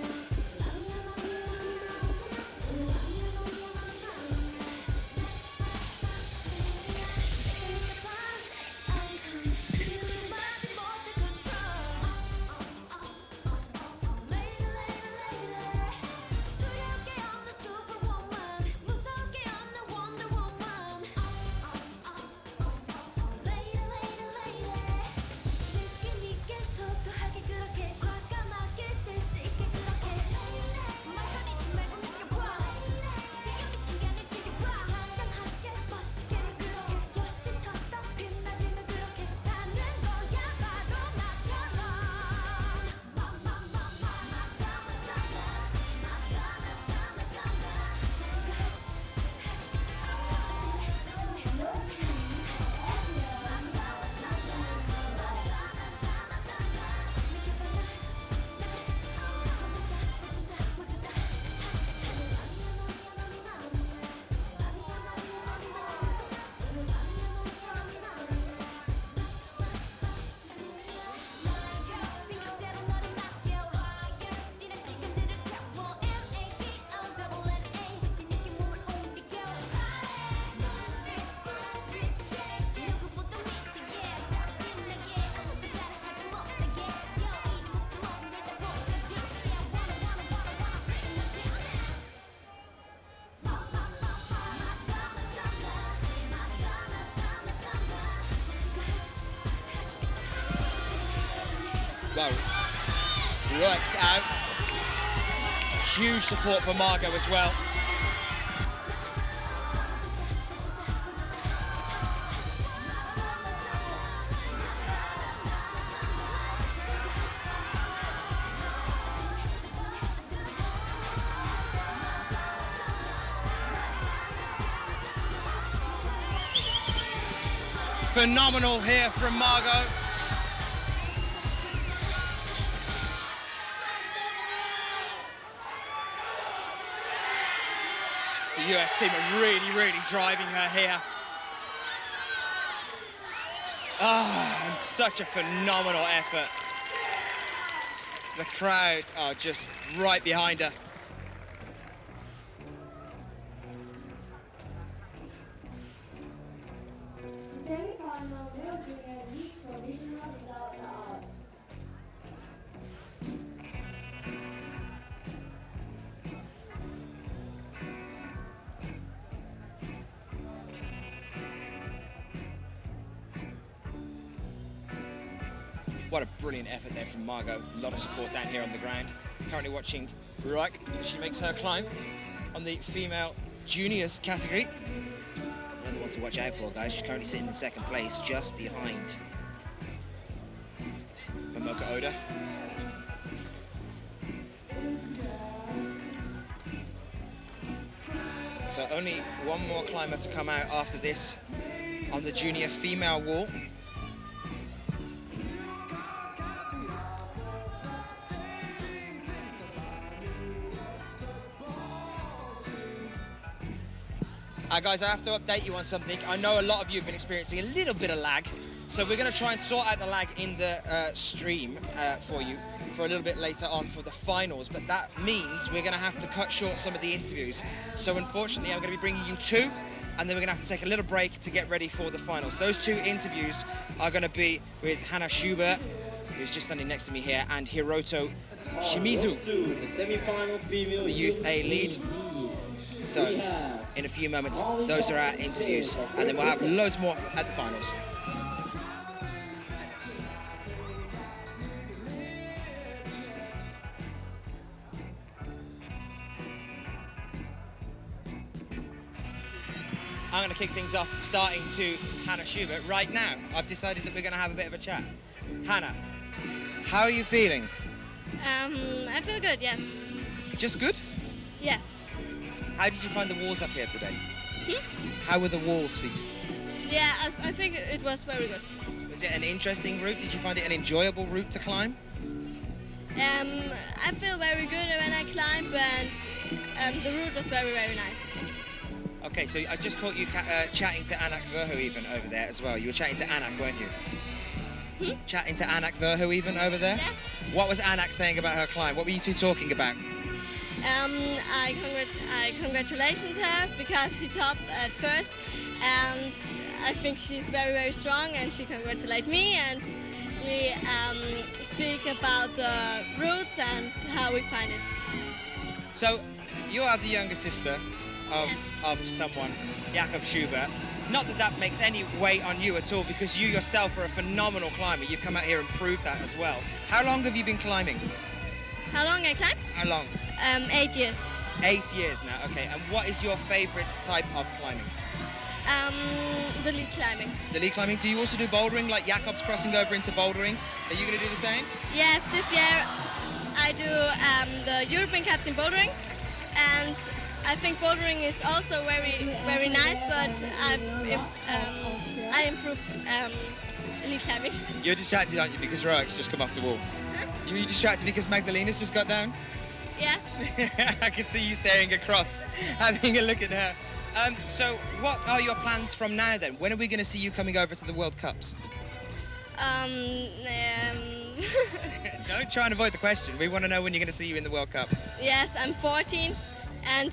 Well, works out. Huge support for Margot as well. Phenomenal here from Margot. The US team are really driving her here. And such a phenomenal effort. The crowd are just right behind her. Semifinal male junior league provisional results are out. What a brilliant effort there from Margot. A lot of support down here on the ground. Currently watching Ruik as she makes her climb on the female juniors category. Another one to watch out for, guys. She's currently sitting in second place, just behind Momoka Oda. So only one more climber to come out after this on the junior female wall. Guys, I have to update you on something. I know a lot of you have been experiencing a little bit of lag, so we're going to try and sort out the lag in the stream for you for a little bit later on for the finals, but that means we're going to have to cut short some of the interviews. So unfortunately, I'm going to be bringing you two, and then we're going to have to take a little break to get ready for the finals. Those two interviews are going to be with Hannah Schubert, who's just standing next to me here, and Hiroto Shimizu, the semi-final female the Youth A lead. So in a few moments, those are our interviews, and then we'll have loads more at the finals. I'm going to kick things off, starting to Hannah Schubert right now. I've decided that we're going to have a bit of a chat. Hannah, how are you feeling? I feel good, yes. Just good? Yes. How did you find the walls up here today? How were the walls for you? Yeah, I think it was very good. Was it an interesting route? Did you find it an enjoyable route to climb? I feel very good when I climb, and the route was very, very nice. Okay, so I just caught you chatting to Anak Verhoeven over there as well. You were chatting to Anak, weren't you? Chatting to Anak Verhoeven over there? Yes. What was Anak saying about her climb? What were you two talking about? I congratulations her because she topped at first, and I think she's very, very strong, and she congratulated me, and we speak about the routes and how we find it. So, you are the younger sister of someone, Jakob Schubert. Not that that makes any weight on you at all, because you yourself are a phenomenal climber. You've come out here and proved that as well. How long have you been climbing? How long I climb? How long? 8 years. 8 years now, okay. And what is your favorite type of climbing? The lead climbing. The lead climbing. Do you also do bouldering, like Jakob's crossing over into bouldering? Are you going to do the same? Yes, this year I do the European Cups in bouldering, and I think bouldering is also very, very nice, but I improved lead climbing. You're distracted, aren't you, because Roak's just come off the wall? Huh? You're distracted because Magdalena's just got down? Yes. I can see you staring across, having a look at her. So what are your plans from now then? When are we going to see you coming over to the World Cups? Don't try and avoid the question. We want to know when you're going to see you in the World Cups. Yes, I'm 14, and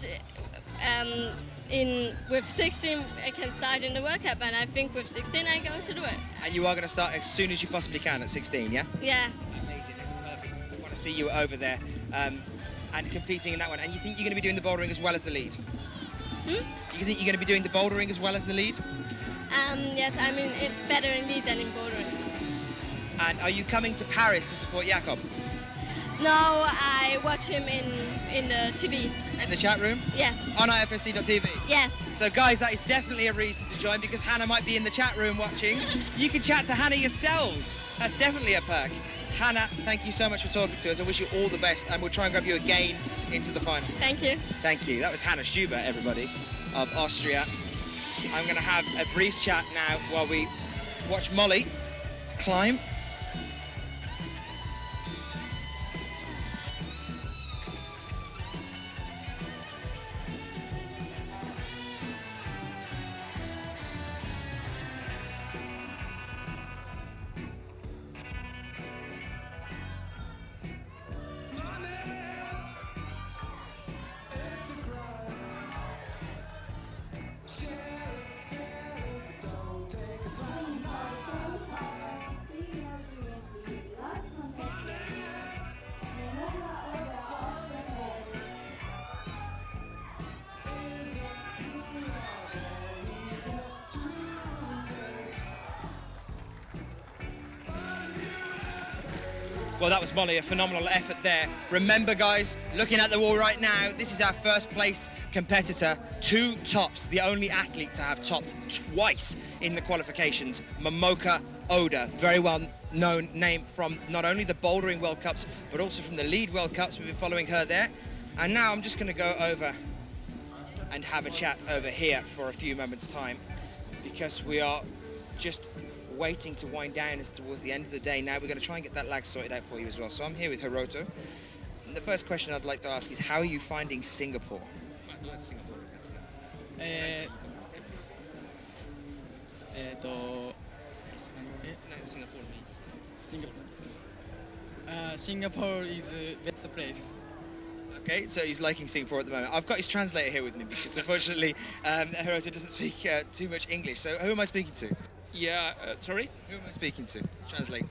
with 16 I can start in the World Cup, and I think with 16 I'm going to do it. And you are going to start as soon as you possibly can at 16, yeah? Yeah. Amazing, that's perfect. We want to see you over there and competing in that one. And you think you're going to be doing the bouldering as well as the lead? You think you're going to be doing the bouldering as well as the lead? Yes, I'm better in lead than in bouldering. And are you coming to Paris to support Jakob? No, I watch him in the TV. In the chat room? Yes. On IFSC.tv? Yes. So guys, that is definitely a reason to join, because Hannah might be in the chat room watching. You can chat to Hannah yourselves. That's definitely a perk. Hannah, thank you so much for talking to us. I wish you all the best, and we'll try and grab you again into the final. Thank you. Thank you. That was Hannah Schubert, everybody, of Austria. I'm going to have a brief chat now while we watch Molly climb. Well, that was Molly, a phenomenal effort there. Remember, guys, looking at the wall right now, this is our first place competitor, 2 tops, the only athlete to have topped twice in the qualifications, Momoka Oda, very well known name from not only the Bouldering World Cups, but also from the Lead World Cups. We've been following her there. And now I'm just going to go over and have a chat over here for a few moments' time, because we are just waiting to wind down as towards the end of the day. Now we're going to try and get that lag sorted out for you as well. So I'm here with Hiroto. And the first question I'd like to ask is, how are you finding Singapore? Singapore is the best place. Okay, so he's liking Singapore at the moment. I've got his translator here with me because unfortunately Hiroto doesn't speak too much English. So who am I speaking to? Yeah, sorry? Who am I speaking to? Translator.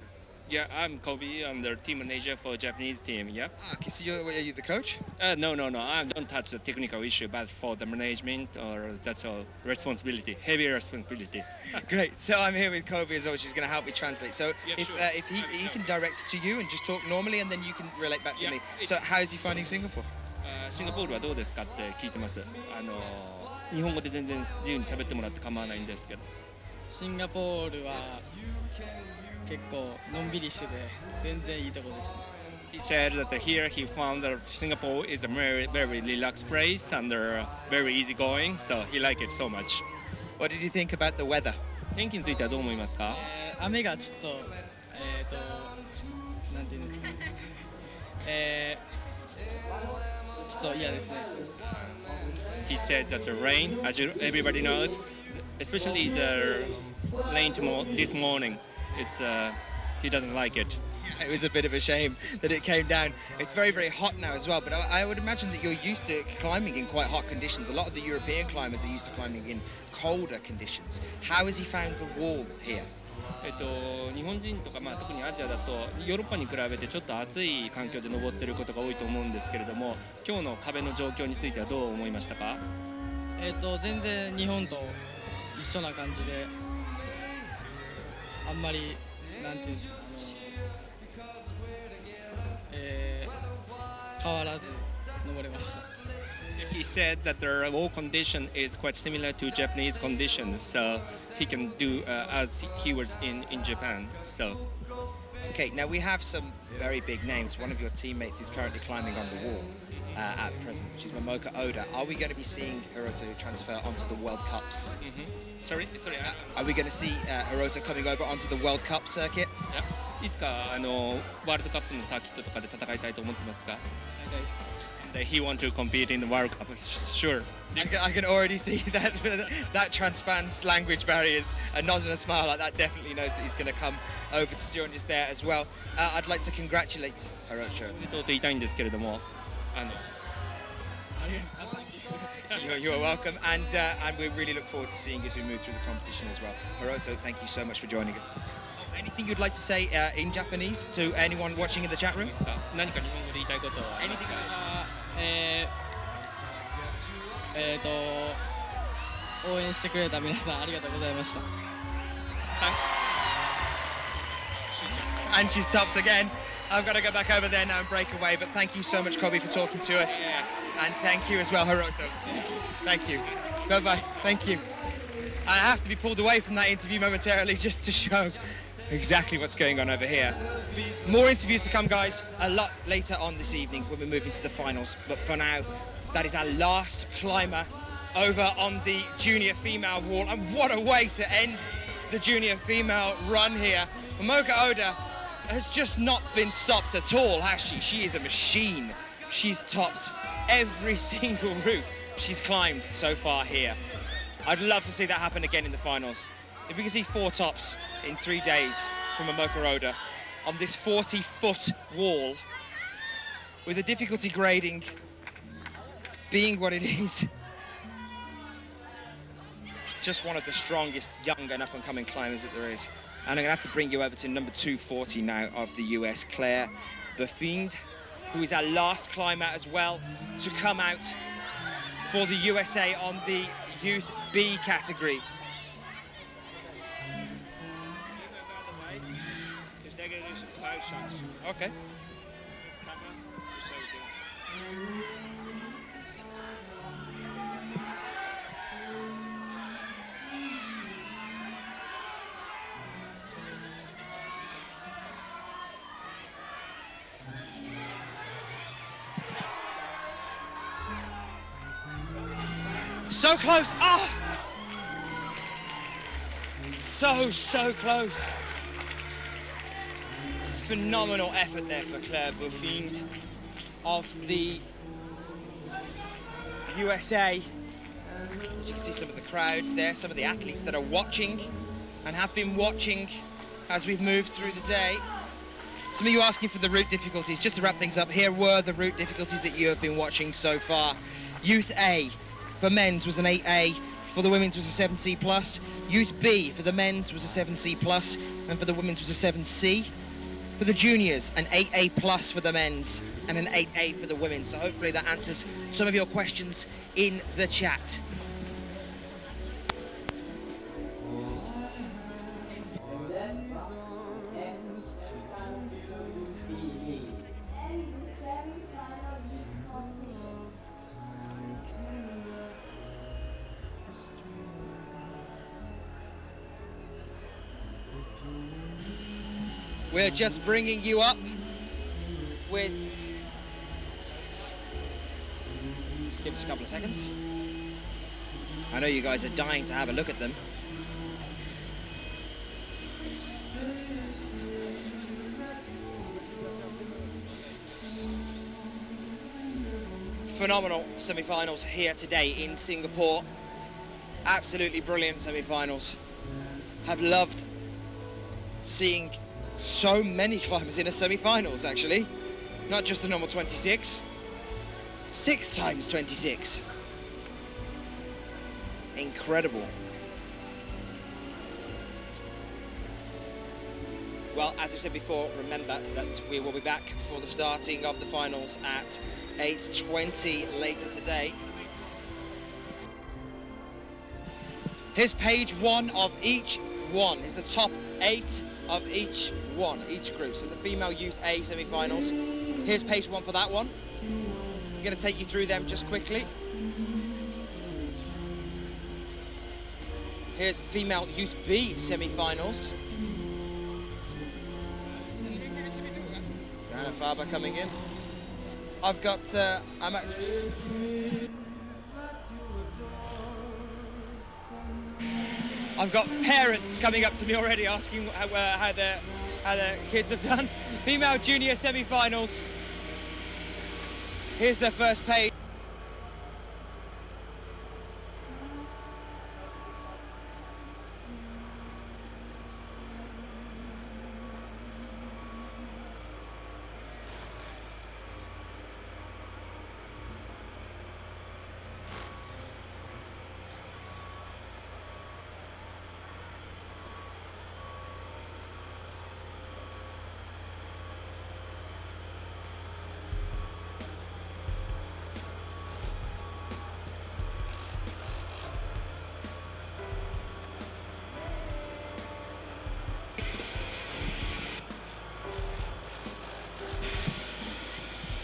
Yeah, I'm Kobe. I'm the team manager for Japanese team, yeah? Ah, okay, so are you the coach? No. I don't touch the technical issue, but for the management, or that's a responsibility, heavy responsibility. Great, so I'm here with Kobe as well. She's going to help me translate. So Yeah, if, sure. if he can direct to you and just talk normally, and then you can relate back to Yeah, me. So how is he finding Singapore? シンガポールはどうですかって聞いてます。日本語で全然自由に喋ってもらって構わないんですけど。シンガポールは結構のんびりしてて全然いいとこですね。 He said that here he found that Singapore is a very, very relaxed place and very easygoing, so he liked it so much. What did you think about the weather? 天気についてはどう思いますか？雨がちょっとなんていうんですかちょっと嫌ですね。 He said that the rain, as everybody knows, especially the rain this morning, he doesn't like it. It was a bit of a shame that it came down. It's very, very hot now as well, but I would imagine that you're used to climbing in quite hot conditions. A lot of the European climbers are used to climbing in colder conditions. How has he found the wall here? 日本人とか、特にアジアだとヨーロッパに比べてちょっと暑い環境で登っていることが多いと思うんですけれども、今日の壁の状況についてはどう思いましたか？全然日本と一緒な感じで、あんまりなんていうんですか、変わらず登れました。 He said that the wall condition is quite similar to Japanese conditions, so he can do as he was in Japan. So. Okay, now we have some very big names. One of your teammates is currently climbing on the wall at present, which is Momoka Oda. Are we going to be seeing Hiroto transfer onto the World Cups? Sorry. Are we going to see Hiroto coming over onto the World Cup circuit? いつかワールドカップのサーキットとかで戦いたいと思ってますか？ He wants to compete in the World Cup, sure. I can already see that that transpan's language barriers. A nod and a smile like that definitely knows that he's going to come over to see us there as well. I'd like to congratulate Hiroto. と言いたいんですけれども、You're welcome, and we really look forward to seeing you as we move through the competition as well. Hiroto, thank you so much for joining us. Anything you'd like to say in Japanese to anyone watching in the chat room? 何か日本語で言いたいことは？ Anything? 応援してくれた皆さんありがとうございました。 And she's topped again. I've got to go back over there now and break away, but thank you so much, Kobe, for talking to us. And thank you as well, Hiroto. Thank you. Bye-bye. Thank you. I have to be pulled away from that interview momentarily just to show exactly what's going on over here. More interviews to come, guys, a lot later on this evening when we move into the finals. But for now, that is our last climber over on the junior female wall. And what a way to end the junior female run here. Momoka Oda has just not been stopped at all, has she? She is a machine. She's topped every single route she's climbed so far here. I'd love to see that happen again in the finals. If we can see 4 tops in 3 days from Momoka Oda on this 40-foot wall, with the difficulty grading being what it is, just one of the strongest young and up-and-coming climbers that there is. And I'm going to have to bring you over to number 240 now of the US, Claire Bufind, who is our last climber as well to come out for the USA on the Youth B category. Okay. So close. Oh! So close. Phenomenal effort there for Claire Bufind of the USA. As you can see, some of the crowd there, some of the athletes that are watching and have been watching as we've moved through the day. Some of you asking for the route difficulties. Just to wrap things up, here were the route difficulties that you have been watching so far. Youth A for men's was an 8A, for the women's was a 7C+. Youth B for the men's was a 7C+, and for the women's was a 7C. For the juniors, an 8A+ for the men's and an 8A for the women. So hopefully that answers some of your questions in the chat. We're just bringing you up with, just give us a couple of seconds. I know you guys are dying to have a look at them. phenomenal semi-finals here today in Singapore. Absolutely brilliant semi-finals. Have loved seeing so many climbers in a semi-finals, actually. Not just the normal 26. 6 times 26. Incredible. Well, as I've said before, remember that we will be back for the starting of the finals at 8:20 later today. Here's page 1 of each one. Here's the top 8 of each one, each group. So the female youth A semi-finals. Here's page 1 for that one. I'm going to take you through them just quickly. Here's female youth B semi-finals. Anna Faber coming in. I've got, I've got parents coming up to me already asking how their kids have done. Female junior semi-finals. Here's their first page.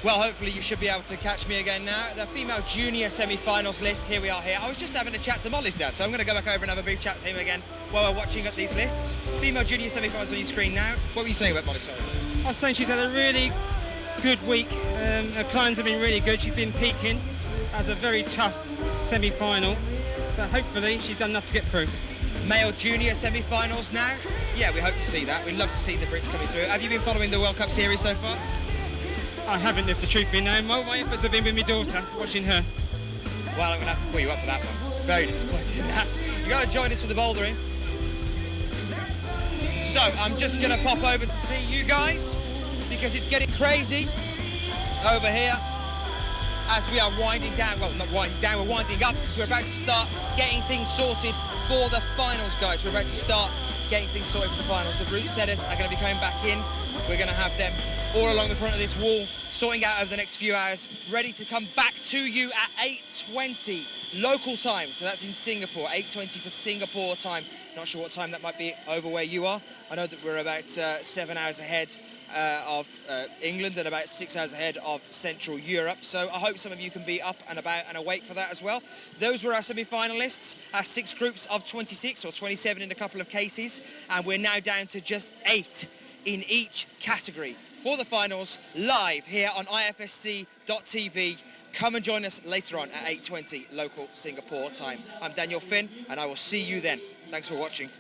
Well, hopefully you should be able to catch me again now. The female junior semi-finals list, here we are here. I was just having a chat to Molly's dad, so I'm going to go back over and have a brief chat to him again while we're watching up these lists. Female junior semi-finals on your screen now. What were you saying about Molly, sorry? I was saying she's had a really good week. Her climbs have been really good. She's been peaking as a very tough semi-final, but hopefully she's done enough to get through. Male junior semi-finals now? Yeah, we hope to see that. We'd love to see the Brits coming through. Have you been following the World Cup series so far? I haven't, if the truth be known. My efforts have been with my daughter, watching her. Well, I'm going to have to pull you up for that one. Very disappointed in that. You've got to join us for the bouldering. So, I'm just going to pop over to see you guys, because it's getting crazy over here as we are winding down. Well, not winding down, we're winding up, because we're about to start getting things sorted for the finals, guys. We're about to start getting things sorted for the finals. The route setters are going to be coming back in. We're going to have them all along the front of this wall, sorting out over the next few hours, ready to come back to you at 8:20 local time. So that's in Singapore, 8:20 for Singapore time. Not sure what time that might be over where you are. I know that we're about 7 hours ahead of England and about 6 hours ahead of Central Europe. So I hope some of you can be up and about and awake for that as well. Those were our semi-finalists, our 6 groups of 26 or 27 in a couple of cases, and we're now down to just 8 in each category for the finals, live here on IFSC.tv. Come and join us later on at 8:20 local Singapore time. I'm Daniel Finn, and I will see you then. Thanks for watching.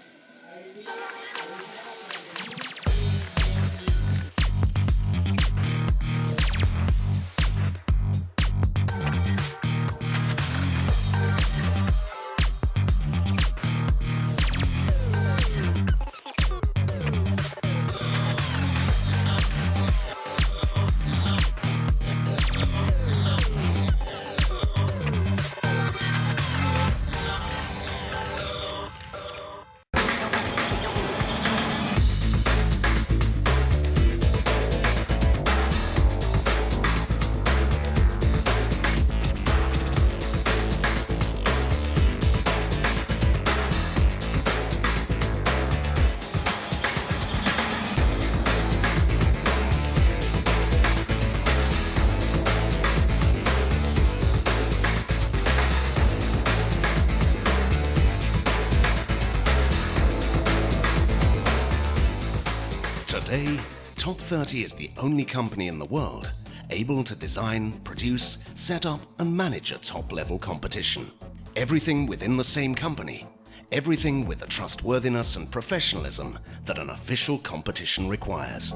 Today, Top 30 is the only company in the world able to design, produce, set up and manage a top-level competition. Everything within the same company. Everything with the trustworthiness and professionalism that an official competition requires.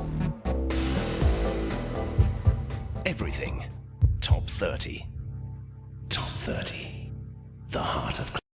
Everything Top 30. 30. The heart of